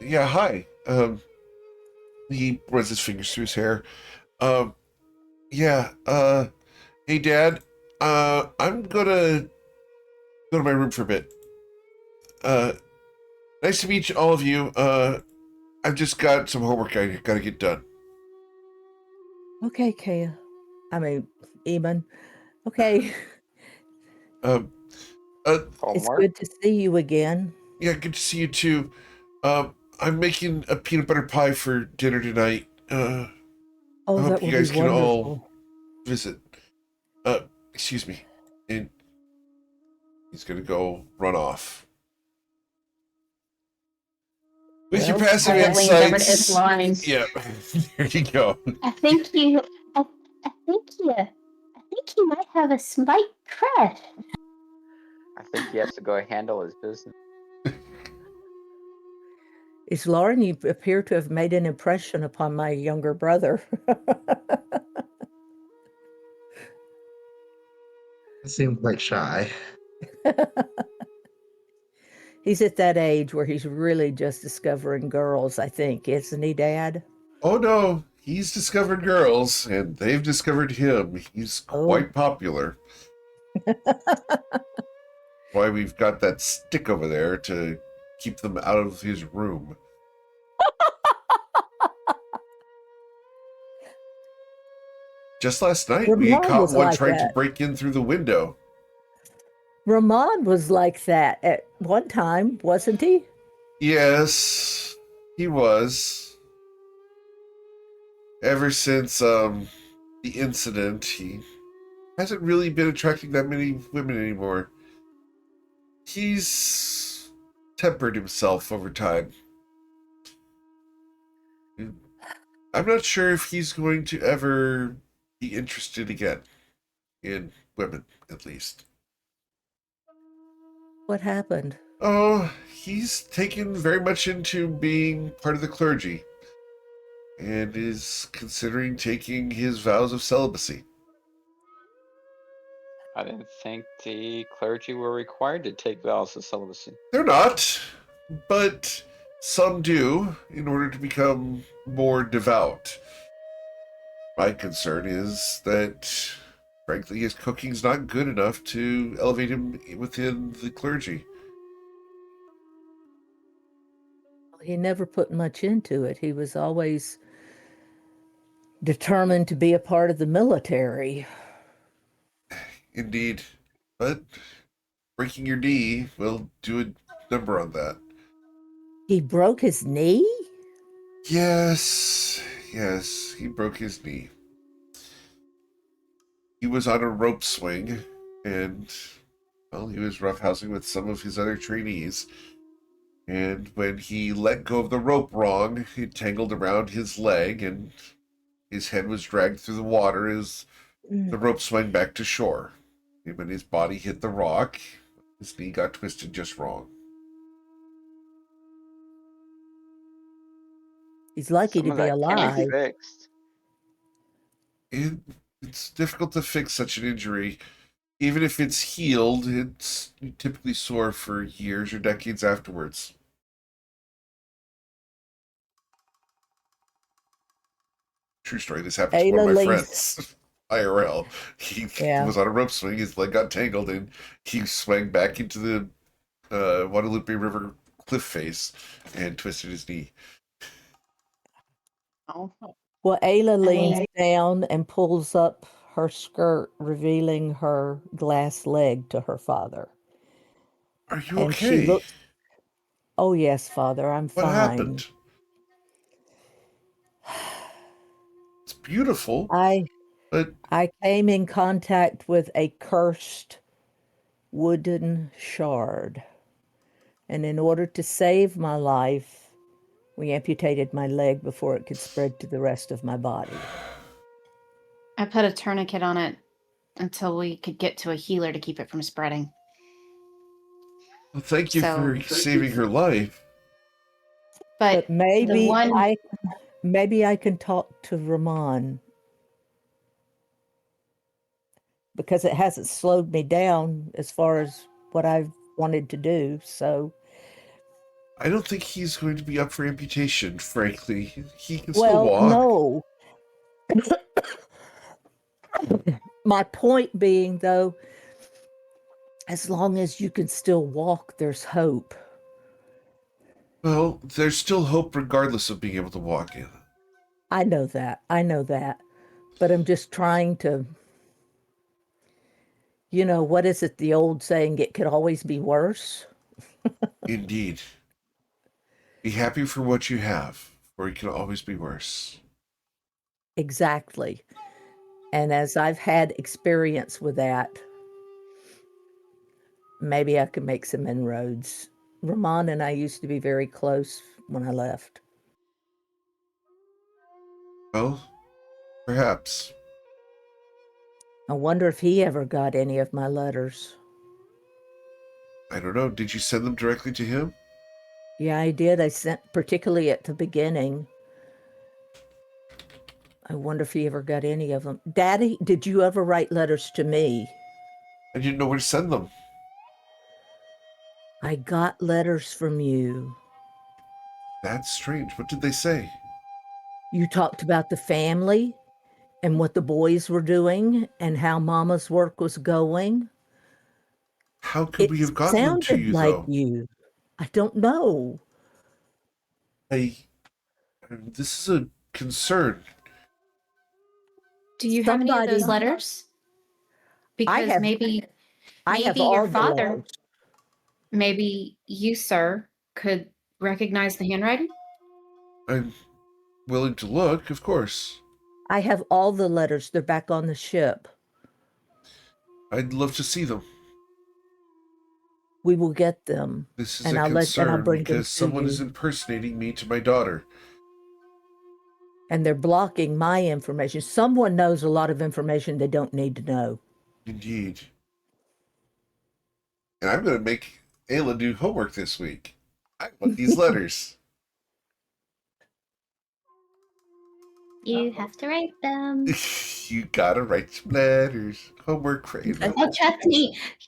Yeah, hi. He runs his fingers through his hair. Yeah, hey, Dad. I'm gonna go to my room for a bit. Nice to meet all of you. I've just got some homework I gotta get done. Okay, Eamon. Okay. Um, It's Homework? good to see you again. yeah, good to see you too. I'm making a peanut butter pie for dinner tonight. I Oh, hope that you will be guys can all wonderful. visit. Excuse me. And he's gonna go run off. With your Well, passive Covet leans over to his insights. lines. Yeah, there you go. I think you might have a slight crush. I think he has to go handle his business. Is Lauren, you appear to have made an impression upon my younger brother. It seems quite shy. He's at that age where he's really just discovering girls, I think, isn't he, Dad? Oh no, he's discovered girls, and they've discovered him. He's quite popular. Why we've got that stick over there to keep them out of his room. Just last night, we Ramon caught was one like trying to that. break in through the window. Ramon was like that at one time, wasn't he? Yes, he was. Ever since the incident, he hasn't really been attracting that many women anymore. He's tempered himself over time. I'm not sure if he's going to ever be interested again in women, at least. What happened? Oh, he's taken very much into being part of the clergy and is considering taking his vows of celibacy. I didn't think the clergy were required to take vows of celibacy. They're not, but some do in order to become more devout. My concern is that Frankly, his cooking's not good enough to elevate him within the clergy. He never put much into it. He was always determined to be a part of the military. Indeed. But breaking your knee will do a number on that. He broke his knee? Yes, he broke his knee. He was on a rope swing, and, well, he was roughhousing with some of his other trainees. And when he let go of the rope wrong, it tangled around his leg, and his head was dragged through the water as the rope swung back to shore. And when his body hit the rock, his knee got twisted just wrong. He's lucky Some to of be that can be alive. fixed. It's difficult to fix such an injury. Even if it's healed, it's typically sore for years or decades afterwards. True story. This happened to one of Ayla my Lee's- friends. IRL. He Yeah. was on a rope swing. His leg got tangled, and he swung back into the Guadalupe River cliff face and twisted his knee. Oh. Well, Ayla leans mean- down and pulls up her skirt, revealing her glass leg to her father. Are you And she okay? looks, oh, yes, Father, I'm What fine. happened? It's beautiful, but I came in contact with a cursed wooden shard. And in order to save my life, we amputated my leg before it could spread to the rest of my body. I put a tourniquet on it until we could get to a healer to keep it from spreading. well, thank you So- for saving her life. But But maybe one- maybe I can talk to Ramon, because it hasn't slowed me down as far as what I've wanted to do. So, I don't think he's going to be up for amputation, frankly. He can still well, walk. no. My point being, though, as long as you can still walk, there's hope. Well, there's still hope regardless of being able to walk in. I know that. I know that. But I'm just trying to, what is it, the old saying, it could always be worse? Indeed. Be happy for what you have, or it can always be worse. Exactly. And as I've had experience with that, maybe I could make some inroads. Ramon and I used to be very close when I left. Well, perhaps. I wonder if he ever got any of my letters. I don't know. Did you send them directly to him? Yeah, I did. I sent, particularly at the beginning. I wonder if he ever got any of them. Daddy, did you ever write letters to me? I didn't know where to send them. I got letters from you. That's strange. What did they say? You talked about the family and what the boys were doing and how Mama's work was going. How could we have gotten them to sounded you, like though? you. I don't know. This is a concern. Do you have any of those Somebody- letters? Because have- maybe I have Maybe all your the father- letters. maybe you, sir, could recognize the handwriting? I'm willing to look, of course. I have all the letters. They're back on the ship. I'd love to see them. We will get them. This is And a I'll concern bring them because to someone you. is impersonating me to my daughter. And they're blocking my information. Someone knows a lot of information they don't need to know. Indeed. And I'm going to make Ayla do homework this week. I want these letters. You have to write them. You gotta write some letters. Homework for Ayla. Oh,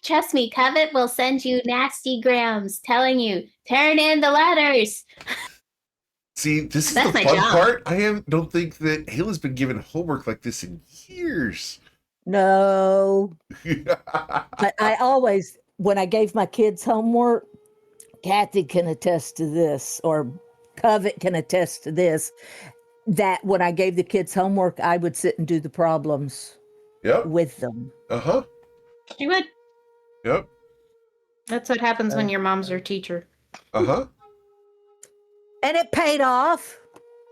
trust me. Covet will send you nasty grams telling you turn in the letters. See, this is That's the my fun job. part. Don't think that Ayla's been given homework like this in years. No, but I always, when I gave my kids homework, Kathy can attest to this, or Covet can attest to this, that when I gave the kids homework, I would sit and do the problems Yep. with them. Uh-huh. She would. Yep. That's what happens when your mom's your teacher. Uh-huh. And it paid off.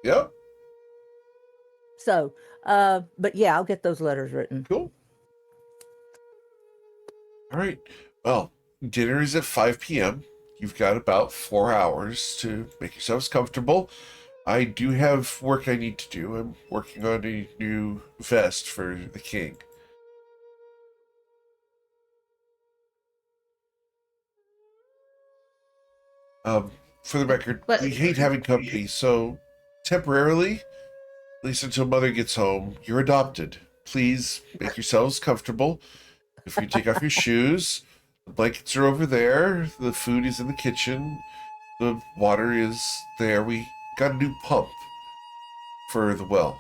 Yep. So, but yeah, I'll get those letters written. Cool. All right. Well, dinner is at 5 p.m. You've got about 4 hours to make yourselves comfortable. I do have work I need to do. I'm working on a new vest for the king. For the record, But- we hate having company, so temporarily, at least until Mother gets home, you're adopted. Please make yourselves comfortable. If you take off your shoes, the blankets are over there, the food is in the kitchen, the water is there. We got a new pump for the well.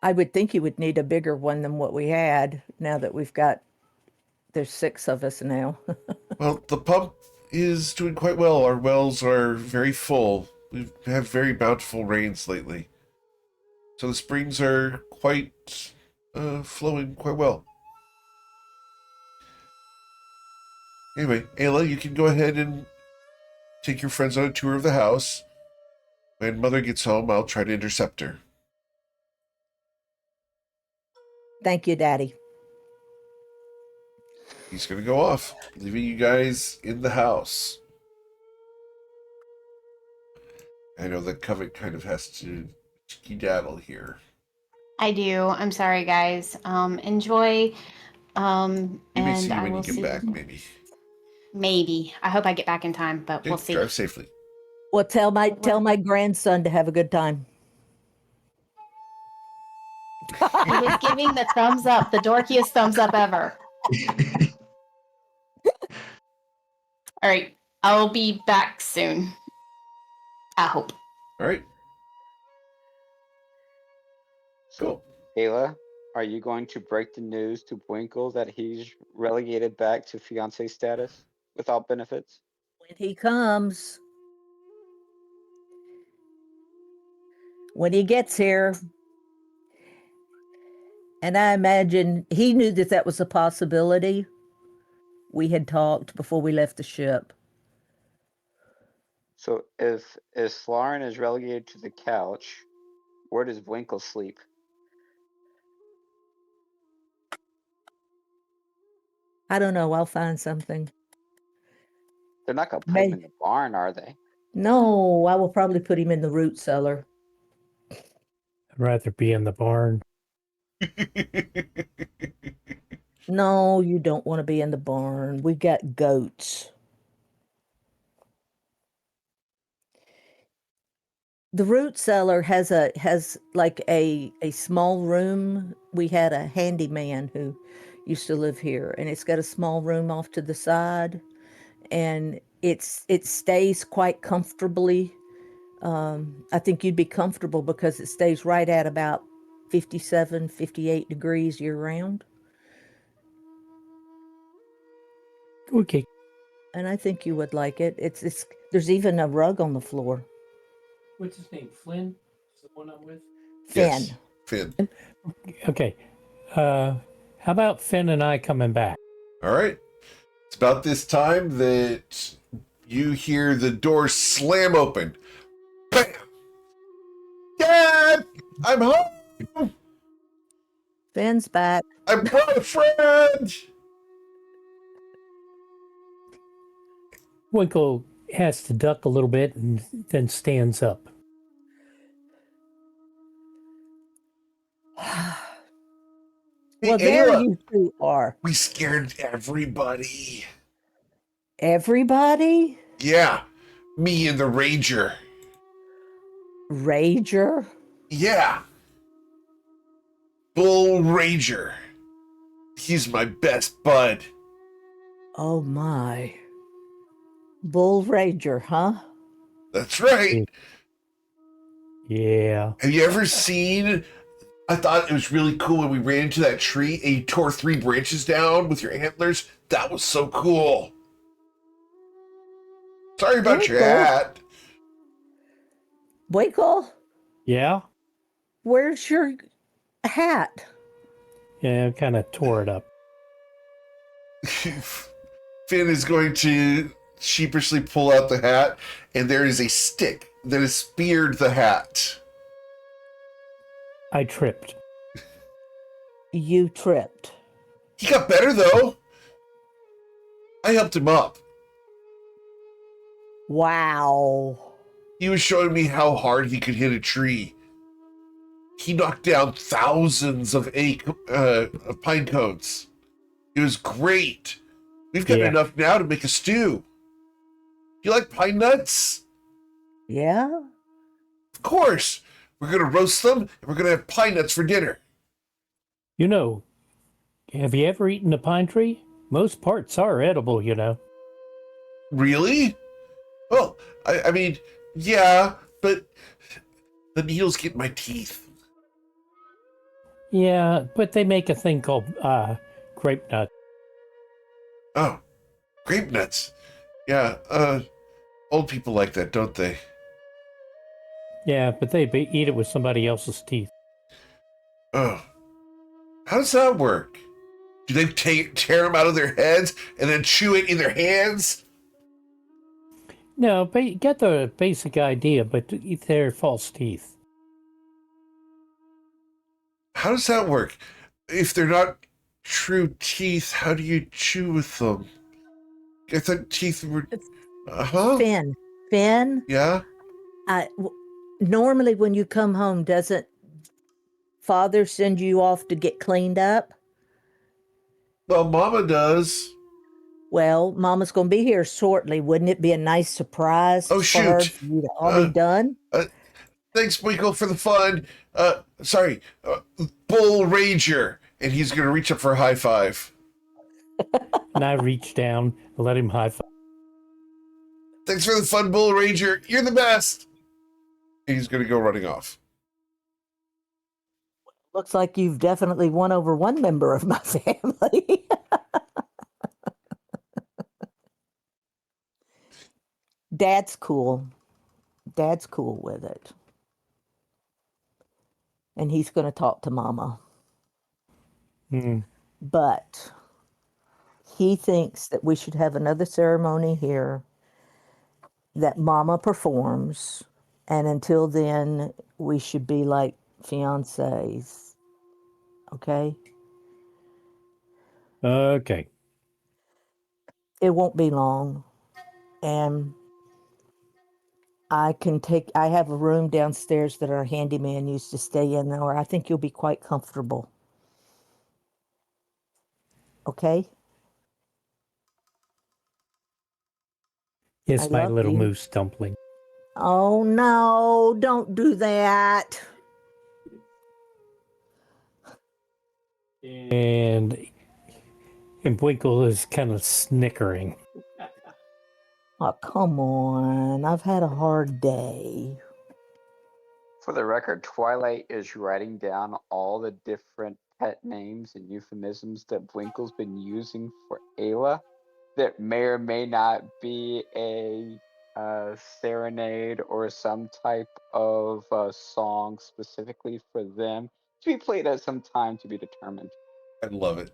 I would think you would need a bigger one than what we had now that there's 6 of us now. Well, the pump is doing quite well. Our wells are very full. We've had very bountiful rains lately. So the springs are quite flowing quite well. Anyway, Ayla, you can go ahead and take your friends on a tour of the house. When Mother gets home, I'll try to intercept her. Thank you, Daddy. He's going to go off, leaving you guys in the house. I know that Covet kind of has to skedaddle here. I do. I'm sorry, guys. Enjoy. You may see And you I when will you get see. back, maybe. Maybe. I hope I get back in time, but Okay, we'll see. drive safely. Well, tell my grandson to have a good time. He was giving the thumbs up, the dorkiest thumbs up ever. All right. I'll be back soon. I hope. All right, So, cool. Ayla, are you going to break the news to Winkle that he's relegated back to fiancé status without benefits? When he comes, when he gets here, and I imagine he knew that was a possibility. We had talked before we left the ship. So if Slaren is relegated to the couch, where does Winkle sleep? I don't know. I'll find something. They're not gonna put him in the barn, are they? No, I will probably put him in the root cellar. I'd rather be in the barn. No, you don't want to be in the barn. We've got goats. The root cellar has like a small room. We had a handyman who used to live here, and it's got a small room off to the side, and it stays quite comfortably. I think you'd be comfortable because it stays right at about 57, 58 degrees year round. Okay. And I think you would like it. It's there's even a rug on the floor. What's his name? Flynn? Is the one I'm with? Finn. Yes, Finn. Okay. How about Finn and I coming back? All right. It's about this time that you hear the door slam open. Bam! Dad! I'm home! Finn's back. I brought a friend! Winkle has to duck a little bit and then stands up. Well, Hey, there Ayla, you two are. we scared everybody. Everybody? Yeah, me and the Ranger. Rager? Yeah. Bull Ranger. He's my best bud. Oh my. Bull Rager, huh? That's right. Yeah. Have you ever seen I thought it was really cool when we ran into that tree and you tore 3 branches down with your antlers. That was so cool. Sorry about Very your cool. hat. Winkle, Yeah? where's your hat? Yeah, I kind of tore it up. Finn is going to sheepishly pull out the hat, and there is a stick that has speared the hat. I tripped. You tripped. He got better, though. I helped him up. Wow. He was showing me how hard he could hit a tree. He knocked down thousands of pine cones. It was great. We've got Yeah. enough now to make a stew. You like pine nuts? Yeah? Of course. We're going to roast them, and we're going to have pine nuts for dinner. You know, have you ever eaten a pine tree? Most parts are edible, you know. Really? Well, I mean, yeah, but the needles get in my teeth. Yeah, but they make a thing called grape nut. Oh, grape nuts. Yeah, old people like that, don't they? Yeah, but they eat it with somebody else's teeth. Oh, how does that work? Do they tear them out of their heads and then chew it in their hands? No, but you get the basic idea, but they're false teeth. How does that work? If they're not true teeth, how do you chew with them? I thought teeth were... Uh-huh. Finn, Yeah? normally when you come home, doesn't Father send you off to get cleaned up? Well, Mama does. Well, Mama's going to be here shortly. Wouldn't it be a nice surprise Oh, for her shoot. for you to all be done? Thanks, Winkle, for the fun. Sorry, Bull Ranger. And he's going to reach up for a high five. And I reached down and let him high five. Thanks for the fun, Bull Ranger. You're the best. And he's going to go running off. Looks like you've definitely won over one member of my family. Dad's cool. Dad's cool with it. And he's going to talk to Mama. But he thinks that we should have another ceremony here that Mama performs. And until then, we should be like fiancés. Okay? Okay. It won't be long. And I have a room downstairs that our handyman used to stay in, or I think you'll be quite comfortable. Okay? Yes, I my love little you. moose dumpling. Oh no, don't do that. And Winkle is kind of snickering. Oh, come on. I've had a hard day. For the record, Twilight is writing down all the different pet names and euphemisms that Winkle's been using for Ayla that may or may not be a serenade or some type of song specifically for them to be played at some time to be determined. I love it.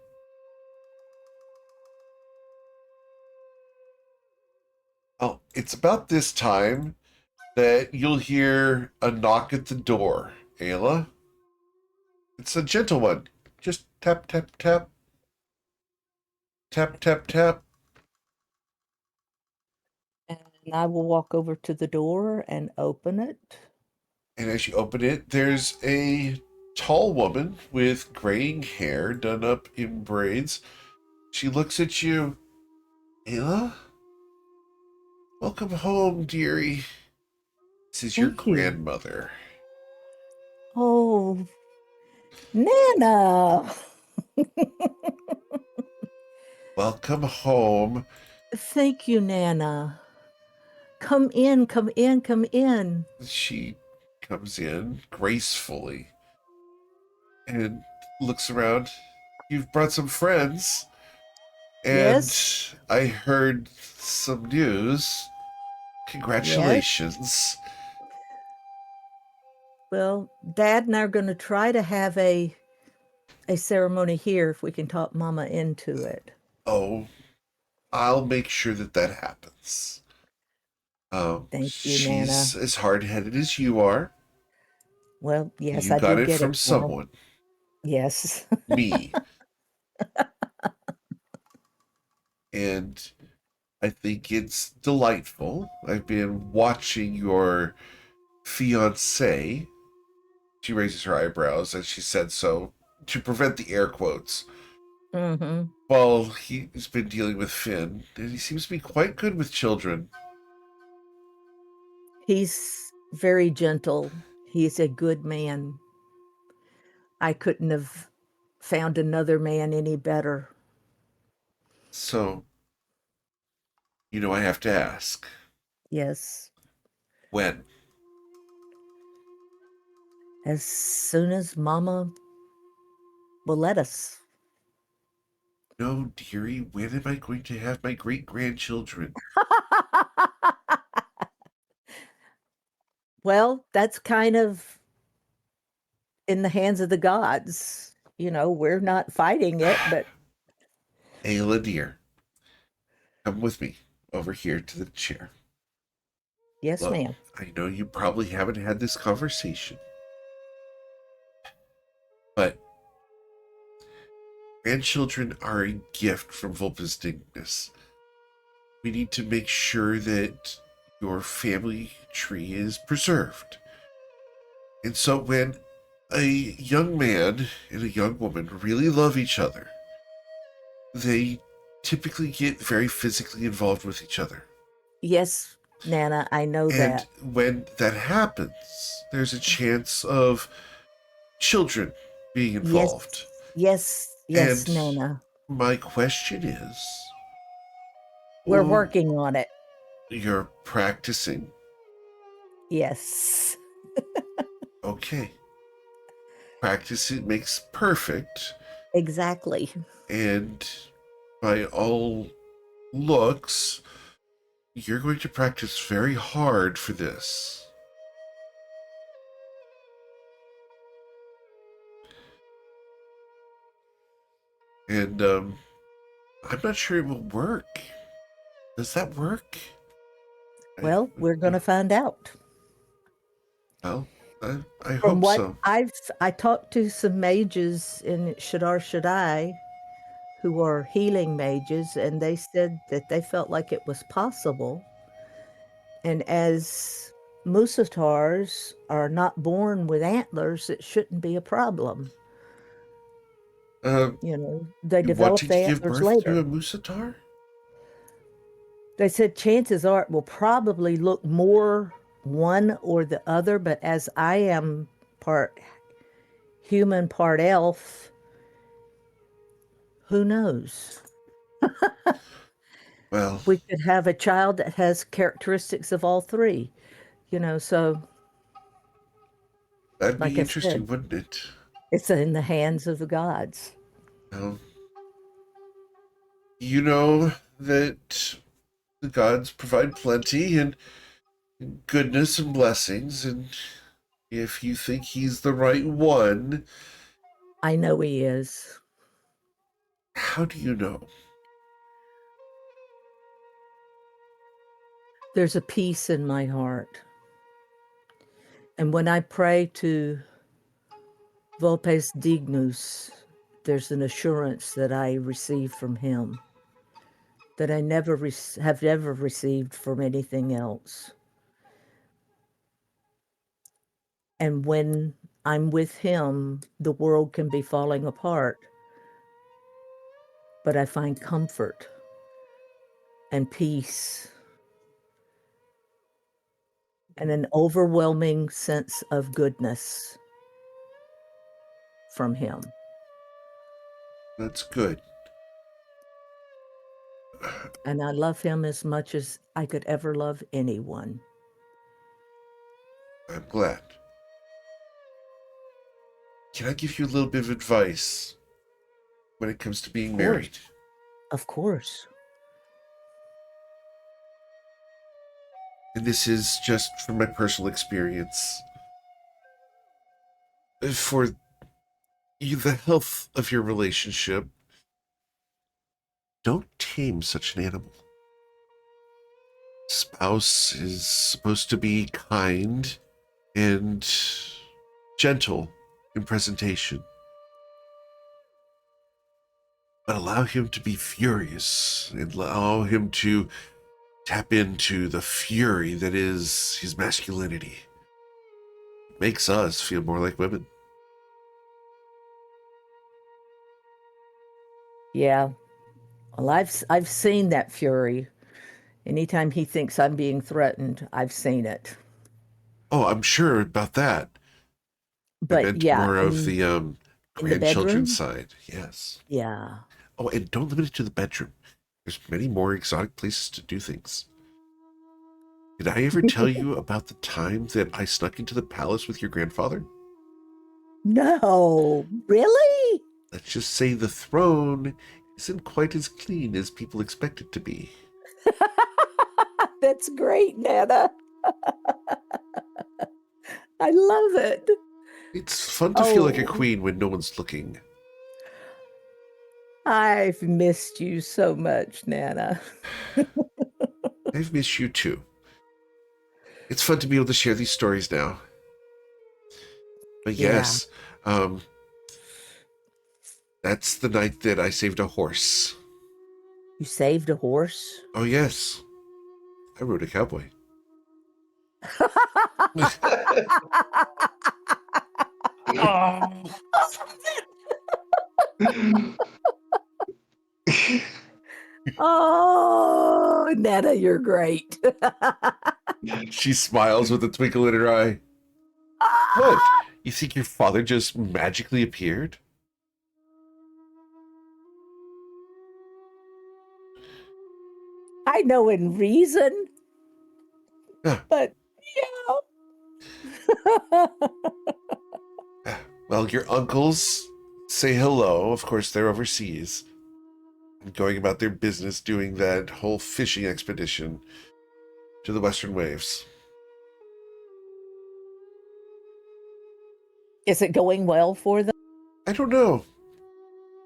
Oh, it's about this time that you'll hear a knock at the door. Ayla? It's a gentle one. Just tap, tap, tap. Tap, tap, tap. And I will walk over to the door and open it. And as you open it, there's a tall woman with graying hair done up in braids. She looks at you. Ayla? Welcome home, dearie. This is your Thank you. grandmother. Oh, Nana. Welcome home. Thank you, Nana. Come in, come in, come in. She comes in gracefully. and looks around. You've brought some friends, and Yes. I heard some news. Congratulations. Well, Dad and I are going to try to have a ceremony here if we can talk Mama into it. Oh, I'll make sure that that happens. Thank you, She's Nana. as hard-headed as you are. Well, yes, You I got did it get from it for him. someone. Yes. Me. And I think it's delightful. I've been watching your fiance. She raises her eyebrows as she said so to prevent the air quotes. Mm-hmm. Well, he's been dealing with Finn, and he seems to be quite good with children. He's very gentle. He's a good man. I couldn't have found another man any better. So, I have to ask, Yes. when? As soon as Mama will let us. No, dearie, when am I going to have my great-grandchildren? Well, that's kind of in the hands of the gods. We're not fighting it, but Ayla, dear, come with me over here to the chair. yes, Look, ma'am. I know you probably haven't had this conversation, but grandchildren are a gift from Vulpes Dignus. We need to make sure that your family tree is preserved. And so when a young man and a young woman really love each other, they typically get very physically involved with each other. Yes, Nana, I know And that. when that happens, there's a chance of children being Yes, involved. yes, And Nana. my question is, We're oh, working on it. you're practicing. Yes. Okay. Practice it makes perfect. Exactly. And by all looks, you're going to practice very hard for this. And I'm not sure it will work. Does that work? Well, we're going to find out. Well, I From hope what so. I talked to some mages in Shadar Shaddai who are healing mages, and they said that they felt like it was possible. And as Musatars are not born with antlers, it shouldn't be a problem. Uh, They you develop wanting the to give antlers birth to later. a Musatar? They said chances are it will probably look more one or the other, but as I am part human, part elf, who knows? Well, We could have a child that has characteristics of all three, so that'd like be I interesting, said, wouldn't it? it's in the hands of the gods. Well, you know that the gods provide plenty and goodness and blessings, and if you think he's the right one, I know he is. how do you know? There's a peace in my heart. And when I pray to Vulpes Dignus, there's an assurance that I receive from him that I never have ever received from anything else. And when I'm with him, the world can be falling apart, but I find comfort and peace and an overwhelming sense of goodness from him. That's good. And I love him as much as I could ever love anyone. I'm glad. Can I give you a little bit of advice when it comes to being married? Of course. And this is just from my personal experience. For the health of your relationship, don't tame such an animal. Spouse is supposed to be kind and gentle in presentation, but allow him to be furious and allow him to tap into the fury that is his masculinity. It makes us feel more like women. Yeah. Well, I've seen that fury. Anytime he thinks I'm being threatened, I've seen it. Oh, I'm sure about that. I But meant yeah, more of the in the grandchildren bedroom, side. Yes. yeah. Oh, and don't limit it to the bedroom. There's many more exotic places to do things. Did I ever tell you about the time that I snuck into the palace with your grandfather? No, really? Let's just say the throne isn't quite as clean as people expect it to be. That's great, Nana. I love it. It's fun to feel like a Oh, queen when no one's looking. I've missed you so much, Nana. I've missed you too. It's fun to be able to share these stories now. But Yeah. yes, that's the night that I saved a horse. You saved a horse? Oh yes, I rode a cowboy. Oh, Nana, you're great. She smiles with a twinkle in her eye. What? You think your father just magically appeared? I know in reason, Yeah. but yeah. Well, your uncles say hello. Of course, they're overseas, going about their business, doing that whole fishing expedition to the Western Waves. Is it going well for them? I don't know.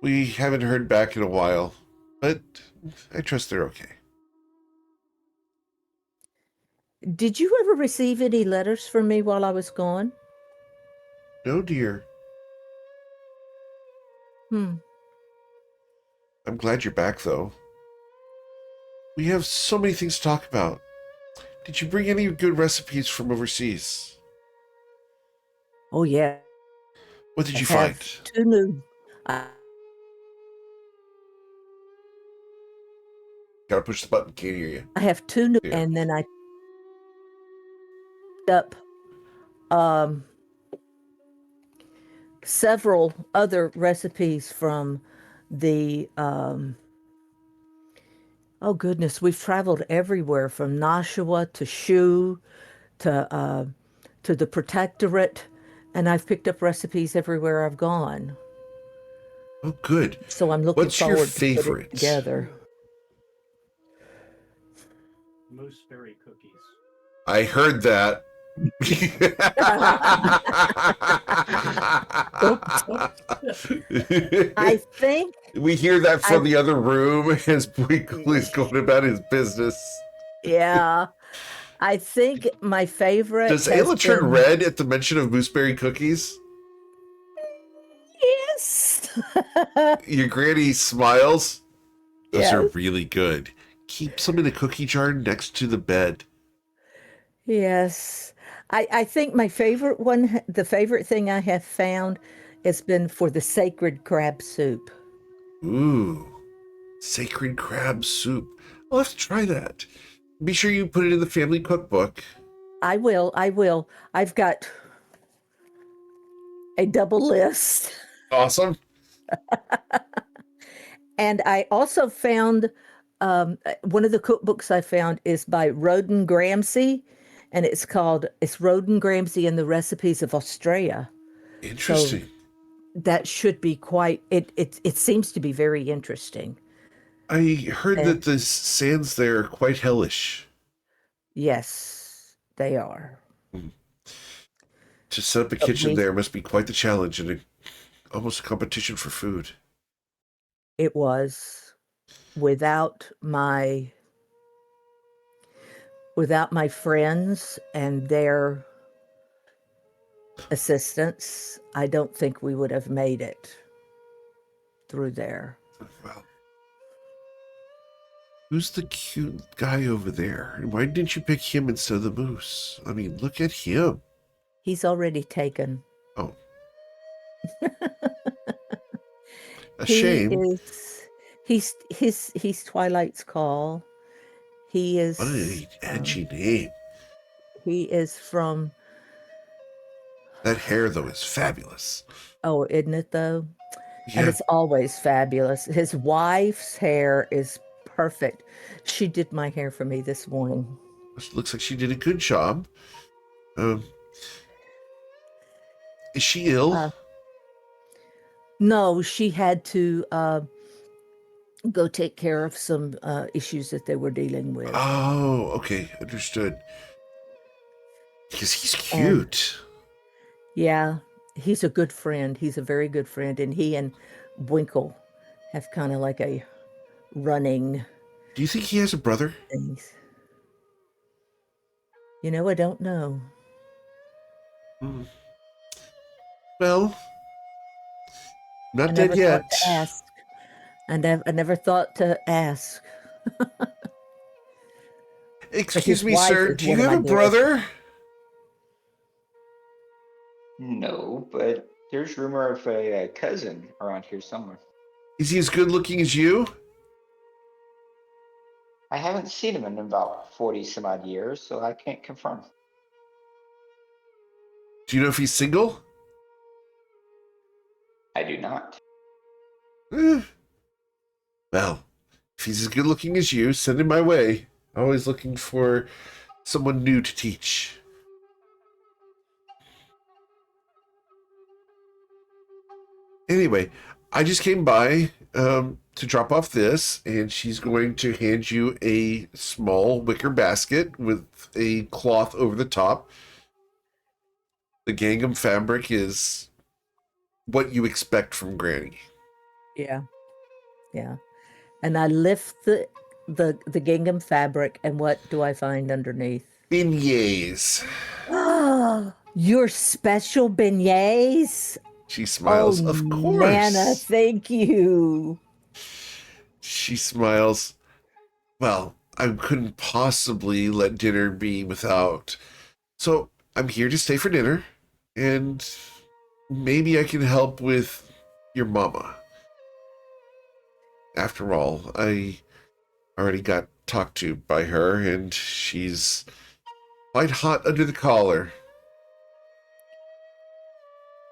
We haven't heard back in a while, but I trust they're okay. Did you ever receive any letters from me while I was gone? No, dear. Hmm. I'm glad you're back, though. We have so many things to talk about. Did you bring any good recipes from overseas? Oh, yeah. What did I you have find? 2 new. I Gotta push the button. Can't hear you. I have 2 new, Yeah. and then I picked up um, several other recipes from the. Oh goodness, we've traveled everywhere from Nashua to Shu to the Protectorate, and I've picked up recipes everywhere I've gone. Oh, good. So I'm looking What's your forward to putting it favorite? together. Mooseberry cookies. I heard that. I think We hear that from I the other room as Winkle is going about his business. yeah, I think my favorite Does has Ayla turn been red at the mention of mooseberry cookies? yes. Your granny smiles. Those are Yes. really good. Keep some in a cookie jar next to the bed. Yes. I think my favorite one, the favorite thing I have found has been for the sacred crab soup. Ooh, sacred crab soup. I'll have to try that. Be sure you put it in the family cookbook. I will. I will. I've got a double list. Awesome. And I also found one of the cookbooks I found is by Roden Gramsci, and it's Roden Gramsci and the Recipes of Australia. Interesting. that should be quite. It seems to be very interesting. I heard And that the sands there are quite hellish. yes, they are. To set up a But kitchen there must be quite the challenge and almost a competition for food. it was without my friends and their assistance, I don't think we would have made it through there. Well, who's the cute guy over there? Why didn't you pick him instead of the moose? I mean, look at him. He's already taken. Oh. A He shame. he's Twilight's Call. He is What an edgy name. he is from That hair, though, is fabulous. oh, isn't it though? Yeah. And it's always fabulous. His wife's hair is perfect. She did my hair for me this morning. It looks like she did a good job. Is she ill? No, she had to go take care of some issues that they were dealing with. Oh, okay. Understood. Because he's cute. Yeah, he's a good friend. He's a very good friend. And he and Winkle have kind of like a running Do you think he has a brother? things. You know, I don't know. Well, not I dead never yet. thought to ask. I never thought to ask. Excuse me, wife sir. is Do you one of have my a dearest. brother? No, but there's rumor of a cousin around here somewhere. Is he as good looking as you? I haven't seen him in about 40 some odd years, so I can't confirm. Do you know if he's single? I do not. Well, if he's as good looking as you, send him my way. Always looking for someone new to teach. Anyway, I just came by to drop off this, and she's going to hand you a small wicker basket with a cloth over the top. The gingham fabric is what you expect from Granny. Yeah. Yeah. And I lift the gingham fabric, and what do I find underneath? Beignets. Your special beignets? She smiles. Oh, Of course. Nana, thank you. She smiles. Well, I couldn't possibly let dinner be without. So I'm here to stay for dinner, and maybe I can help with your mama. After all, I already got talked to by her, and she's quite hot under the collar.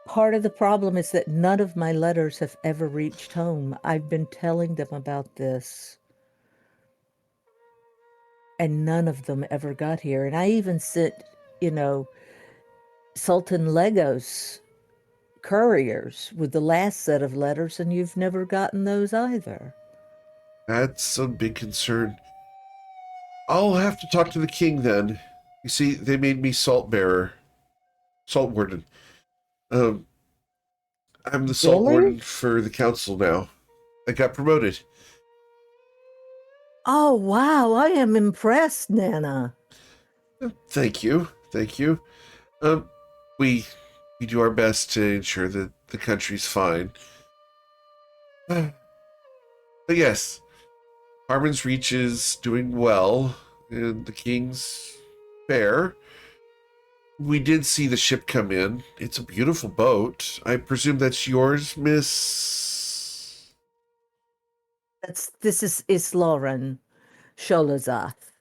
Part of the problem is that none of my letters have ever reached home. I've been telling them about this, and none of them ever got here. And I even sent, Sultan Legos couriers with the last set of letters, and you've never gotten those either. That's a big concern. I'll have to talk to the king then. You see, they made me salt bearer. Salt warden. I'm the salt Really? warden for the council now. I got promoted. Oh, wow. I am impressed, Nana. Thank you. Thank you. We do our best to ensure that the country's fine. But yes, Harmon's Reach is doing well, and the king's fair. We did see the ship come in. It's a beautiful boat. I presume that's yours, Miss... This is Lauren Sholazath.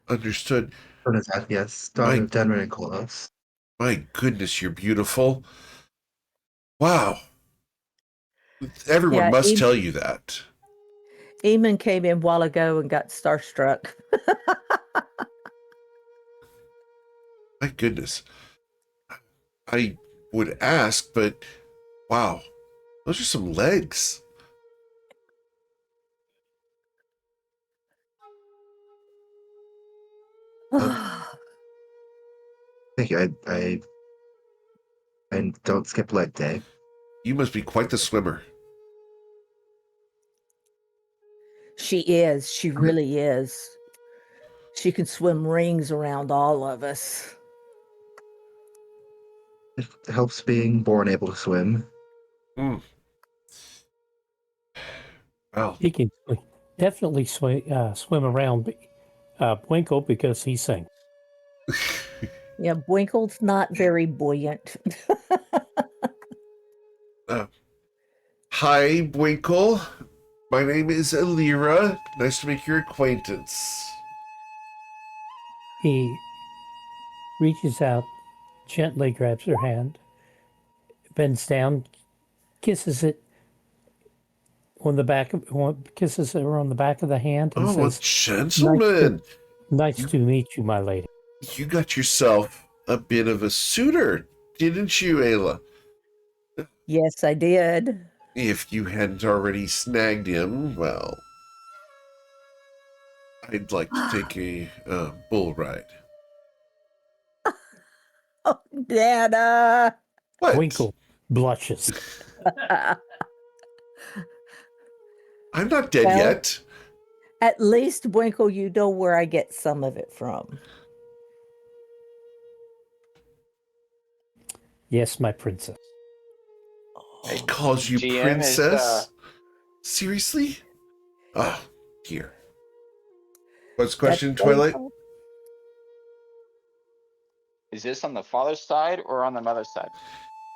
Understood. What is that? Yes, daughter of Denver and Kolos. My goodness, you're beautiful. Wow. Everyone Yeah, must tell you that. Eamon came in a while ago and got starstruck. My goodness. I would ask, but Wow. Those are some legs. Thank you. I don't skip leg day. You must be quite the swimmer. She is. She really is. She can swim rings around all of us. It helps being born able to swim. Mm. Wow. He can definitely swim around Winkle because he sinks. Yeah, Winkle's not very buoyant. Hi, Bwinkle. My name is Alira. Nice to make your acquaintance. He reaches out, gently grabs her hand, bends down, kisses it kisses her on the back of the hand, and Oh, a says, gentleman. Nice to meet you, my lady. You got yourself a bit of a suitor, didn't you, Ayla? Yes, I did. If you hadn't already snagged him, well, I'd like to take a bull ride. Oh, Dada. What? Winkle blushes. I'm not dead Well- yet. At least, Winkle, you know where I get some of it from. Yes, my princess. He calls you GM princess? Seriously? Oh, dear. What's the question, That's Twilight? Winkle. Is this on the father's side or on the mother's side?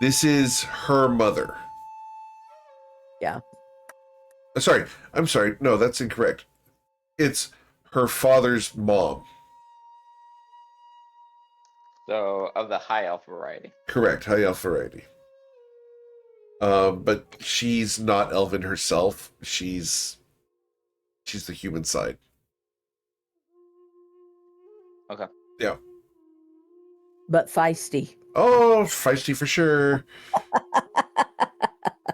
This is her mother. Yeah. Sorry, I'm sorry. No, that's incorrect. It's her father's mom. So, of the high elf variety. Correct, high elf variety. But she's not elven herself. She's the human side. Okay. Yeah. But feisty. Oh, feisty for sure.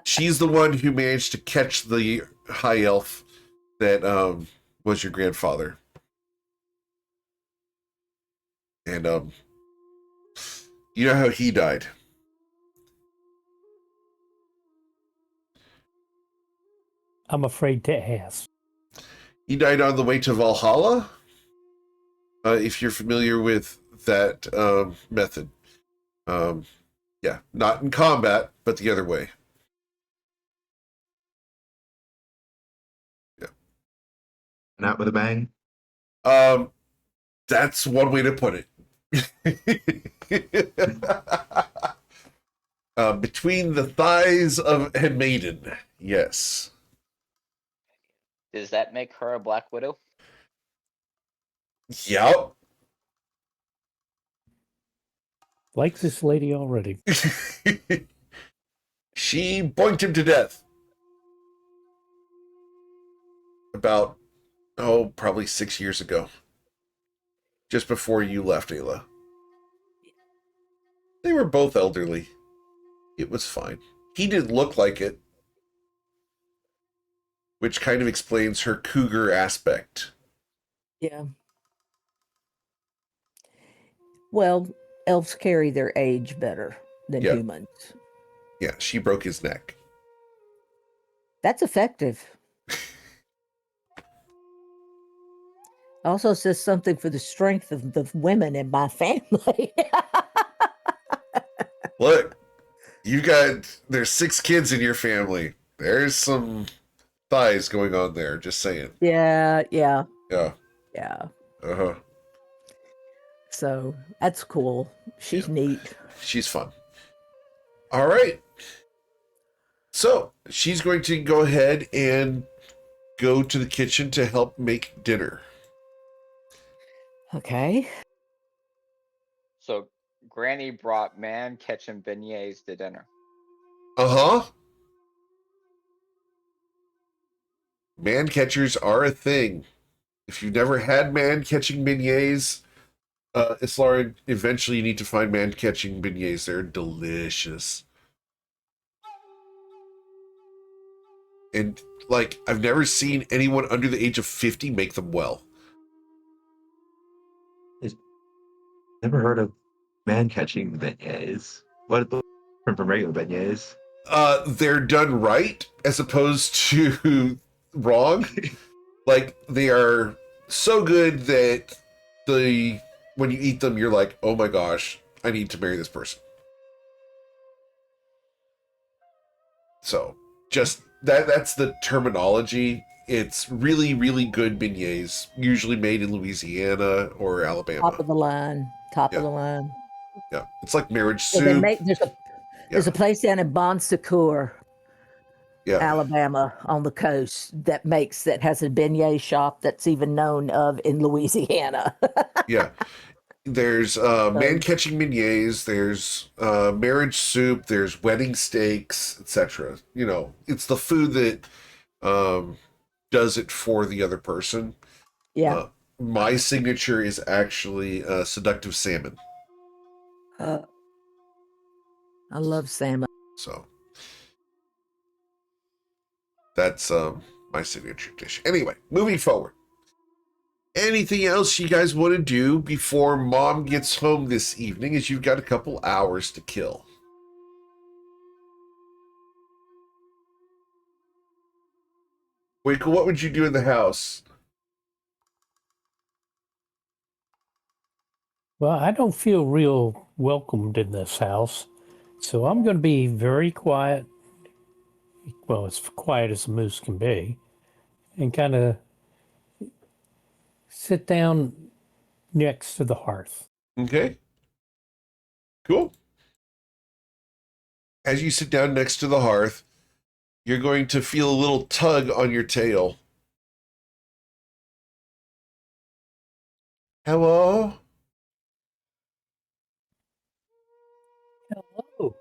She's the one who managed to catch the high elf that was your grandfather. And you know how he died. I'm afraid to ask. He died on the way to Valhalla. If you're familiar with that method. Yeah, not in combat, but the other way. Yeah. Not with a bang. That's one way to put it. Between the thighs of a maiden, yes. Does that make her a Black Widow? Yep. Like this lady already. She boinked him to death. About, probably 6 years ago. Just before you left, Ayla. They were both elderly. It was fine. He didn't look like it. Which kind of explains her cougar aspect. Yeah. Well, elves carry their age better than Yeah. humans. Yeah, she broke his neck. That's effective. Also says something for the strength of the women in my family. Look, there's 6 kids in your family. There's some thighs going on there, just saying. Yeah. Yeah. Uh-huh. So that's cool. She's neat. She's fun. All right. So she's going to go ahead and go to the kitchen to help make dinner. Okay. So, Granny brought man catching beignets to dinner. Uh-huh. Man catchers are a thing. If you've never had man catching beignets, Islara, eventually you need to find man catching beignets. They're delicious. And like, I've never seen anyone under the age of 50 make them well. Never heard of man catching beignets. What is different from regular beignets? They're done right as opposed to wrong. Like, they are so good that when you eat them, you're like, oh my gosh, I need to marry this person. So just that's the terminology. It's really, really good beignets, usually made in Louisiana or Alabama. Top of the line. Top Yeah. of the line. Yeah, it's like marriage So they soup. make there's a place down in Bon Secours, Yeah, Alabama, on the coast that has a beignet shop that's even known of in Louisiana. yeah. There's man catching beignets. There's marriage soup. There's wedding steaks, etc. You know, it's the food that does it for the other person. Yeah. My signature is actually seductive salmon. I love salmon. So that's my signature dish. Anyway, moving forward. Anything else you guys want to do before Mom gets home this evening, as you've got a couple hours to kill? Winkle, what would you do in the house? Well, I don't feel real welcomed in this house, so I'm going to be very quiet. Well, as quiet as a moose can be, and kind of sit down next to the hearth. Okay. Cool. As you sit down next to the hearth, you're going to feel a little tug on your tail. Hello? Hello.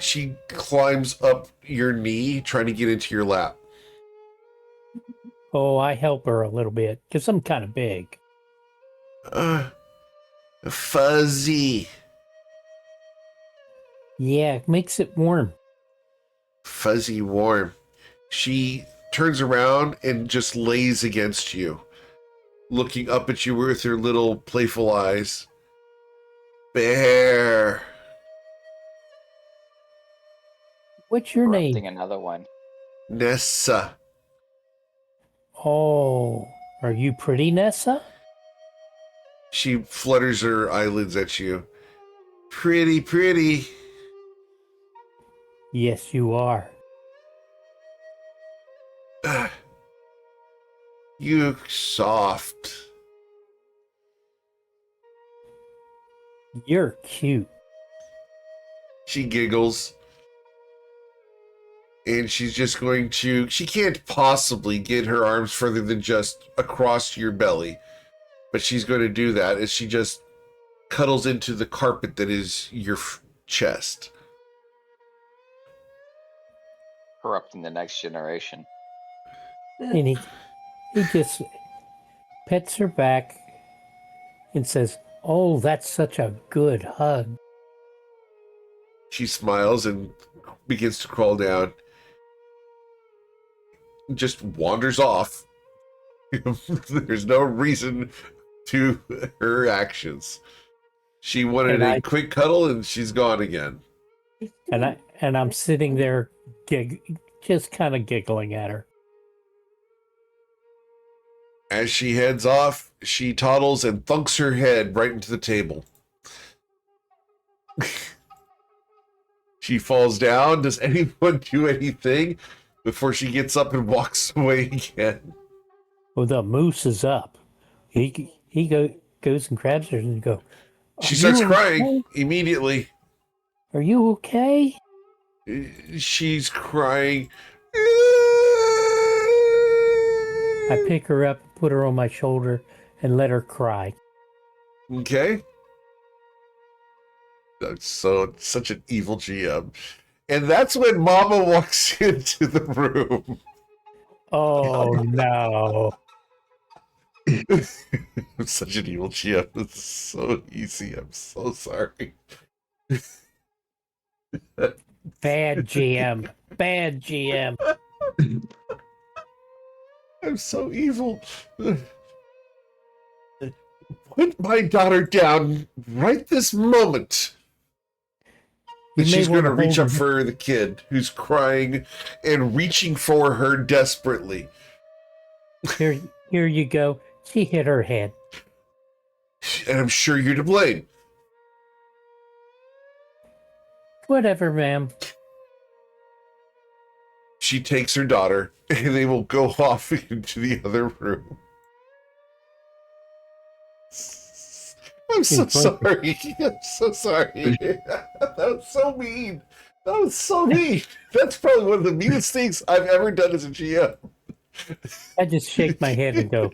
She climbs up your knee, trying to get into your lap. Oh, I help her a little bit because I'm kind of big. Fuzzy. Yeah, it makes it warm. Fuzzy warm. She turns around and just lays against you, looking up at you with her little playful eyes. Bear. What's your Corrupting name? another one. Nessa. Oh, are you pretty, Nessa? She flutters her eyelids at you. Pretty, pretty. Yes, you are. You soft. You're cute. She giggles. And she's just going to... She can't possibly get her arms further than just across your belly. But she's going to do that as she just cuddles into the carpet that is your chest. Corrupting the next generation. And he just pets her back and says, "Oh, that's such a good hug." She smiles and begins to crawl down. Just wanders off. There's no reason to her actions. She wanted a quick cuddle and she's gone again. And I'm sitting there just kind of giggling at her. As she heads off, she toddles and thunks her head right into the table. She falls down. Does anyone do anything before she gets up and walks away again? Well, the moose is up. He goes and grabs her and go. She starts crying immediately. Are you okay? She's crying. I pick her up, put her on my shoulder, and let her cry. Okay. That's such an evil GM. And that's when Mama walks into the room. Oh, no. I'm such an evil GM. It's so easy. I'm so sorry. Bad GM. Bad GM. I'm so evil. Put my daughter down right this moment. You And may she's going want to to reach hold up for the kid who's crying and reaching for her desperately. Here you go. She hit her head. And I'm sure you're to blame. Whatever, ma'am. She takes her daughter, and they will go off into the other room. I'm so sorry. I'm so sorry. That was so mean. That was so mean. That's probably one of the meanest things I've ever done as a GM. I just shake my head and go,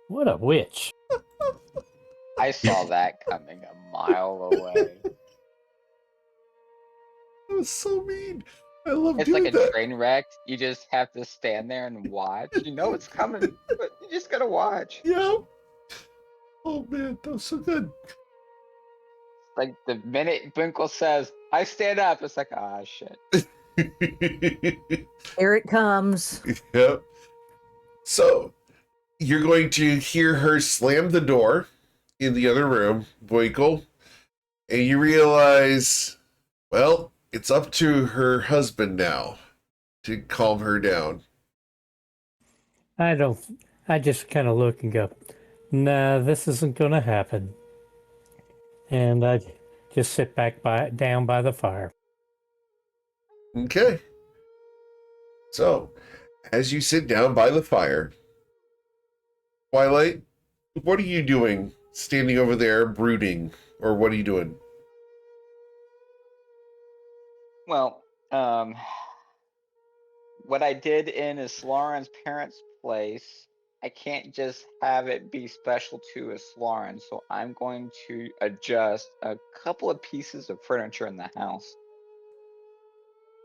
what a witch. I saw that coming a mile away. That was so mean. I love It's doing like a that. train wreck. You just have to stand there and watch. You know it's coming, but you just gotta watch. Yeah. Oh man, that was so good. Like the minute Binkle says, I stand up, it's like, ah, shit. Here it comes. Yep. So you're going to hear her slam the door in the other room, Boykle, and you realize, well, it's up to her husband now to calm her down. I just kind of look and go, nah, this isn't going to happen. And I just sit down by the fire. Okay. So, as you sit down by the fire, Twilight, what are you doing standing over there brooding? Or what are you doing? Well, what I did in is Lauren's parents' place, I can't just have it be special to Lauren, so I'm going to adjust a couple of pieces of furniture in the house.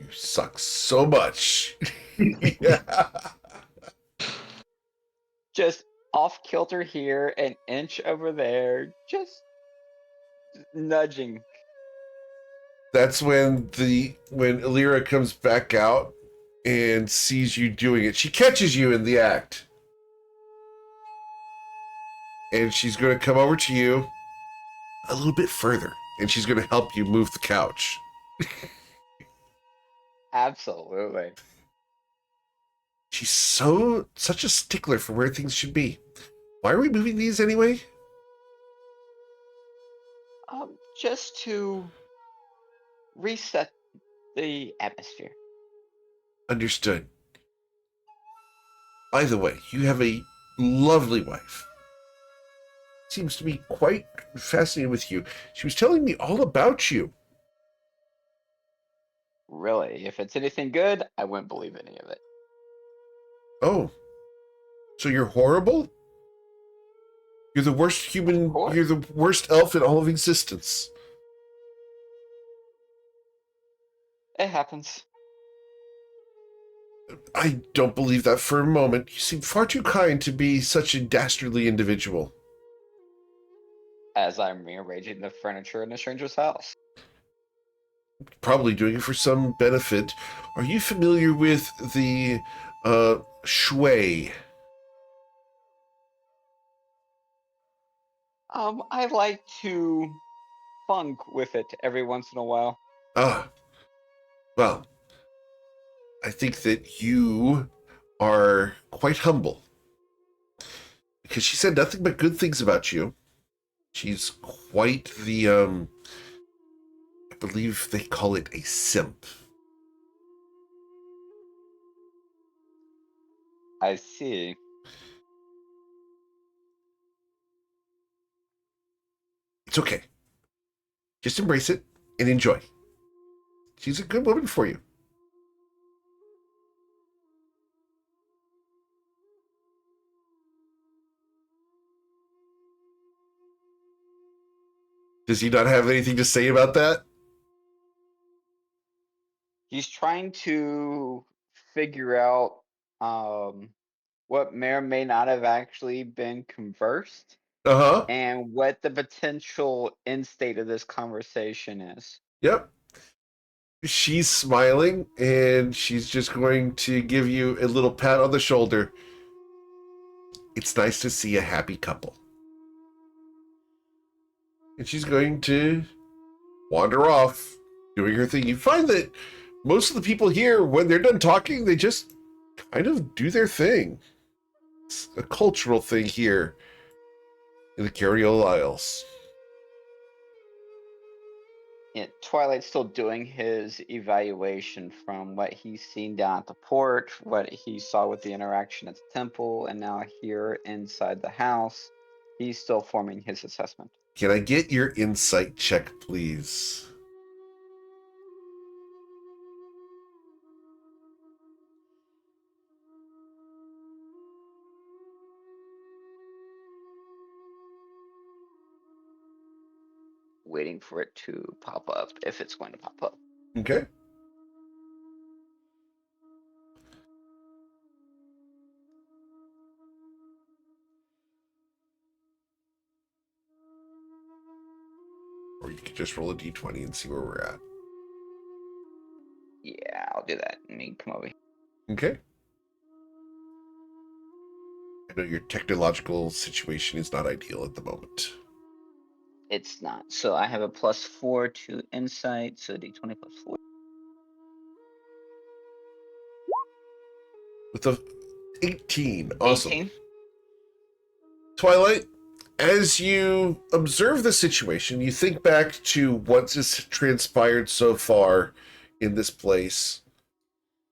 You suck so much. Yeah. Just off kilter here, an inch over there, just nudging. That's when Illyra comes back out and sees you doing it. She catches you in the act. And she's going to come over to you a little bit further. And she's going to help you move the couch. Absolutely. She's such a stickler for where things should be. Why are we moving these anyway? Just to reset the atmosphere. Understood. By the way, you have a lovely wife. Seems to be quite fascinated with you. She was telling me all about you. Really, if it's anything good, I wouldn't believe any of it. Oh, so you're horrible? You're the worst human, you're the worst elf in all of existence. It happens. I don't believe that for a moment. You seem far too kind to be such a dastardly individual. As I'm rearranging the furniture in a stranger's house. Probably doing it for some benefit. Are you familiar with the shui? I like to funk with it every once in a while. Ah, well, I think that you are quite humble. Because she said nothing but good things about you. She's quite the, I believe they call it a simp. I see. It's okay. Just embrace it and enjoy. She's a good woman for you. Does he not have anything to say about that? He's trying to figure out what may or may not have actually been conversed. Uh-huh. And what the potential end state of this conversation is. Yep. She's smiling, and she's just going to give you a little pat on the shoulder. It's nice to see a happy couple. And she's going to wander off, doing her thing. You find that most of the people here, when they're done talking, they just kind of do their thing. It's a cultural thing here in the Cariol Isles. Yeah, Twilight's still doing his evaluation from what he's seen down at the port, what he saw with the interaction at the temple, and now here inside the house. He's still forming his assessment. Can I get your insight check, please? Waiting for it to pop up, if it's going to pop up. Okay. Or you could just roll a d20 and see where we're at. Yeah, I'll do that. Let me come over here. Okay. I know your technological situation is not ideal at the moment. It's not. So I have a +4 to insight, so d20 + 4. With a 18. Awesome. 18. Twilight, as you observe the situation, you think back to what has transpired so far in this place.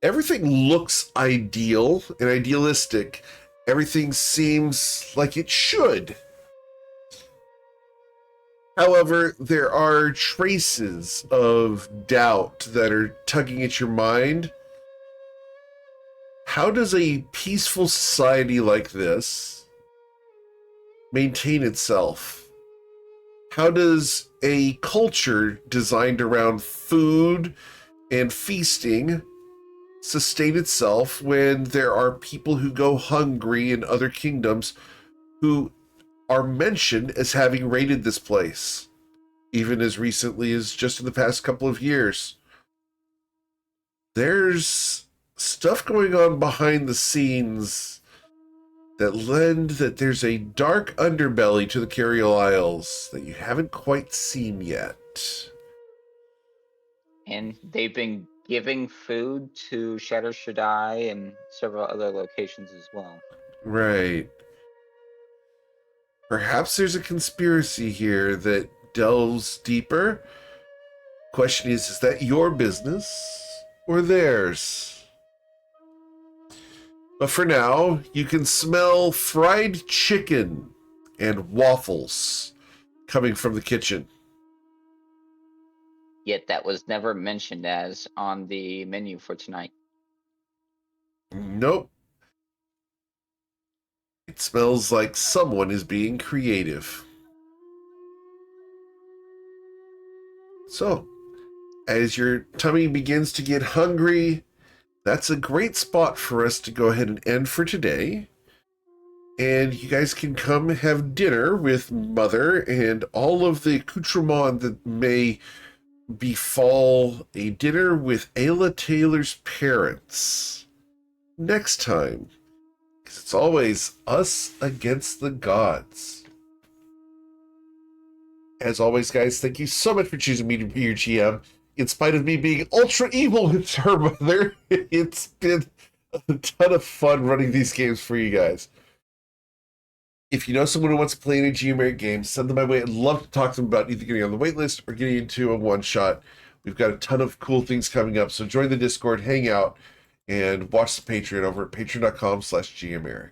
Everything looks ideal and idealistic. Everything seems like it should. However, there are traces of doubt that are tugging at your mind. How does a peaceful society like this maintain itself? How does a culture designed around food and feasting sustain itself when there are people who go hungry in other kingdoms who are mentioned as having raided this place, even as recently as just in the past couple of years? There's stuff going on behind the scenes that lend that there's a dark underbelly to the Cariol Isles that you haven't quite seen yet. And they've been giving food to Shadow Shaddai and several other locations as well. Right. Perhaps there's a conspiracy here that delves deeper. Question is that your business or theirs? But for now, you can smell fried chicken and waffles coming from the kitchen. Yet that was never mentioned as on the menu for tonight. Nope. It smells like someone is being creative. So, as your tummy begins to get hungry, that's a great spot for us to go ahead and end for today. And you guys can come have dinner with Mother and all of the accoutrement that may befall a dinner with Ayla Taylor's parents next time. Because it's always us against the gods. As always, guys, thank you so much for choosing me to be your GM. In spite of me being ultra evil with her mother, it's been a ton of fun running these games for you guys. If you know someone who wants to play any GMR game, send them my way. I'd love to talk to them about either getting on the waitlist or getting into a one-shot. We've got a ton of cool things coming up, so join the Discord, hang out, and watch the Patreon over at patreon.com/GMeric.